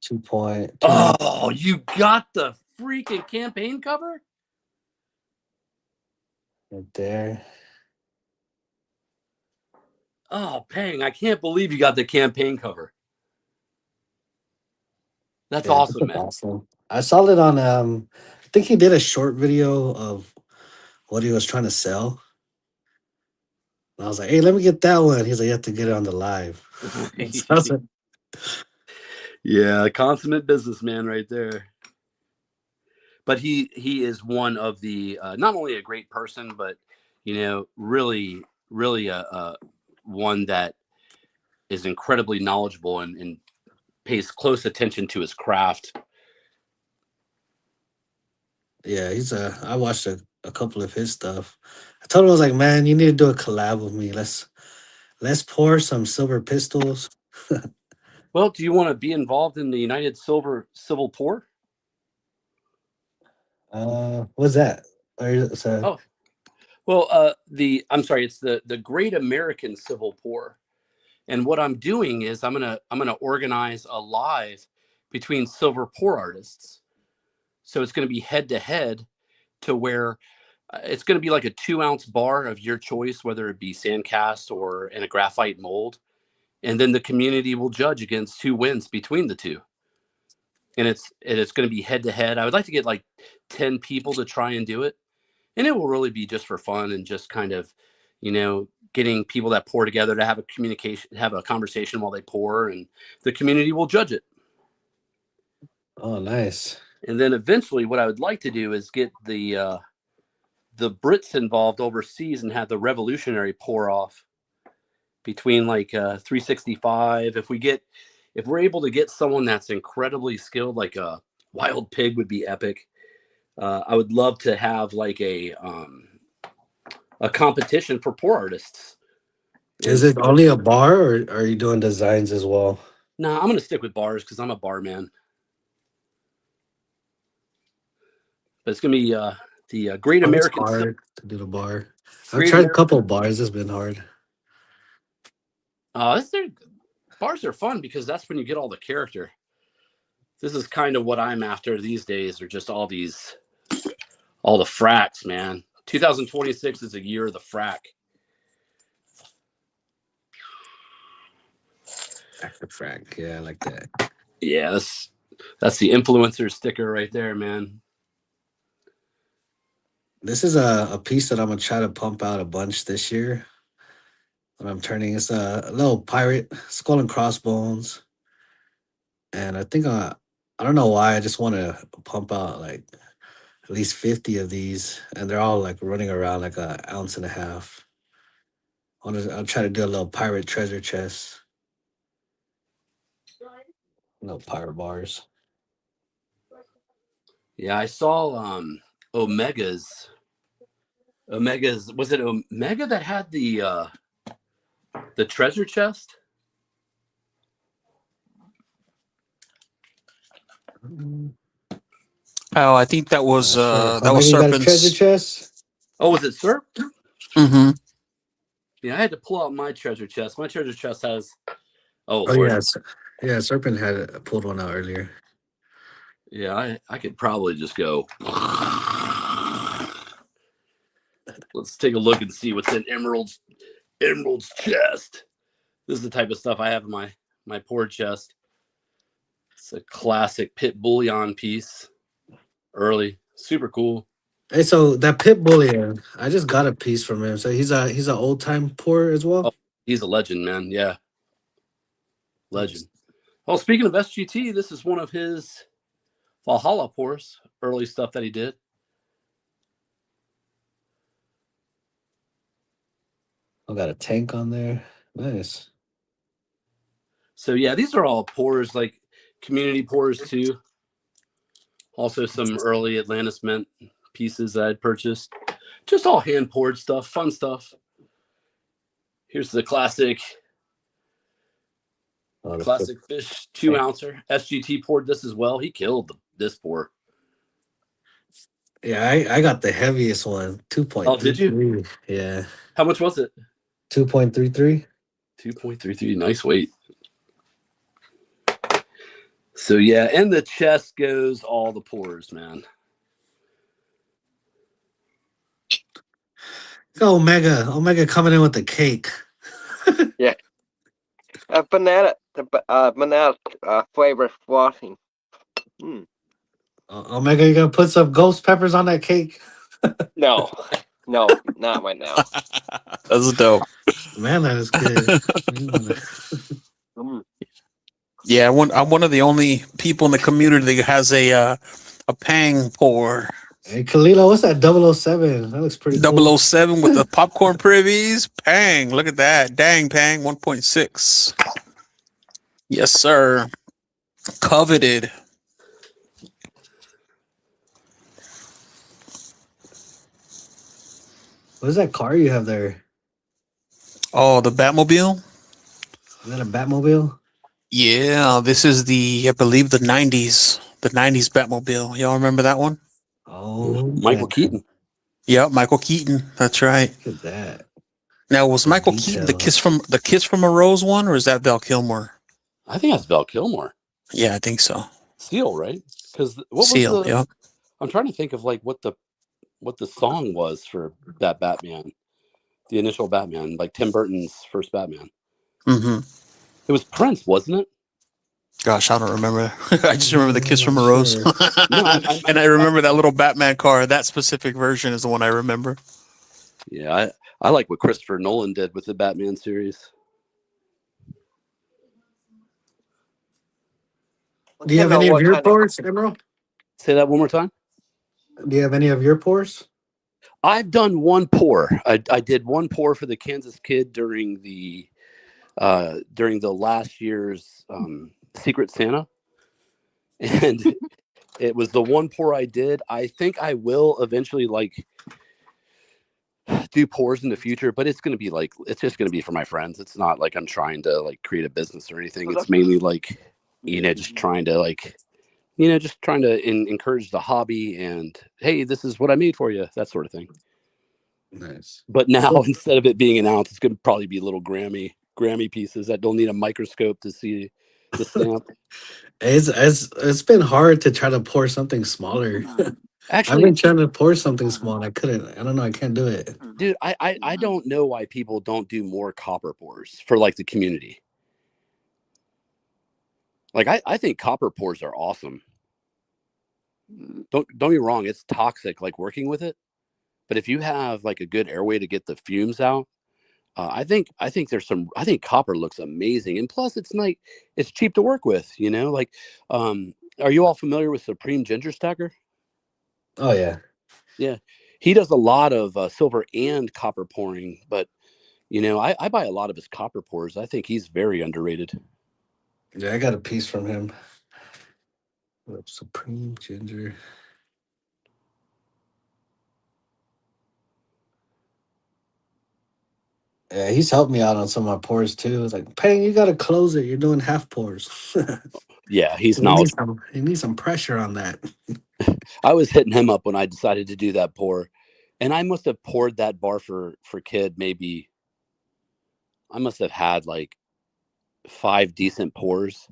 2 point. Oh, you got the freaking campaign cover? Right there. Oh, Pang, I can't believe you got the campaign cover. That's awesome, man. Awesome. I saw it on I think he did a short video of what he was trying to sell. And I was like, hey, let me get that one. He's like, you have to get it on the live. So I was like, yeah, consummate businessman right there. But he is one of the not only a great person, but really one that is incredibly knowledgeable and pays close attention to his craft. yeah, I watched a couple of his stuff. I told him, I was like, man, you need to do a collab with me. Let's pour some silver pistols. Well, do you want to be involved in the United Silver Civil Pour? What's that? Oh, well, I'm sorry, it's the Great American Civil Pour. And what I'm doing is I'm gonna organize a live between silver pour artists. So it's going to be head to head to where it's going to be like a 2-ounce bar of your choice, whether it be sandcast or in a graphite mold. And then the community will judge against who wins between the two. And it's going to be head to head. I would like to get like 10 people to try and do it. And it will really be just for fun and just kind of, getting people that pour together to have a conversation while they pour, and the community will judge it. Oh, nice. And then eventually what I would like to do is get the Brits involved overseas and have the revolutionary pour off between like 365. If we're able to get someone that's incredibly skilled, like a Wild Pig would be epic. I would love to have like a competition for pour artists. Is it only a bar, or are you doing designs as well? No, I'm going to stick with bars because I'm a bar man. But it's going to be the Great American. It's hard to do the bar. I've tried a couple of bars. It's been hard. Bars are fun because that's when you get all the character. This is kind of what I'm after these days, are just all the fracks, man. 2026 is a year of the frack. Active frack, yeah, I like that. Yeah, that's the influencer sticker right there, man. This is a piece that I'm gonna try to pump out a bunch this year. What I'm turning, it's a little pirate skull and crossbones, and I think I don't know why, I just want to pump out like at least 50 of these, and they're all like running around like an ounce and a half. I'll try to do a little pirate treasure chest. No pirate bars. Yeah, I saw Omega's. Was it Omega that had the The treasure chest? Oh, I think that was Sure. that was You got a treasure Serpent's. chest? Oh, was it Serp? Mm-hmm. Yeah, I had to pull out my treasure chest. My treasure chest has. Oh, Oh Lord. yes, yeah. Serpent had pulled one out earlier. Yeah, I could probably just go. Let's take a look and see what's in Emerald's chest. This is the type of stuff I have in my pour chest. It's a classic Pit Bullion piece. Early, super cool. Hey, so that Pit Bullion, I just got a piece from him. So he's an old time pourer as well. Oh, he's a legend, man. Yeah, legend. Well, speaking of SGT, this is one of his Valhalla pours, early stuff that he did. I got a tank on there. Nice. So yeah, these are all pours, like community pours too. Also some early Atlantis Mint pieces that I'd purchased. Just all hand poured stuff, fun stuff. Here's the classic fish 2-ouncer. SGT poured this as well. He killed this pour. Yeah, I got the heaviest one, 2.33. Oh, did you? Yeah. How much was it? 2.33. 2.33. Nice weight. So yeah, and the chest goes all the pours, man. Omega coming in with the cake. Yeah. Banana flavored frosting. Omega, you gonna put some ghost peppers on that cake? No, not right now. That's dope. Man, that is good. Yeah, I'm one of the only people in the community that has a Pang pour. Hey, Kalila, what's that 007? That looks pretty cool. 007 with the popcorn privies. Pang, look at that. Dang, Pang 1.6. Yes, sir. Coveted. What is that car you have there? Oh, the Batmobile? Is that a Batmobile? Yeah, this is I believe the 90s. The 90s Batmobile. Y'all remember that one? Oh, Michael Keaton. Yep, Michael Keaton. That's right. Look at that. Now, was Michael Keaton the Kiss from a Rose one, or is that Val Kilmer? I think that's Val Kilmer. Yeah, I think so. Seal, right? Because Seal, yeah. I'm trying to think of like what the song was for that Batman, the initial Batman, like Tim Burton's first Batman. Mm-hmm. It was Prince, wasn't it? Gosh, I don't remember. I just remember the Kiss from a Rose. No, and I remember that little Batman car. That specific version is the one I remember. Yeah, I like what Christopher Nolan did with the Batman series. Do you have any of your pours, Emerald? Say that one more time. Do you have any of your pours? I've done one pour. I did one pour for the Kansas Kid during the last year's Secret Santa, and it was the one pour I did. I think I will eventually like do pours in the future, but it's just going to be for my friends. It's not like I'm trying to like create a business or anything. It's mainly like, just trying to like, trying to encourage the hobby and, hey, this is what I made for you, that sort of thing. Nice. But now instead of it being an ounce, it's going to probably be little Grammy pieces that don't need a microscope to see the stamp. It's been hard to try to pour something smaller. Actually, I've been trying to pour something small and I couldn't. I don't know. I can't do it. Dude, I don't know why people don't do more copper pours for like the community. Like I think copper pours are awesome. Don't get me wrong, it's toxic like working with it. But if you have like a good airway to get the fumes out, I think copper looks amazing. And plus it's cheap to work with, like are you all familiar with Supreme Ginger Stacker? Oh yeah. Yeah. He does a lot of silver and copper pouring, but I buy a lot of his copper pours. I think he's very underrated. Yeah, I got a piece from him. Supreme Ginger. Yeah, he's helped me out on some of my pours too. It's like, Pang, you gotta close it. You're doing half pours. Yeah, he's So knowledgeable. he needs some pressure on that. I was hitting him up when I decided to do that pour, and I must have poured that bar for Kid. Maybe I must have had like 5 decent pours,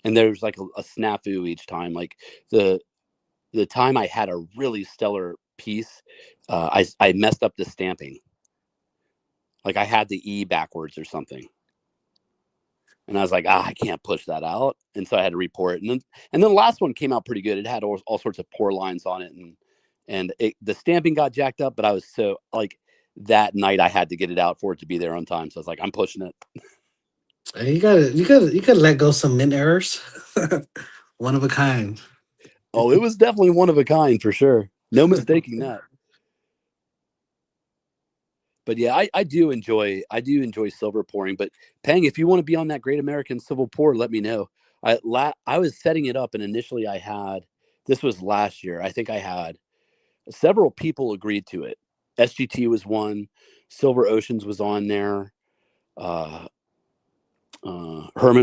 and there's like a snafu each time. Like the time I had a really stellar piece, I messed up the stamping. Like I had the E backwards or something. And I was like, I can't push that out. And so I had to report it. And then the last one came out pretty good. It had all sorts of pour lines on it. And the stamping got jacked up, but I was so like that night I had to get it out for it to be there on time. So I was like, I'm pushing it. You gotta let go some mint errors. One of a kind. Oh, it was definitely one of a kind for sure. No mistaking that. But yeah, I do enjoy silver pouring. But Peng, if you want to be on that Great American Civil Pour, let me know. I was setting it up, and initially I had, this was last year. I think I had several people agreed to it. SGT was one. Silver Oceans was on there. Herman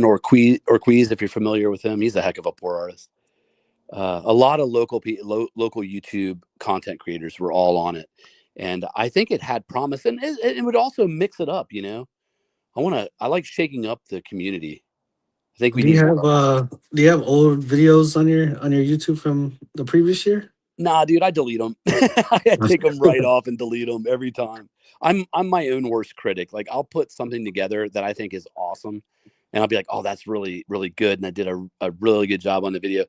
Orquiz, if you're familiar with him, he's a heck of a pour artist. A lot of local YouTube content creators were all on it, and I think it had promise, and it would also mix it up. You know, I like shaking up the community. I think we Do you need have more. do you have old videos on your YouTube from the previous year? Nah, dude, I delete them. I take them right off and delete them every time. I'm my own worst critic. Like I'll put something together that I think is awesome, and I'll be like, oh, that's really really good, and I did a really good job on the video,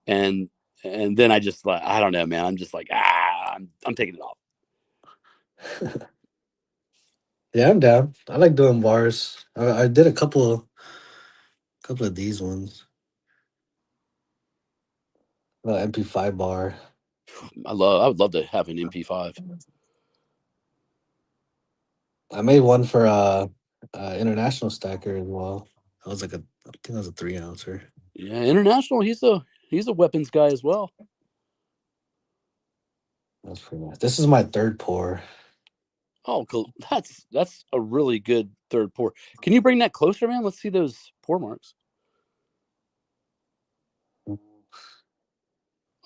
and then I just like, I don't know, man. I'm just like, I'm taking it off. Yeah, I'm down. I like doing bars. I did a couple of these ones. MP5 bar. I would love to have an MP5. I made one for international stacker as well. That was like I think that was a 3 ouncer. Yeah, international. He's a weapons guy as well. That's pretty nice. This is my third pour. Oh, cool. That's a really good third pour. Can you bring that closer, man? Let's see those pour marks.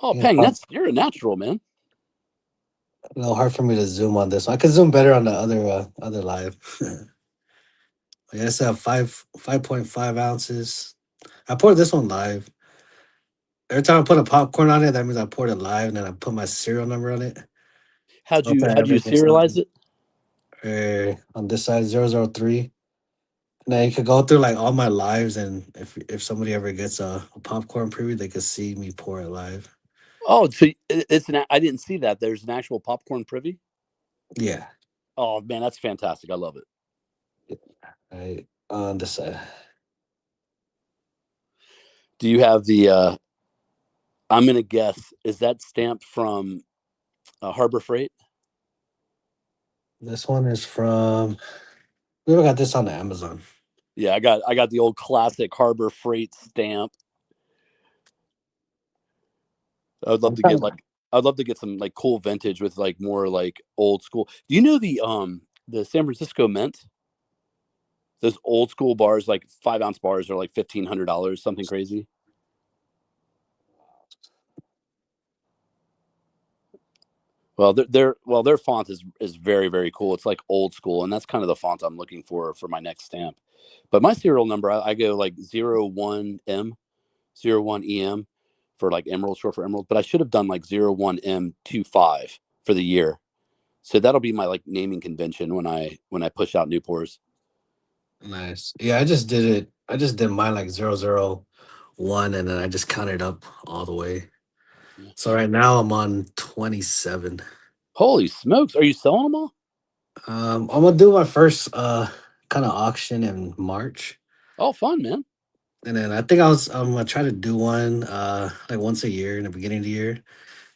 Oh, Yeah, Peng, you're a natural, man. a little hard for me to zoom on this one. I could zoom better on the other live. Yeah, it's 5.5 ounces. I poured this one live. Every time I put a popcorn on it, that means I poured it live, and then I put my serial number on it. How'd So if you I ever get serialize it? on this side 003, and then you could go through like all my lives, and if somebody ever gets a popcorn preview, they could see me pour it live. Oh, so it's I didn't see that. There's an actual popcorn privy. Yeah. Oh man, that's fantastic. I love it. I on this side. Do you have the? I'm gonna guess. Is that stamped from Harbor Freight? This one is from. We got this on the Amazon. Yeah, I got the old classic Harbor Freight stamp. I'd love to get some like cool vintage with like more like old school. Do you know the San Francisco Mint? Those old school bars, like 5-ounce bars, are like $1,500, something crazy. Well, their font is very very cool. It's like old school, and that's kind of the font I'm looking for my next stamp. But my serial number, I go like 01M, 01EM for like emerald, short for emerald. But I should have done like 01M25 for the year. So that'll be my like naming convention when I push out new pours. Nice. Yeah, I just did it. I just did mine like 001, and then I just counted up all the way. Yeah. So right now I'm on 27. Holy smokes! Are you selling them all? I'm gonna do my first kind of auction in March, Oh, fun, man. and then I think I'm gonna try to do one like once a year in the beginning of the year.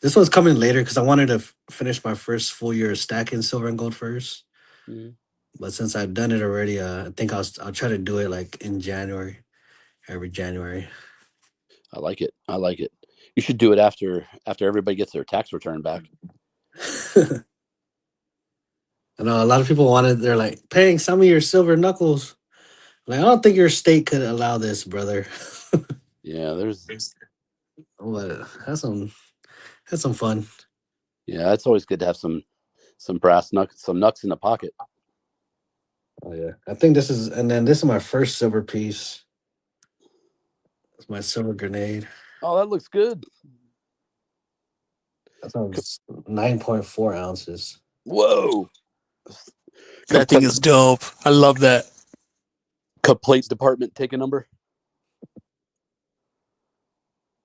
This one's coming later because I wanted to finish my first full year of stacking silver and gold first. Mm-hmm. But since I've done it already, I think I'll try to do it like in January, every January. I like it. I like it. You should do it after everybody gets their tax return back. I know a lot of people wanted. They're like, paying some of your silver knuckles. Like, I don't think your state could allow this, brother. Yeah, there's But that's some fun. yeah, it's always good to have some brass knucks, some knucks in the pocket. Oh yeah, I think this is, and then this is my first silver piece. It's my silver grenade. Oh, that looks good. That's 9.4 ounces. Whoa. That thing is dope. I love that. Complete department, take a number.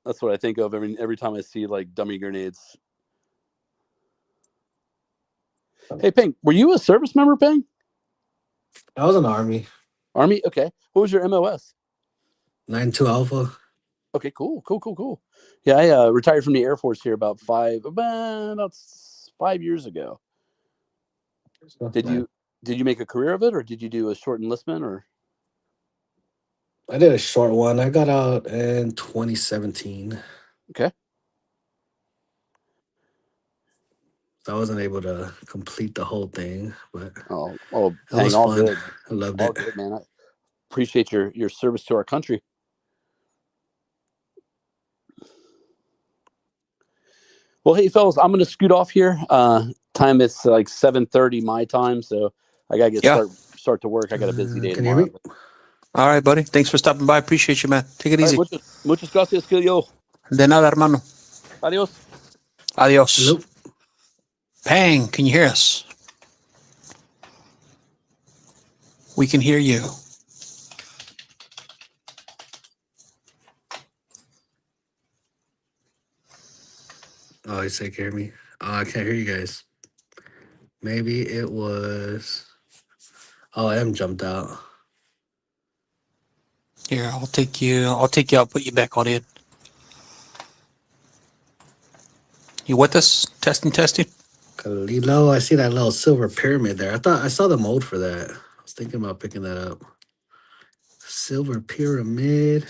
That's what I think of every time I see like dummy grenades. Hey, Ping, were you a service member, Ping? I was in the Army. Army? Okay. What was your MOS? 9-2 Alpha. Okay, cool. Yeah, I retired from the Air Force here about 5 years ago. Did you make a career of it, or did you do a short enlistment, or? I did a short one. I got out in 2017. Okay. So I wasn't able to complete the whole thing, but Oh, it Ping, was all fun. good. I loved All it. good, man. I appreciate your service to our country. Well, hey, fellas, I'm going to scoot off here. Time is like 7:30 my time, so I got to get start to work. I got a busy day Can you hear tomorrow. me? All right, buddy. Thanks for stopping by. Appreciate you, man. Take it easy. Right, muchas gracias, Kilio. De nada, hermano. Adios. Adios. Hello? Pang, can you hear us? We can hear you. Oh, you say, can you hear me? Oh, I can't hear you guys. Maybe it was. Oh, M jumped out. Here, I'll take you. I'll put you back on in. You with us? Testing. Kalilo, I see that little silver pyramid there. I saw the mold for that. I was thinking about picking that up. Silver pyramid.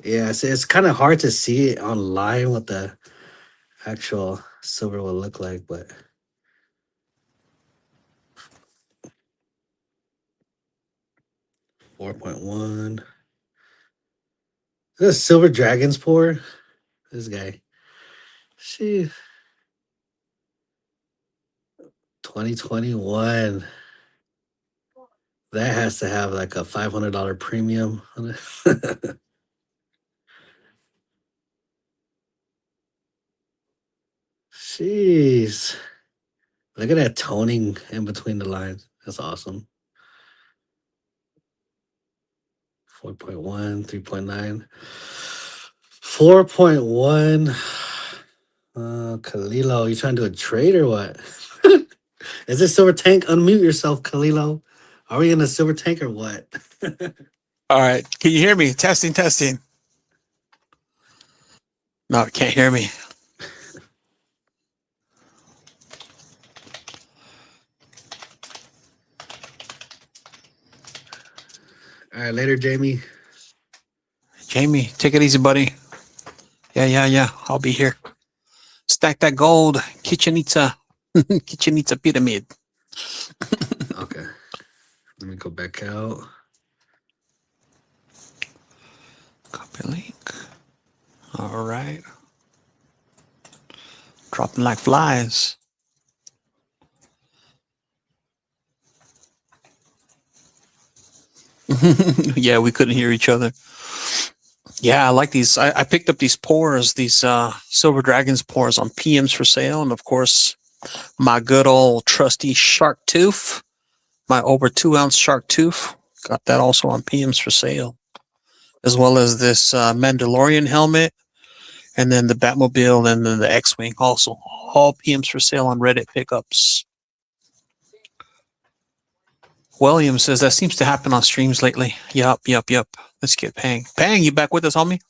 Yeah, it's kind of hard to see it online what the actual silver will look like, but 4.1. This silver dragon's pour. This guy. She 2021. That has to have like a $500 premium on it. Jeez. Look at that toning in between the lines. That's awesome. 4.1, 3.9. 4.1. Kalilo, you trying to do a trade or what? Is this Silver Tank? Unmute yourself, Kalilo. Are we in a Silver Tank or what? All right. Can you hear me? Testing. No, you can't hear me. All right, later, Jamie. Jamie, take it easy, buddy. Yeah. I'll be here. Stack that gold. Kitchen Itza pyramid. Okay. Let me go back out. Copy link. All right. Dropping like flies. Yeah, we couldn't hear each other. Yeah, I like these. I picked up these pours, these Silver Dragons pours on PMs for sale. And of course, my good old trusty shark tooth, my over 2 ounce shark tooth. Got that also on PMs for sale. As well as this Mandalorian helmet. And then the Batmobile and then the X-Wing also. All PMs for sale on Reddit pickups. William says that seems to happen on streams lately. Yup. Let's get Pang. Pang, you back with us, homie?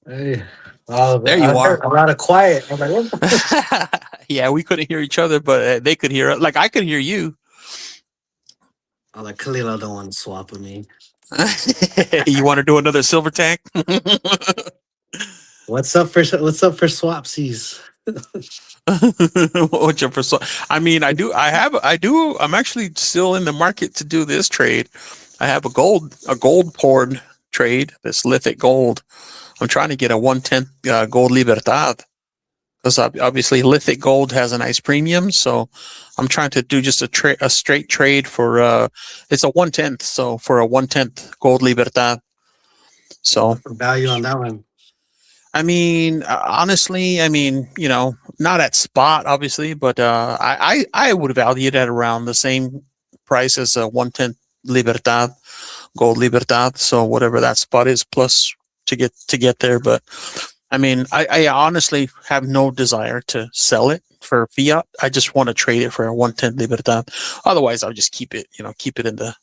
Hey. Oh, There you are. A lot of quiet. I'm like, what? Yeah, we couldn't hear each other, but they could hear us. Like I could hear you. Oh, like Kalilo don't want to swap with me. You want to do another silver tank? What's up for swapsies? What's your perso- I mean, I'm actually still in the market to do this trade. I have a gold poured trade, this lithic gold. I'm trying to get a 1/10 gold Libertad because obviously lithic gold has a nice premium. So I'm trying to do just a straight trade for it's a 1/10, so for a 1/10 gold Libertad. So Value on that one. I mean, honestly, I mean, not at spot, obviously, but I would value it at around the same price as a 1/10 Libertad, gold Libertad. So whatever that spot is, plus to get there. But I mean, I honestly have no desire to sell it for fiat. I just want to trade it for a 1/10 Libertad. Otherwise, I'll just keep it, keep it in the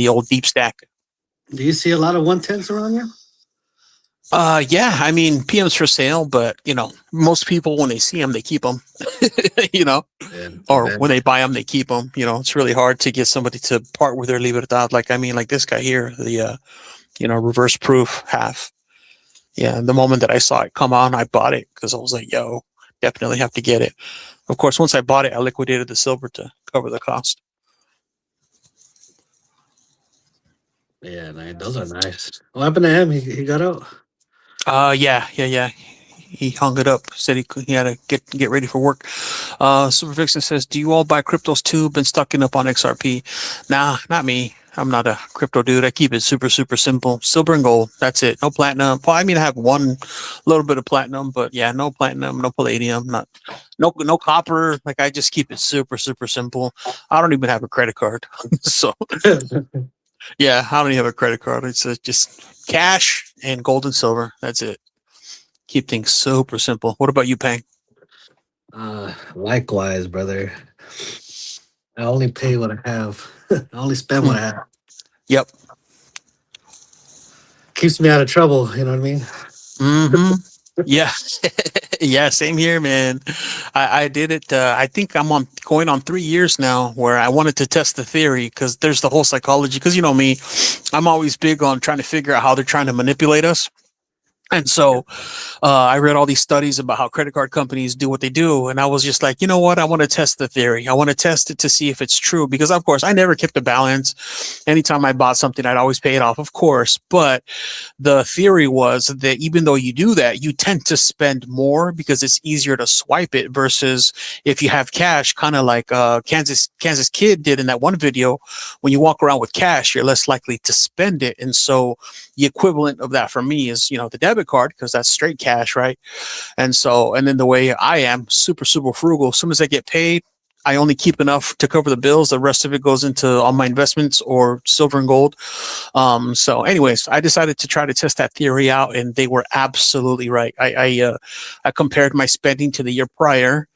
old deep stack. Do you see a lot of 110s around here? Yeah, I mean, PM's for sale, but most people when they see them, they keep them, Yeah, or okay. when they buy them, they keep them. It's really hard to get somebody to part with their Libertad. Like this guy here, the reverse proof half. Yeah, the moment that I saw it come on, I bought it because I was like, yo, definitely have to get it. Of course, once I bought it, I liquidated the silver to cover the cost. Yeah, man, those are nice. What happened to him? He got out. Yeah. He hung it up. Said he had to get ready for work. Super Vixen says, "Do you all buy cryptos too? Been stocking up on XRP?" Nah, not me. I'm not a crypto dude. I keep it super simple. Silver and gold. That's it. No platinum. Well, I mean, I have one little bit of platinum, but yeah, no platinum, no palladium, no copper. Like I just keep it super simple. I don't even have a credit card, so yeah, I don't even have a credit card. It's just cash and gold and silver. That's it. Keep things super simple. What about you, Pang? Likewise, brother. I only pay what I have. I only spend what I have. Yep. Keeps me out of trouble. You know what I mean? Mm-hmm. Yeah. Yeah, same here, man. I did it. I think I'm going on 3 years now where I wanted to test the theory because there's the whole psychology. Because you know me, I'm always big on trying to figure out how they're trying to manipulate us. And so I read all these studies about how credit card companies do what they do. And I was just like, you know what? I want to test the theory. I want to test it to see if it's true. Because, of course, I never kept a balance. Anytime I bought something, I'd always pay it off, of course. But the theory was that even though you do that, you tend to spend more because it's easier to swipe it versus if you have cash, kind of like Kansas Kid did in that one video. When you walk around with cash, you're less likely to spend it. And so the equivalent of that for me is, the debit card, because that's straight cash, right? And then the way I am, super frugal. As soon as I get paid, I only keep enough to cover the bills. The rest of it goes into all my investments or silver and gold. So anyways, I decided to try to test that theory out, and they were absolutely right. I compared my spending to the year prior.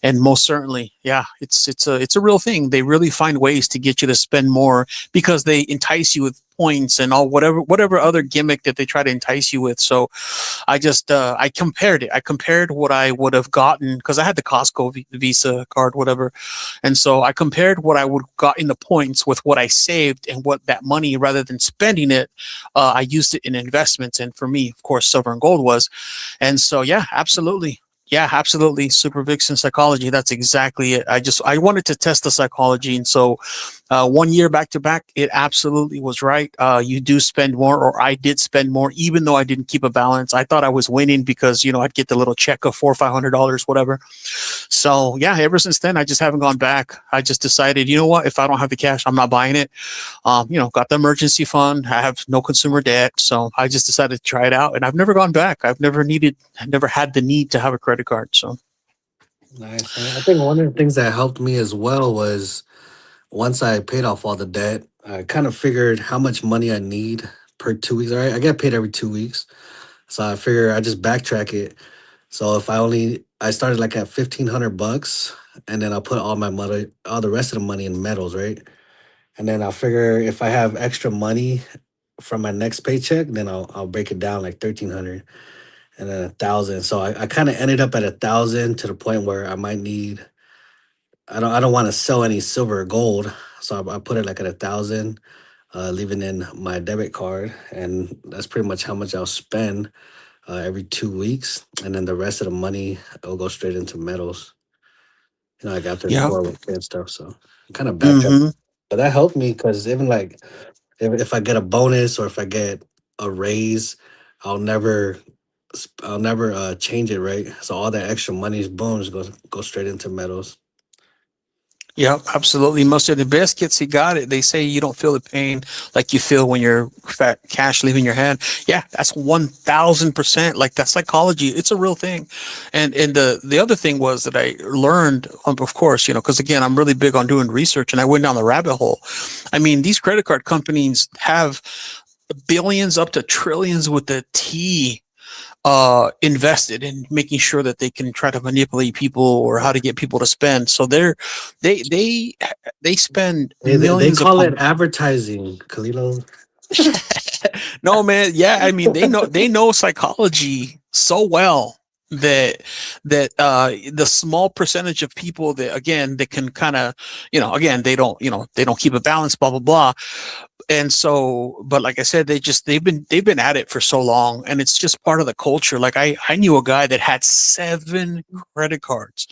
And most certainly, yeah, it's a real thing. They really find ways to get you to spend more because they entice you with points and all whatever other gimmick that they try to entice you with. So I just I compared it. I compared what I would have gotten because I had the Costco Visa card, whatever, and so I compared what I would got in the points with what I saved and what that money, rather than spending it, I used it in investments. And for me, of course, silver and gold was, and so yeah, absolutely. Yeah, absolutely. Super Vixen psychology. That's exactly it. I wanted to test the psychology. And so 1 year back to back, it absolutely was right. You do spend more, or I did spend more, even though I didn't keep a balance. I thought I was winning because, I'd get the little check of $400 or $500, whatever. So yeah, ever since then, I just haven't gone back. I just decided, you know what, if I don't have the cash, I'm not buying it. Got the emergency fund. I have no consumer debt. So I just decided to try it out, and I've never gone back. I've never had the need to have a credit card. So Nice. I think one of the things that helped me as well was once I paid off all the debt, I kind of figured how much money I need per 2 weeks. All right, I get paid every 2 weeks, so I figure I just backtrack it. So if I started like at $1,500, and then I'll put all my money, all the rest of the money in metals, right? And then I'll figure if I have extra money from my next paycheck, then I'll break it down like 1,300 and then 1,000. So I kind of ended up at 1,000 to the point where I might need. I don't want to sell any silver or gold, so I put it like at 1,000, leaving in my debit card, and that's pretty much how much I'll spend every 2 weeks, and then the rest of the money will go straight into metals. Like after the Yeah. 401k and stuff. So kind of backtrack, Mm-hmm. but that helped me because even like if I get a bonus or if I get a raise, I'll never I'll never change it, right? So all that extra money, boom, just go straight into metals. Yeah, absolutely. Most of the best kits, you got it. They say you don't feel the pain like you feel when you're fat cash leaving your hand. Yeah, that's 1000%. Like that's psychology. It's a real thing. And the other thing was that I learned, of course, because again, I'm really big on doing research, and I went down the rabbit hole. I mean, these credit card companies have billions up to trillions with the T invested in making sure that they can try to manipulate people or how to get people to spend. So they spend They millions call upon it advertising, Kalilo. no, man. Yeah, I mean they know psychology so well that the small percentage of people that again that can kind of again they don't keep a balance, blah blah blah. And so, but like I said, they've been at it for so long, and it's just part of the culture. Like I knew a guy that had 7 credit cards,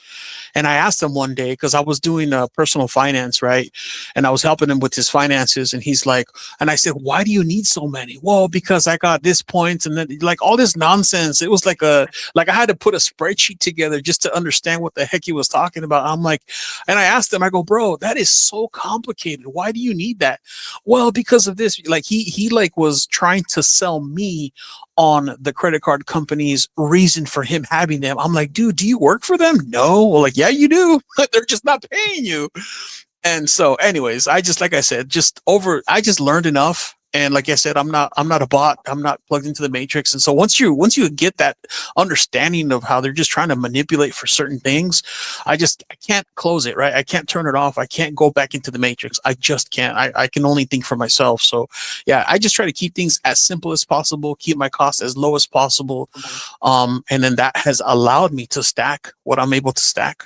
and I asked him one day because I was doing personal finance, right? And I was helping him with his finances, and he's like, and I said, why do you need so many? Well, because I got this points, and then like all this nonsense. It was like I had to put a spreadsheet together just to understand what the heck he was talking about. I'm like, and I asked him, I go, bro, that is so complicated. Why do you need that? Well, because of this, like he like was trying to sell me on the credit card company's reason for him having them. I'm like, dude, do you work for them? No. Well, like, yeah, you do. They're just not paying you. And so anyways, I just, like I said, I just learned enough. And like I said, I'm not a bot. I'm not plugged into the matrix. And so once you get that understanding of how they're just trying to manipulate for certain things, I can't close it, right? I can't turn it off. I can't go back into the matrix. I just can't. I can only think for myself. So yeah, I just try to keep things as simple as possible, keep my costs as low as possible. And then that has allowed me to stack what I'm able to stack.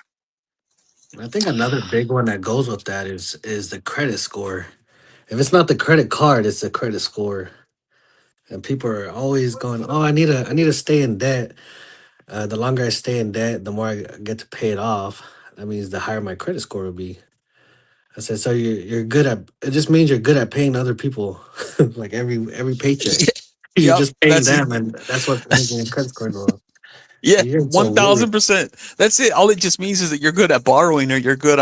I think another big one that goes with that is the credit score. If it's not the credit card, it's the credit score. And people are always going, "Oh, I need to stay in debt. The longer I stay in debt, the more I get to pay it off. That means the higher my credit score will be." I said, "So you're good at it. Just means you're good at paying other people, like every paycheck. You're Yep, just paying that's it. them, and that's what's making your credit score go up." Yeah, You're so weird. 1000%. That's it. All it just means is that you're good at borrowing, or you're good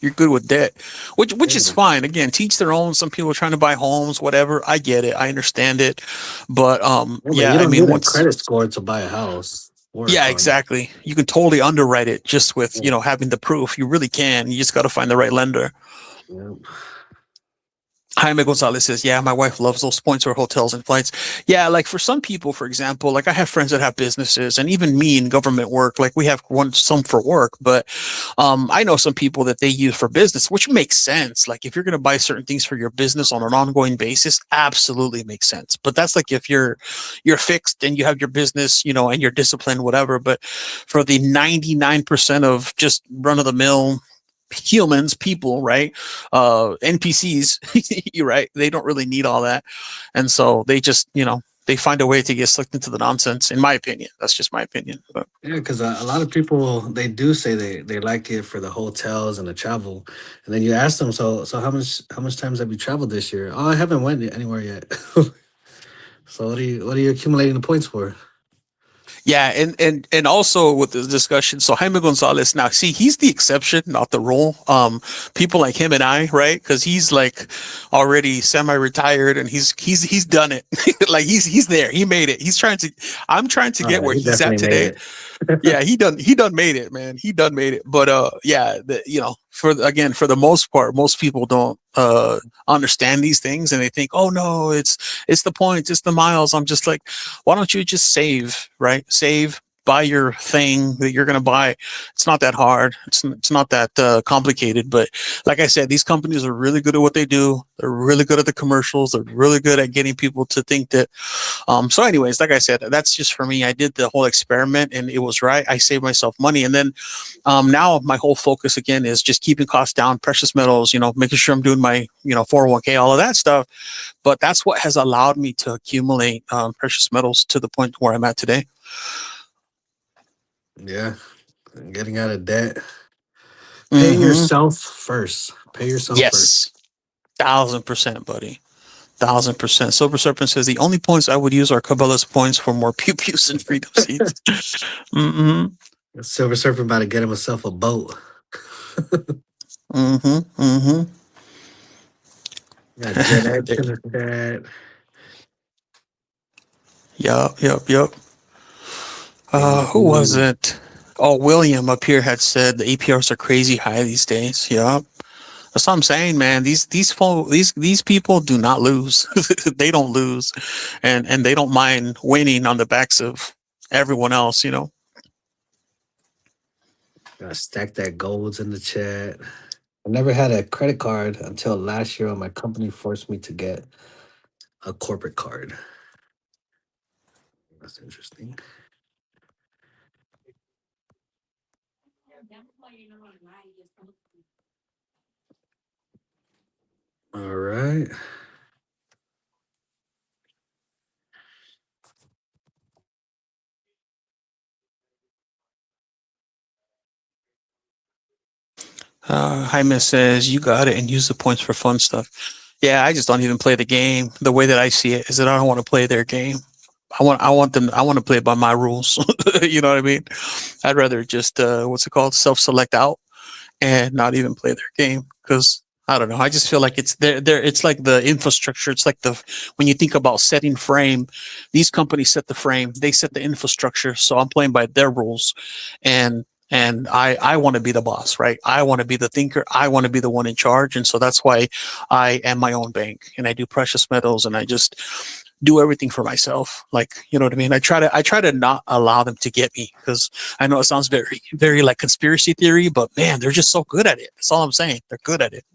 with debt, which is Yeah. fine. Again, teach their own. Some people are trying to buy homes, whatever. I get it. I understand it. But Yeah, but yeah, you I don't mean, need a once credit score to buy a house or a yeah, car. exactly. You can totally underwrite it just with, Yeah. having the proof. You really can. You just got to find the right lender. Yeah. Jaime Gonzalez says, yeah, my wife loves those points for hotels and flights. Yeah, like for some people, for example, like I have friends that have businesses, and even me in government work, like we have some for work, but I know some people that they use for business, which makes sense. Like if you're going to buy certain things for your business on an ongoing basis, absolutely makes sense. But that's like if you're fixed and you have your business, and you're disciplined, whatever. But for the 99% of just run of the mill people, right? NPCs, you're right. They don't really need all that. And so they just, they find a way to get sucked into the nonsense, in my opinion. That's just my opinion. But Yeah, because a lot of people they do say they like it for the hotels and the travel, and then you ask them, so how much times have you traveled this year? Oh, I haven't went anywhere yet. So what are you accumulating the points for? yeah, and also with this discussion, so Jaime Gonzalez, now see, he's the exception, not the rule. People like him and I, right? Because he's like already semi-retired, and he's done it. Like he's there. He made it. I'm trying to get where He he's at definitely made today. Yeah, he done made it, man. He done made it. But yeah, for the most part, most people don't understand these things, and they think, oh no, it's the points, it's the miles. I'm just like, why don't you just save, right? Save, buy your thing that you're going to buy. It's not that hard. It's not that complicated. But like I said, these companies are really good at what they do. They're really good at the commercials. They're really good at getting people to think that. So anyways, like I said, that's just for me. I did the whole experiment and it was right. I saved myself money. And then now my whole focus again is just keeping costs down, precious metals, making sure I'm doing my, 401k, all of that stuff. But that's what has allowed me to accumulate precious metals to the point where I'm at today. Yeah. Getting out of debt. Pay yourself first. Pay yourself first. Yes. 1000%, buddy. 1000%. Silver Serpent says the only points I would use are Cabela's points for more pew-pews and freedom seats. Silver Serpent about to get himself a boat. Yeah, that. Yup. Who was it? Oh, William up here had said the APRs are crazy high these days. Yup. That's what I'm saying, man. These people do not lose. They don't lose, and they don't mind winning on the backs of everyone else. Gotta stack that golds in the chat. I never had a credit card until last year when my company forced me to get a corporate card. That's interesting. All right. Jaime says you got it and use the points for fun stuff. Yeah, I just don't even play the game. The way that I see it is that I don't want to play their game. I want to play by my rules. You know what I mean? I'd rather just self-select out and not even play their game, because I don't know. I just feel like it's there. It's like the infrastructure. It's like when you think about setting frame, these companies set the frame. They set the infrastructure. So I'm playing by their rules, and I want to be the boss, right? I want to be the thinker. I want to be the one in charge, and so that's why I am my own bank, and I do precious metals, and I just do everything for myself. Like, you know what I mean? I try to not allow them to get me, because I know it sounds very, very like conspiracy theory, but man, they're just so good at it. That's all I'm saying. They're good at it.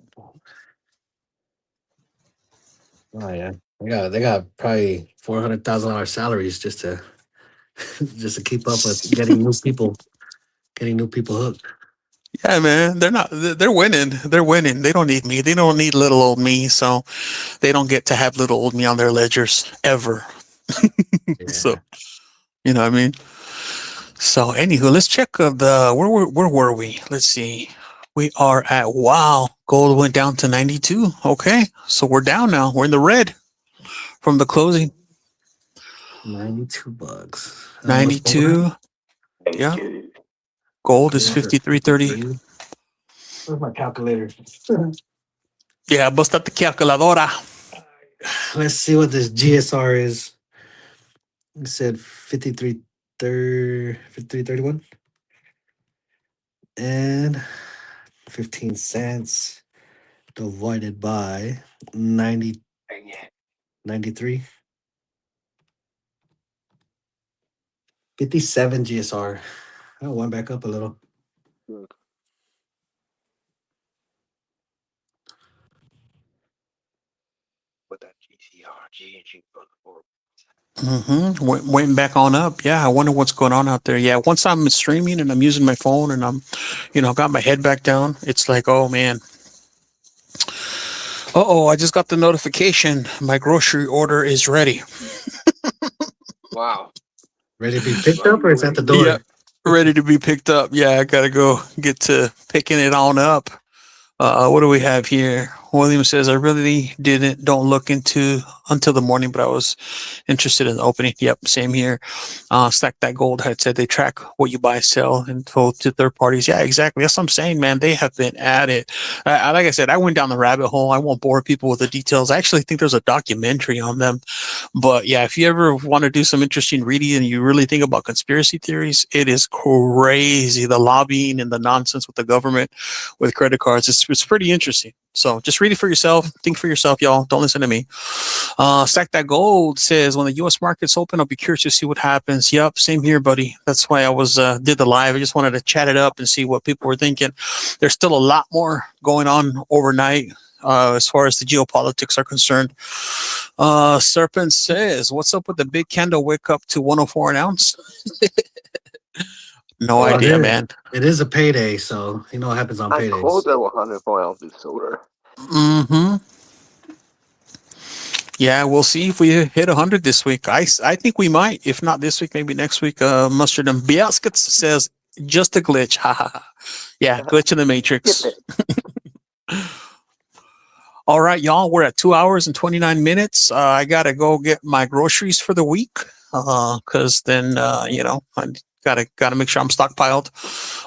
Oh yeah, they got probably $400,000 salaries just to keep up with getting new people hooked. Yeah, man, they're winning. They're winning. They don't need me. They don't need little old me. So they don't get to have little old me on their ledgers ever. Yeah. So, you know what I mean? So anywho, let's check where were we? Let's see. We are at, wow, gold went down to 92. Okay. So we're down now. We're in the red from the closing. $92. 92. Yeah. Gold is 53.30. Where's my calculator? Yeah, bust out the calculadora. Let's see what this GSR is. It said 53.31 and 15 cents divided by 93. 57 GSR. I went back up a little. With that GCR, Went back on up. Yeah, I wonder what's going on out there. Yeah, once I'm streaming and I'm using my phone and I'm, got my head back down, it's like, oh man. I just got the notification. My grocery order is ready. Wow. Ready to be picked up, or it's at the door? Yeah, ready to be picked up. Yeah, I gotta go get to picking it on up. What do we have here? William says, I really don't look into until the morning, but I was interested in the opening. Yep, same here. Stack That Gold had said they track what you buy, sell, and to third parties. Yeah, exactly. That's what I'm saying, man. They have been at it. Like I said, I went down the rabbit hole. I won't bore people with the details. I actually think there's a documentary on them. But yeah, if you ever want to do some interesting reading and you really think about conspiracy theories, it is crazy. The lobbying and the nonsense with the government, with credit cards, it's pretty interesting. So just read it for yourself. Think for yourself, y'all. Don't listen to me. Stack That Gold says, when the U.S. markets open, I'll be curious to see what happens. Yep, same here, buddy. That's why I was did the live. I just wanted to chat it up and see what people were thinking. There's still a lot more going on overnight as far as the geopolitics are concerned. Serpent says, what's up with the big candle wick up to 104 an ounce? No idea, man. It is a payday, so you know what happens on I paydays. closed at 104 ounces silver. Mm-hmm. Yeah, we'll see if we hit 100 this week. I think we might. If not this week, maybe next week. Mustard and Biaskets says, just a glitch. Ha ha ha. Yeah, glitch in the matrix. All right, y'all. We're at 2 hours and 29 minutes. I got to go get my groceries for the week because then, I gotta make sure I'm stockpiled.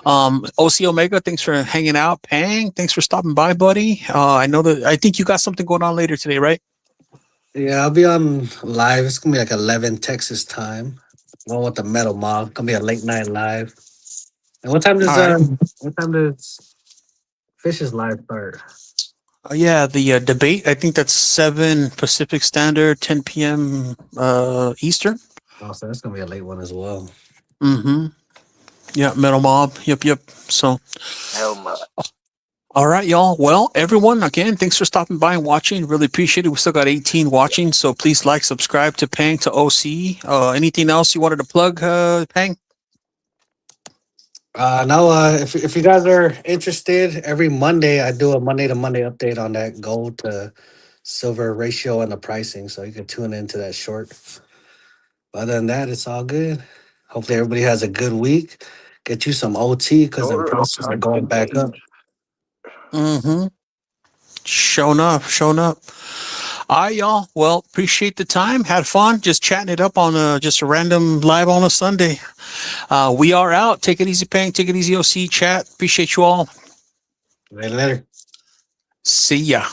OC Omega, thanks for hanging out. Pang, thanks for stopping by, buddy. I think you got something going on later today, right? Yeah, I'll be on live. It's gonna be like 11 Texas time. Going with the Metal Mob. Gonna be a late night live. And what time does Fish's live start? Yeah, the debate. I think that's 7 Pacific Standard, 10 p.m. Eastern. Oh, so that's gonna be a late one as well. Mm-hmm. Yeah, Metal Mob. Yep. So. All right, y'all. Well, everyone, again, thanks for stopping by and watching. Really appreciate it. We still got 18 watching, so please like, subscribe to Pang, to OC. Anything else you wanted to plug, Pang? If you guys are interested, every Monday I do a Monday to Monday update on that gold to silver ratio and the pricing, so you can tune into that short. But other than that, it's all good. Hopefully everybody has a good week. Get you some OT because the prices are going back up. Mm-hmm. Showing up. All right, y'all. Well, appreciate the time. Had fun just chatting it up on just a random live on a Sunday. We are out. Take it easy, Pang. Take it easy, OC chat. Appreciate you all. Later. See ya.